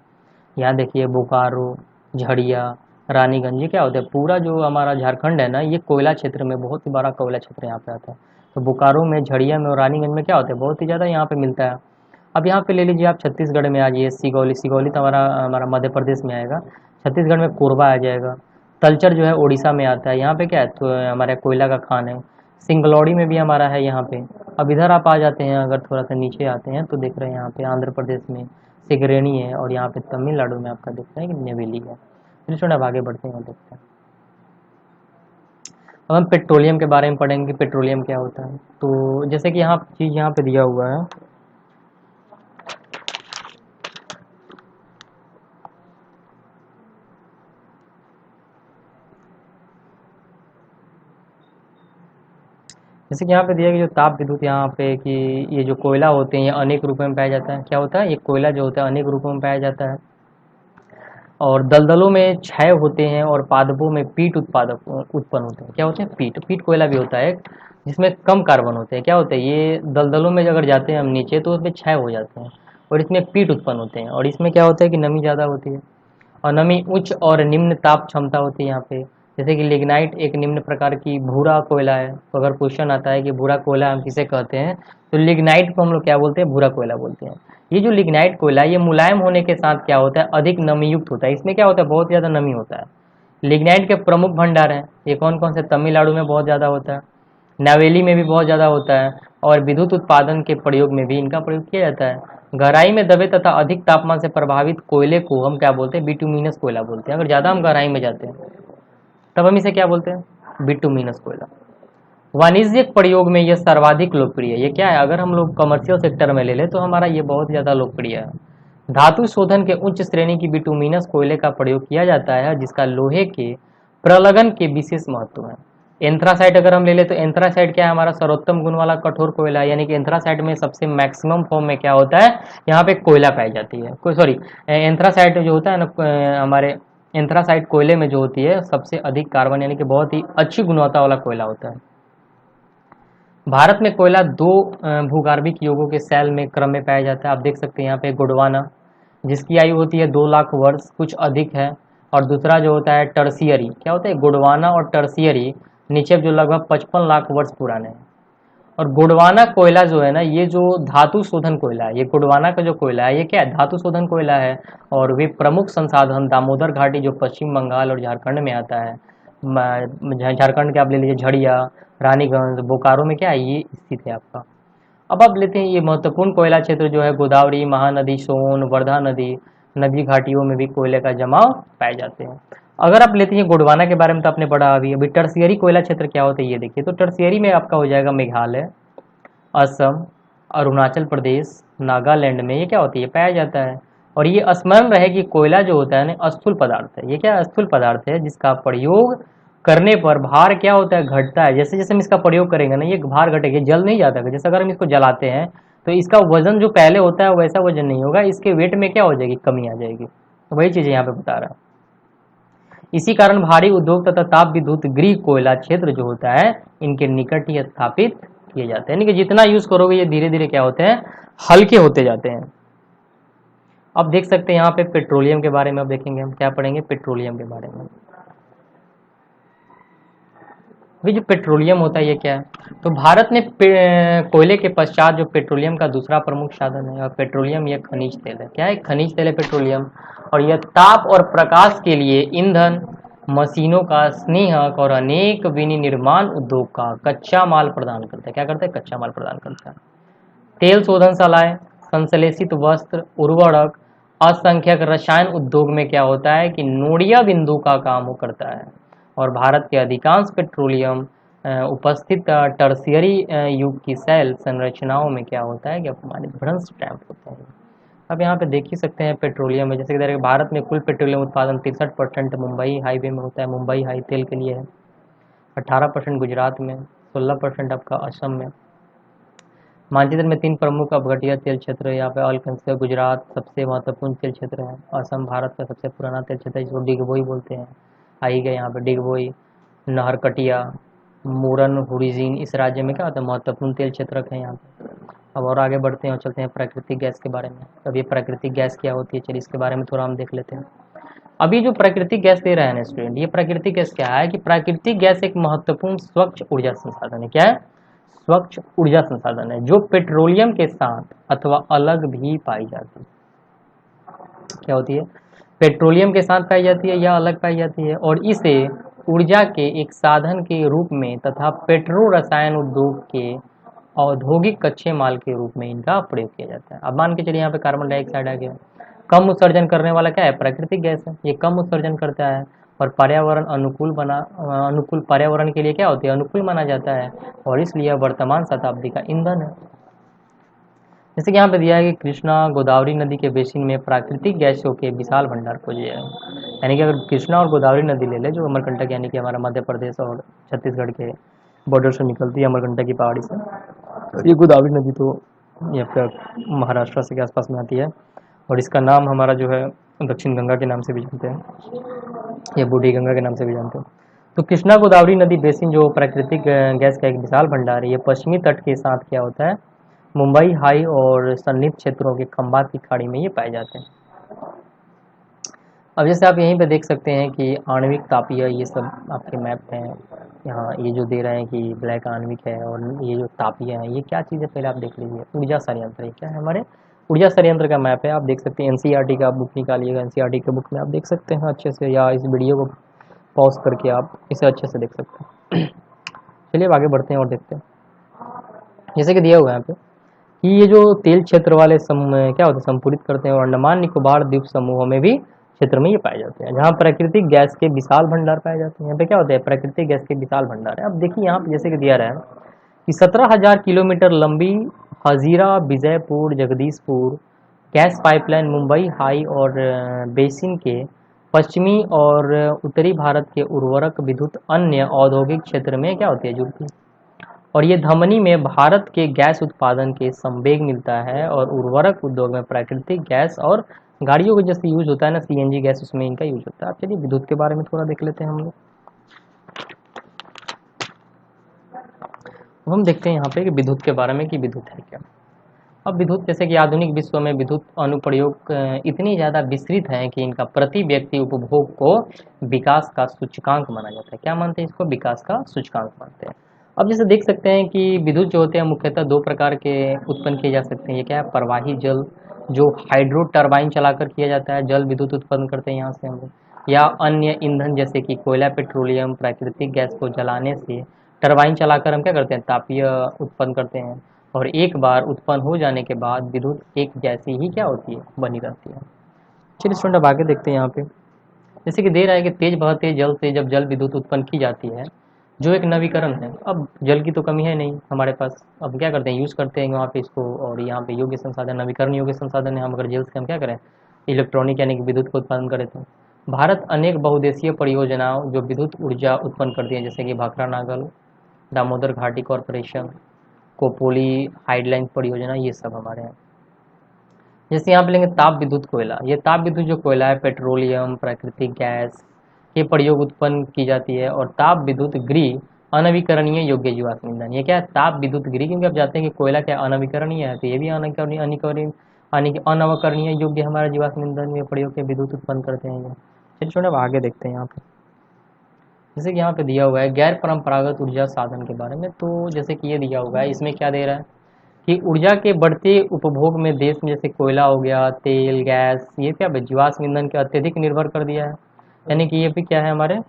यहाँ देखिए बोकारो, झड़िया, रानीगंज, ये क्या होता है, पूरा जो हमारा झारखंड है ना, ये कोयला क्षेत्र में, बहुत ही बड़ा कोयला क्षेत्र यहाँ पे आता है। तो बोकारो में, झड़िया में और रानीगंज में क्या होता है, बहुत ही ज़्यादा यहाँ पे मिलता है। अब यहाँ पे ले लीजिए आप छत्तीसगढ़ में आ जाइए, सिगौली तो हमारा हमारा मध्य प्रदेश में आएगा। छत्तीसगढ़ में कोरबा आ जाएगा। तलचर जो है उड़ीसा में आता है। यहाँ पे क्या है, तो हमारे कोयला का खान है। सिंगलौड़ी में भी हमारा है यहाँ पे। अब इधर आप आ जाते हैं, अगर थोड़ा सा नीचे आते हैं तो देख रहे हैं यहाँ पे आंध्र प्रदेश में सिगरेणी है। और यहाँ पे तमिलनाडु में आपका देख रहे हैं कि नेवेली है। फिर थोड़ा अब आगे बढ़ते हैं और देखते हैं। अब हम पेट्रोलियम के बारे में पढ़ेंगे कि पेट्रोलियम क्या होता है। तो जैसे कि यहाँ चीज़ यहाँ पे दिया हुआ है, जैसे कि यहाँ पे दिया कि जो ताप विद्युत यहाँ पे कि ये जो कोयला होते हैं ये अनेक रूपों में पाया जाता है। क्या होता है, ये कोयला जो होता है अनेक रूपों में पाया जाता है। और दलदलों में क्षय होते हैं और पादपों में पीट उत्पादक उत्पन्न होते हैं। क्या होते हैं, पीट कोयला भी होता है जिसमें कम कार्बन होते हैं। क्या होते हैं, ये दलदलों में अगर जाते हैं हम नीचे तो उसमें क्षय हो जाते हैं और इसमें पीट उत्पन्न होते हैं। और इसमें क्या होता है कि नमी ज़्यादा होती है और नमी उच्च और निम्न ताप क्षमता होती है यहाँ पे। जैसे कि लिग्नाइट एक निम्न प्रकार की भूरा कोयला है। तो अगर क्वेश्चन आता है कि भूरा कोयला हम किसे कहते हैं, तो लिग्नाइट को हम लोग क्या बोलते हैं, भूरा कोयला बोलते हैं। ये जो लिग्नाइट कोयला ये मुलायम होने के साथ क्या होता है, अधिक नमी युक्त होता है। इसमें क्या होता है, बहुत ज़्यादा नमी होता है। लिग्नाइट के प्रमुख भंडार हैं, ये कौन कौन से, तमिलनाडु में बहुत ज़्यादा होता है, नावेली में भी बहुत ज़्यादा होता है। और विद्युत उत्पादन के प्रयोग में भी इनका प्रयोग किया जाता है। गहराई में दबे तथा अधिक तापमान से प्रभावित कोयले को हम क्या बोलते हैं, बिटुमिनस कोयला बोलते हैं। अगर ज़्यादा हम गहराई में जाते हैं तब हम इसे क्या बोलते हैं, बिटुमिनस कोयला। वाणिज्यिक प्रयोग में यह सर्वाधिक लोकप्रिय है। ये क्या है, अगर हम लोग कमर्शियल सेक्टर में ले लें तो हमारा ये बहुत ज़्यादा लोकप्रिय है। धातु शोधन के उच्च श्रेणी की बिटुमिनस कोयले का प्रयोग किया जाता है, जिसका लोहे के प्रलगन के विशेष महत्व है। एंथ्रासाइट अगर हम ले लें तो एंथ्रासाइट क्या है, हमारा सर्वोत्तम गुण वाला कठोर कोयला है। यानी कि एंथ्रासाइट में सबसे मैक्सिमम फॉर्म में क्या होता है, यहाँ पे कोयला पाई जाती है। सॉरी, एंथ्रासाइट जो होता है ना, हमारे एंथ्रासाइट कोयले में जो होती है सबसे अधिक कार्बन, यानी कि बहुत ही अच्छी गुणवत्ता वाला कोयला होता है। भारत में कोयला दो भूगर्भिक युगों के शैल में क्रम में पाया जाता है। आप देख सकते हैं यहाँ पे गोंडवाना, जिसकी आयु होती है 2 लाख वर्ष कुछ अधिक है। और दूसरा जो होता है टर्सियरी, क्या होता है, गोंडवाना और टर्सियरी निक्षेप जो लगभग 55 लाख वर्ष पुराने हैं। और गोंडवाना कोयला जो है ना, ये जो धातु शोधन कोयला है, ये गोंडवाना का जो कोयला है ये क्या है, धातु शोधन कोयला है। और वे प्रमुख संसाधन दामोदर घाटी जो पश्चिम बंगाल और झारखंड में आता है, झारखंड के आप ले लीजिए झड़िया, रानीगंज, बोकारो में क्या है, ये स्थित है आपका। अब आप लेते हैं ये महत्वपूर्ण कोयला क्षेत्र जो है गोदावरी, महानदी, सोन, वर्धा नदी, नदी घाटियों में भी कोयले का जमाव पाए जाते हैं। अगर आप लेते हैं गोंडवाना के बारे में तो आपने पढ़ा अभी टर्सियरी कोयला क्षेत्र क्या होता है ये देखिए। तो टर्सियरी में आपका हो जाएगा मेघालय, असम, अरुणाचल प्रदेश, नागालैंड में ये क्या होती है, पाया जाता है। और ये स्मरण रहे कि कोयला जो होता है ना स्थूल पदार्थ है। ये क्या स्थूल पदार्थ है जिसका प्रयोग करने पर भार क्या होता है, घटता है। जैसे जैसे हम इसका प्रयोग करेंगे ना ये भार घटेगा, जल नहीं जाता। जैसे अगर हम इसको जलाते हैं तो इसका वजन जो पहले होता है वैसा वजन नहीं होगा, इसके वेट में क्या हो जाएगी, कमी आ जाएगी। तो वही चीज़ यहाँ पे बता रहा है। इसी कारण भारी उद्योग तथा ताप विद्युत गृह कोयला क्षेत्र जो होता है इनके निकट ही स्थापित किए जाते हैं। यानी कि जितना यूज करोगे ये धीरे धीरे क्या होते हैं, हल्के होते जाते हैं। अब देख सकते हैं यहाँ पे पेट्रोलियम के बारे में, अब देखेंगे हम क्या पढ़ेंगे पेट्रोलियम के बारे में। अभी जो पेट्रोलियम होता है ये क्या है, तो भारत में कोयले के पश्चात जो पेट्रोलियम का दूसरा प्रमुख साधन है। और पेट्रोलियम ये खनिज तेल है। क्या है, खनिज तेल है पेट्रोलियम। और यह ताप और प्रकाश के लिए ईंधन, मशीनों का स्नेहक और अनेक विनिर्माण उद्योग का कच्चा माल प्रदान करता है। क्या करता है, कच्चा माल प्रदान करता है। तेल शोधनशालाएं, संश्लेषित वस्त्र, उर्वरक, असंख्यक रसायन उद्योग में क्या होता है कि नोडिया बिंदु का काम वो करता है। और भारत के अधिकांश पेट्रोलियम उपस्थित टर्शियरी युग की सेल संरचनाओं में क्या होता है कि अपमानित भ्रंश टैंक होते हैं। अब यहाँ पे देख ही सकते हैं पेट्रोलियम में, जैसे कि भारत में कुल पेट्रोलियम उत्पादन 63% मुंबई हाईवे में होता है, मुंबई हाई तेल के लिए है, 18% गुजरात में, 16% आपका असम में। मानचित्र में 3 प्रमुख अपघटीय तेल क्षेत्र है, यहाँ पे ऑल कंसिडर गुजरात सबसे महत्वपूर्ण तेल क्षेत्र है, असम भारत का सबसे पुराना तेल क्षेत्र है जिसको डिगबोई बोलते हैं, आई गए यहाँ पे डिगबोई, नहरकटिया, मूरन, हुरिजीन, इस राज्य में क्या होता है महत्वपूर्ण तेल क्षेत्र है यहाँ पे। अब और आगे बढ़ते हैं और चलते हैं प्राकृतिक गैस के बारे में। अब ये प्राकृतिक गैस क्या होती है, चलिए इसके बारे में थोड़ा हम देख लेते हैं। अभी जो प्राकृतिक गैस दे रहा है ना स्टूडेंट, ये प्राकृतिक गैस क्या है कि प्राकृतिक गैस एक महत्वपूर्ण स्वच्छ ऊर्जा संसाधन है। क्या है? स्वच्छ ऊर्जा संसाधन है जो पेट्रोलियम के साथ अथवा अलग भी पाई जाती है। क्या होती है? पेट्रोलियम के साथ पाई जाती है या अलग पाई जाती है, और इसे ऊर्जा के एक साधन के रूप में तथा पेट्रो रसायन उद्योग के औद्योगिक कच्चे माल के रूप में इनका प्रयोग किया जाता है। अब मान के चलिए यहाँ पे कार्बन डाइऑक्साइड आ गया, कम उत्सर्जन करने वाला क्या है? प्राकृतिक गैस है, ये कम उत्सर्जन करता है और पर्यावरण अनुकूल पर्यावरण के लिए क्या होती है? अनुकूल माना जाता है, और इसलिए वर्तमान शताब्दी का ईंधन है। जैसे कि यहाँ पे दिया है कि कृष्णा गोदावरी नदी के बेसिन में प्राकृतिक गैसों के विशाल भंडार खोजे हैं। यानी कि अगर कृष्णा और गोदावरी नदी ले ले, जो अमरकंटक यानी कि हमारा मध्य प्रदेश और छत्तीसगढ़ के बॉर्डर से निकलती है, अमरकंटक की पहाड़ी से, ये गोदावरी नदी तो ये आपका महाराष्ट्र से के आसपास में आती है, और इसका नाम हमारा जो है दक्षिण गंगा के नाम से भी जानते हैं, या बूढ़ी गंगा के नाम से भी जानते हैं। तो कृष्णा गोदावरी नदी बेसिन जो प्राकृतिक गैस का एक विशाल भंडार है, ये पश्चिमी तट के साथ क्या होता है? मुंबई हाई और सन्निहित क्षेत्रों के खंबात की खाड़ी में ये पाए जाते हैं। अब जैसे आप यहीं पे देख सकते हैं कि आणविक तापीय, ये सब आपके मैप हैं यहाँ, ये जो दे रहे हैं कि ब्लैक आणविक है और ये जो तापीय है, ये क्या चीज़ है पहले आप देख लीजिए। ऊर्जा संयंत्र, क्या है? हमारे ऊर्जा संयंत्र का मैप है, आप देख सकते हैं। एनसीईआरटी का बुक निकालिएगा, एनसीईआरटी के बुक में आप देख सकते हैं अच्छे से, या इस वीडियो को पॉज करके आप इसे अच्छे से देख सकते हैं। चलिए अब आगे बढ़ते हैं और देखते हैं। जैसे कि दिया हुआ है यहाँ पे कि ये जो तेल क्षेत्र वाले क्या होते हैं? संपूरित करते हैं, और अंडमान निकोबार द्वीप समूहों में भी क्षेत्र में ये पाए जाते हैं, जहाँ प्राकृतिक गैस के विशाल भंडार पाए जाते हैं। यहाँ पे क्या होता है? प्राकृतिक गैस के विशाल भंडार है। अब देखिए यहाँ पे जैसे कि दिया रहा है कि 17,000 किलोमीटर लंबी Hazira Vijaypur Jagdishpur gas pipeline Mumbai high और बेसिन के पश्चिमी और उत्तरी भारत के उर्वरक विद्युत अन्य औद्योगिक क्षेत्र में क्या होती है? जुड़ती है, और ये धमनी में भारत के गैस उत्पादन के संवेग मिलता है, और उर्वरक उद्योग में प्राकृतिक गैस और गाड़ियों का जैसे यूज होता है ना, सीएनजी गैस, उसमें इनका यूज होता है। अब चलिए विद्युत के बारे में थोड़ा देख लेते हैं हम लोग। हम देखते हैं यहाँ पे कि विद्युत के बारे में कि विद्युत है क्या। अब विद्युत, जैसे कि आधुनिक विश्व में विद्युत अनुप्रयोग इतनी ज़्यादा विस्तृत हैं कि इनका प्रति व्यक्ति उपभोग को विकास का सूचकांक माना जाता है। क्या मानते हैं इसको? विकास का सूचकांक मानते हैं। अब जैसे देख सकते हैं कि विद्युत जो होते हैं मुख्यतः 2 प्रकार के उत्पन्न किए जा सकते हैं। ये क्या है? प्रवाही जल, जो हाइड्रो टरबाइन चलाकर किया जाता है, जल विद्युत उत्पन्न करते हैं यहाँ से हम लोग, या अन्य ईंधन जैसे कि कोयला, पेट्रोलियम, प्राकृतिक गैस को जलाने से टरबाइन चलाकर हम क्या करते हैं? तापीय उत्पन्न करते हैं, और एक बार उत्पन्न हो जाने के बाद विद्युत एक जैसी ही क्या होती है? बनी रहती है। चलिए स्टूडेंट अब आगे देखते हैं यहाँ पे। जैसे कि दे रहा है कि तेज बहते जल से जब जल विद्युत उत्पन्न की जाती है, जो एक नवीकरण है। अब जल की तो कमी है नहीं हमारे पास, अब क्या करते हैं? यूज़ करते हैं वहाँ पे इसको, और यहाँ पे योग्य संसाधन, नवीकरण योग्य संसाधन है। हम अगर जल से हम क्या करें? इलेक्ट्रॉनिक यानी कि विद्युत को उत्पादन करें। तो भारत अनेक बहुदेशीय परियोजनाओं जो विद्युत ऊर्जा उत्पन्न करती है, जैसे कि भाखरा नागल, दामोदर घाटी कॉरपोरेशन, कोपोली हाइडलाइन परियोजना, ये सब हमारे हैं। जैसे यहाँ पे लेंगे ताप विद्युत कोयला, ये ताप विद्युत जो कोयला है, पेट्रोलियम, प्राकृतिक गैस के प्रयोग उत्पन्न की जाती है, और ताप विद्युत गृह अनवीकरणीय योग्य जीवाश्म ईंधन। ये क्या है? ताप विद्युत गृह, क्योंकि आप जानते हैं कि कोयला क्या अनवीकरणीय है, तो ये भी अनवकरणीय योग्य हमारा जीवाश्म ईंधन में प्रयोग के विद्युत उत्पन्न करते हैं। चलिए छोड़े अब आगे देखते हैं यहाँ पे। जैसे कि यहाँ पे दिया हुआ है गैर परंपरागत ऊर्जा साधन के बारे में, तो जैसे कि ये दिया हुआ है, इसमें क्या दे रहा है कि ऊर्जा के बढ़ते उपभोग में देश में जैसे कोयला हो गया, तेल, गैस, ये क्या जीवाश्म ईंधन के अत्यधिक निर्भर कर दिया है। यानी कि ये भी क्या है हमारे,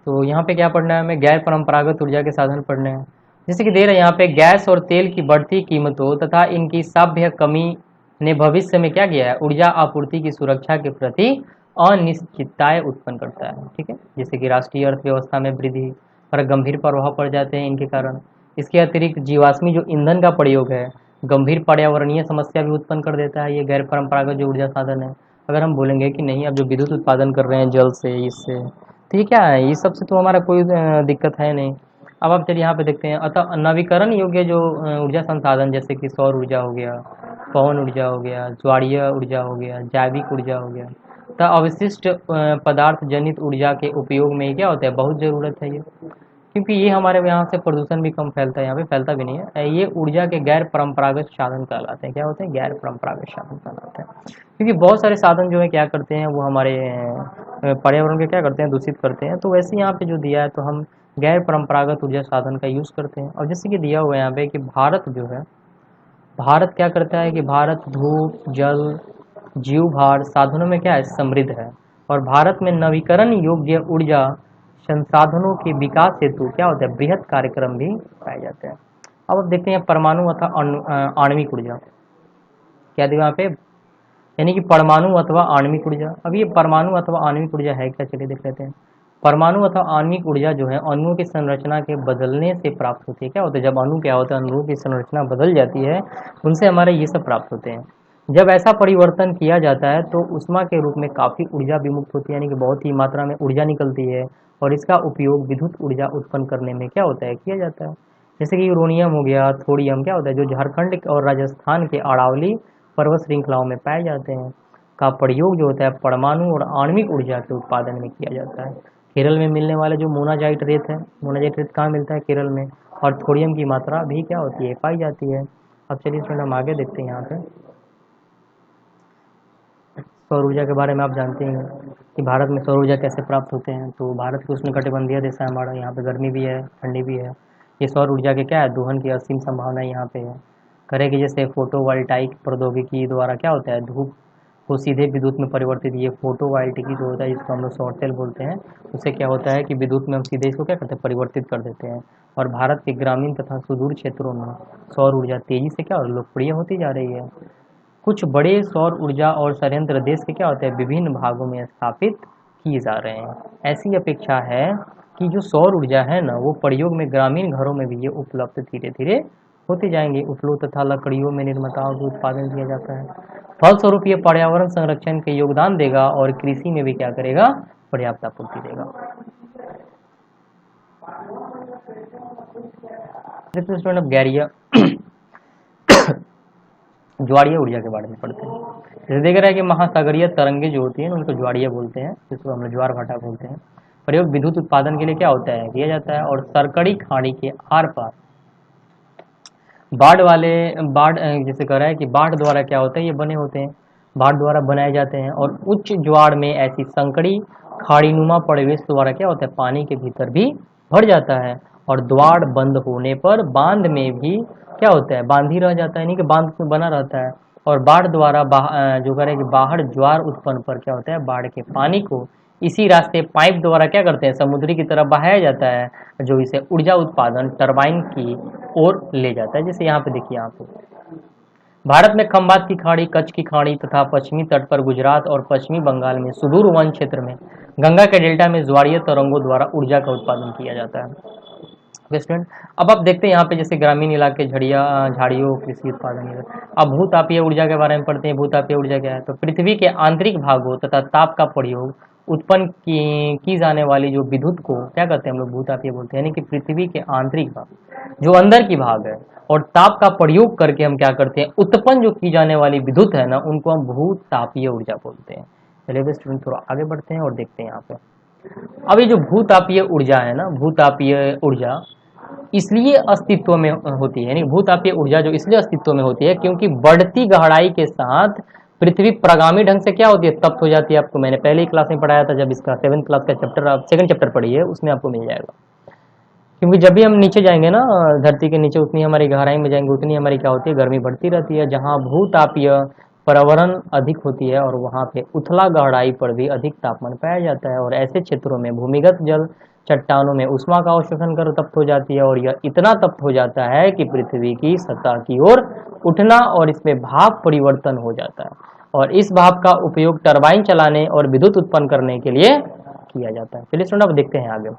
तो यहाँ पे क्या पढ़ना है हमें? गैर परंपरागत ऊर्जा के साधन पढ़ने हैं। जैसे कि दे रहे हैं यहाँ पे गैस और तेल की बढ़ती कीमतों तथा इनकी साध्य कमी ने भविष्य में क्या किया है? ऊर्जा आपूर्ति की सुरक्षा के प्रति अनिश्चितताएं उत्पन्न करता है। ठीक है, जैसे कि राष्ट्रीय अर्थव्यवस्था में वृद्धि, पर गंभीर प्रभाव पड़ जाते हैं इनके कारण। इसके अतिरिक्त जीवाश्मी जो ईंधन का प्रयोग है गंभीर पर्यावरणीय समस्या भी उत्पन्न कर देता है। ये गैर परंपरागत जो ऊर्जा साधन है, अगर हम बोलेंगे कि नहीं अब जो विद्युत उत्पादन कर रहे हैं जल से इससे, तो ये क्या है, ये सबसे तो हमारा कोई दिक्कत है नहीं। अब आप चलिए यहाँ पे देखते हैं, अतः नवीकरण योग्य जो ऊर्जा संसाधन जैसे कि सौर ऊर्जा हो गया, पवन ऊर्जा हो गया, ज्वारीय ऊर्जा हो गया, जैविक ऊर्जा हो गया, तथा अवशिष्ट पदार्थ जनित ऊर्जा के उपयोग में क्या होता है, बहुत ज़रूरत है ये, क्योंकि ये हमारे यहाँ से प्रदूषण भी कम फैलता है, यहाँ पे फैलता भी नहीं है। ये ऊर्जा के गैर परंपरागत साधन कहलाते हैं। क्या होते हैं? गैर परंपरागत साधन कहलाते हैं, क्योंकि बहुत सारे साधन जो है क्या करते हैं, वो हमारे पर्यावरण के क्या करते हैं, दूषित करते हैं। तो वैसे यहाँ पे जो दिया है, तो हम गैर परंपरागत ऊर्जा साधन का यूज़ करते हैं। और जैसे कि दिया हुआ है यहाँ पे कि भारत जो है, भारत क्या करता है कि भारत धूप, जल, जीव भार साधनों में क्या है, समृद्ध है। और भारत में नवीकरण योग्य ऊर्जा संसाधनों के विकास हेतु क्या होता है, बृहद कार्यक्रम भी पाए जाते हैं। अब आप देखते हैं परमाणु अथवा आणविक ऊर्जा, क्या दिया यहाँ पे, यानी कि परमाणु अथवा आणविक ऊर्जा। अब ये परमाणु अथवा आणविक ऊर्जा है क्या, चलिए देख लेते हैं। परमाणु अथवा आणविक ऊर्जा जो है अणुओं की संरचना के बदलने से प्राप्त होती है। क्या होता है, जब अणु क्या होता है, अणुओं की संरचना बदल जाती है, उनसे हमारे ये सब प्राप्त होते हैं। जब ऐसा परिवर्तन किया जाता है तो उष्मा के रूप में काफ़ी ऊर्जा विमुक्त होती है, यानी कि बहुत ही मात्रा में ऊर्जा निकलती है, और इसका उपयोग विद्युत ऊर्जा उत्पन्न करने में क्या होता है, किया जाता है। जैसे कि यूरेनियम हो गया, थोरियम क्या होता है, जो झारखंड और राजस्थान के अरावली पर्वत श्रृंखलाओं में पाए जाते हैं, का प्रयोग जो होता है परमाणु और आणविक ऊर्जा के उत्पादन में किया जाता है। केरल में मिलने वाले जो मोनाजाइट रेत है, मोनाजाइट रेत कहाँ मिलता है, केरल में, और थोरियम की मात्रा भी क्या होती है, पाई जाती है। अब चलिए इसमें हम आगे देखते हैं। यहाँ पे सौर ऊर्जा के बारे में आप जानते हैं कि भारत में सौर ऊर्जा कैसे प्राप्त होते हैं। तो भारत के उष्णकटिबंधीय देश है हमारा, यहाँ पे गर्मी भी है, ठंडी भी है। ये सौर ऊर्जा के क्या है, दोहन की असीम संभावना यहाँ पे है। करें कि जैसे फोटोवोल्टाइक प्रौद्योगिकी द्वारा क्या होता है, धूप को सीधे विद्युत में परिवर्तित, ये फोटोवोल्टाइक जो होता है जिसको हम लोग सौर सेल बोलते हैं, उससे क्या होता है कि विद्युत में हम सीधे इसको क्या करते हैं, परिवर्तित कर देते हैं। और भारत के ग्रामीण तथा सुदूर क्षेत्रों में सौर ऊर्जा तेजी से क्या लोकप्रिय होती जा रही है। कुछ बड़े सौर ऊर्जा और संयंत्र देश के क्या होते हैं, विभिन्न भागों में स्थापित किए जा रहे हैं। ऐसी अपेक्षा है कि जो सौर ऊर्जा है ना, वो प्रयोग में ग्रामीण घरों में भी ये उपलब्ध धीरे धीरे होते जाएंगे। उपलों तथा लकड़ियों में निर्माताओं को उत्पादन किया जाता है। फलस्वरूप ये पर्यावरण संरक्षण के योगदान देगा और कृषि में भी क्या करेगा, पर्याप्त आपूर्ति देगा। गैरीय ज्वारीय ऊर्जा के बारे में पढ़ते हैं। जैसे देख रहा है कि महासागरीय तरंगे जो होती हैं उनको ज्वारीय बोलते हैं, जिसको हम लोग ज्वार भाटा बोलते हैं। प्रयोग विद्युत उत्पादन के लिए क्या होता है, किया जाता है। और सरकड़ी खाड़ी के आर पार बाढ़ जैसे कह रहा है कि बाढ़ द्वारा क्या होता है, ये बने होते हैं, बाढ़ द्वारा बनाए जाते हैं। और उच्च ज्वार में ऐसी संकड़ी खाड़ीनुमा परिवेश द्वारा क्या होता है, पानी के भीतर भी भर जाता है। और द्वार बंद होने पर बांध में भी क्या होता है, बांध ही रह जाता है, नहीं कि बांध में बना रहता है। और बाढ़ द्वारा जो करें कि बाहर ज्वार उत्पन्न पर क्या होता है, बाढ़ के पानी को इसी रास्ते पाइप द्वारा क्या करते हैं, समुद्री की तरफ बहाया जाता है, जो इसे ऊर्जा उत्पादन टरबाइन की ओर ले जाता है। जैसे यहाँ पे देखिए, यहाँ पे भारत में खंबात की खाड़ी, कच्छ की खाड़ी तथा पश्चिमी तट पर गुजरात और पश्चिमी बंगाल में सुदूर वन क्षेत्र में गंगा के डेल्टा में ज्वारीय तरंगों द्वारा ऊर्जा का उत्पादन किया जाता है। स्टूडेंट, अब आप देखते हैं यहाँ पे जैसे ग्रामीण इलाके, झाड़ियों कृषि उत्पादन। अब भूतापीय ऊर्जा के बारे में पढ़ते हैं। भूतापीय ऊर्जा क्या है, तो पृथ्वी के आंतरिक भागों तथा ताप का प्रयोग उत्पन्न की जाने वाली जो विद्युत को क्या कहते हैं, हम लोग भूतापीय बोलते हैं। यानी कि पृथ्वी के आंतरिक भाग जो अंदर की भाग है और ताप का प्रयोग करके हम क्या करते हैं, उत्पन्न जो की जाने वाली विद्युत है ना, उनको हम भूतापीय ऊर्जा बोलते हैं। चलिए स्टूडेंट थोड़ा आगे बढ़ते हैं और देखते हैं यहाँ पे। अब ये जो भूतापीय ऊर्जा है ना, भूतापीय ऊर्जा इसलिए अस्तित्व में होती है, यानी भूतापीय ऊर्जा जो इसलिए अस्तित्व में होती है क्योंकि बढ़ती गहराई के साथ पृथ्वी प्रगामी ढंग से क्या होती है, तप्त हो जाती है। आपको मैंने पहले ही क्लास में पढ़ाया था, जब इसका 7th क्लास का चैप्टर, आप 2nd चैप्टर पढ़िए, उसमें आपको मिल जाएगा। क्योंकि जब भी हम नीचे जाएंगे ना, धरती के नीचे, उतनी हमारी गहराई में जाएंगे, उतनी हमारी क्या होती है, गर्मी बढ़ती रहती है। जहाँ भूतापीय पर्यावरण अधिक होती है और वहाँ पे उथला गहराई पर भी अधिक तापमान पाया जाता है। और ऐसे क्षेत्रों में भूमिगत जल चट्टानों में उष्मा का अवशोषण कर तप्त हो जाती है, और यह इतना तप्त हो जाता है कि पृथ्वी की सतह की ओर उठना और इसमें भाप परिवर्तन हो जाता है। और इस भाप का उपयोग टरबाइन चलाने और विद्युत उत्पन्न करने के लिए किया जाता है। चलिए स्टूडेंट अब देखते हैं आगे।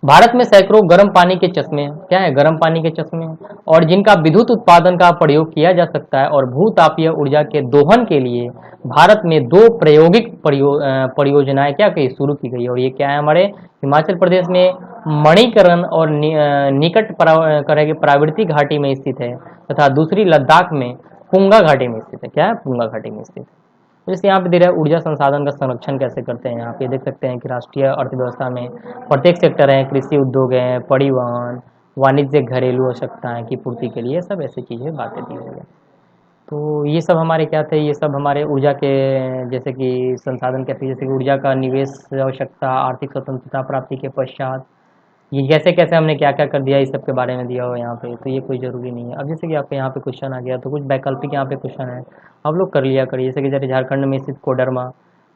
भारत में सैकड़ों गर्म पानी के चश्मे हैं। क्या है? गर्म पानी के चश्मे हैं, और जिनका विद्युत उत्पादन का प्रयोग किया जा सकता है। और भूतापीय ऊर्जा के दोहन के लिए भारत में दो प्रायोगिक परियोजनाएं क्या कही शुरू की गई है। और ये क्या है? हमारे हिमाचल प्रदेश में मणिकरण और निकट प्राकृतिक घाटी में स्थित है, तथा दूसरी लद्दाख में पुंगा घाटी में स्थित है। क्या है? पुंगा घाटी में स्थित है। तो जैसे यहाँ पे दे रहा है ऊर्जा संसाधन का संरक्षण कैसे करते हैं। यहाँ पे देख सकते हैं कि राष्ट्रीय अर्थव्यवस्था में प्रत्येक सेक्टर है, कृषि उद्योग है, परिवहन, वाणिज्य, घरेलू आवश्यकताएं की पूर्ति के लिए सब ऐसी चीज़ें बातें दी हुई है। तो ये सब हमारे क्या थे? ये सब हमारे ऊर्जा के जैसे कि संसाधन कहते हैं, जैसे कि ऊर्जा का निवेश आवश्यकता, आर्थिक स्वतंत्रता प्राप्ति के पश्चात ये कैसे कैसे हमने क्या क्या कर दिया, इस सब के बारे में दिया हुआ है यहाँ पे। तो ये कोई ज़रूरी नहीं है। अब जैसे कि आपके यहाँ पे क्वेश्चन आ गया, तो कुछ वैकल्पिक यहाँ पे क्वेश्चन है, आप लोग कर लिया करिए। जैसे कि जैसे झारखंड में स्थित कोडरमा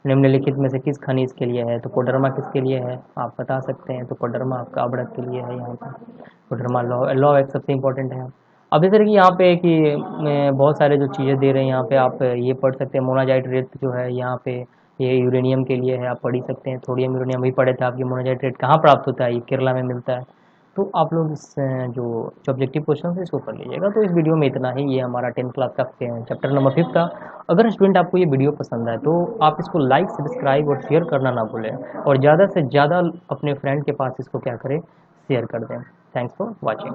निम्नलिखित में से किस खनिज के लिए है। तो कोडरमा किसके लिए है आप बता सकते हैं। तो कोडरमा आपका अभ्रक के लिए है। यहाँ पे कोडरमा लॉ लॉ एक सबसे इंपॉर्टेंट है। अब जैसे कि यहाँ पे कि बहुत सारे जो चीज़ें दे रहे हैं यहाँ पे, आप ये पढ़ सकते हैं। मोनाजाइट रेत जो है यहाँ पे, ये यूरेनियम के लिए है, आप पढ़ ही सकते हैं। थोड़ियम यूरेनियम भी पढ़े थे आपकी। मोनाजाइट रेट कहाँ प्राप्त होता है? ये केरला में मिलता है। तो आप लोग इस जो ऑब्जेक्टिव क्वेश्चन है इसको कर लीजिएगा। तो इस वीडियो में इतना ही। ये हमारा 10th क्लास का चैप्टर नंबर 5 था। अगर स्टूडेंट आपको ये वीडियो पसंद आए तो आप इसको लाइक, सब्सक्राइब और शेयर करना ना भूलें, और ज़्यादा से ज़्यादा अपने फ्रेंड के पास इसको क्या करें, शेयर कर दें। Thanks for watching.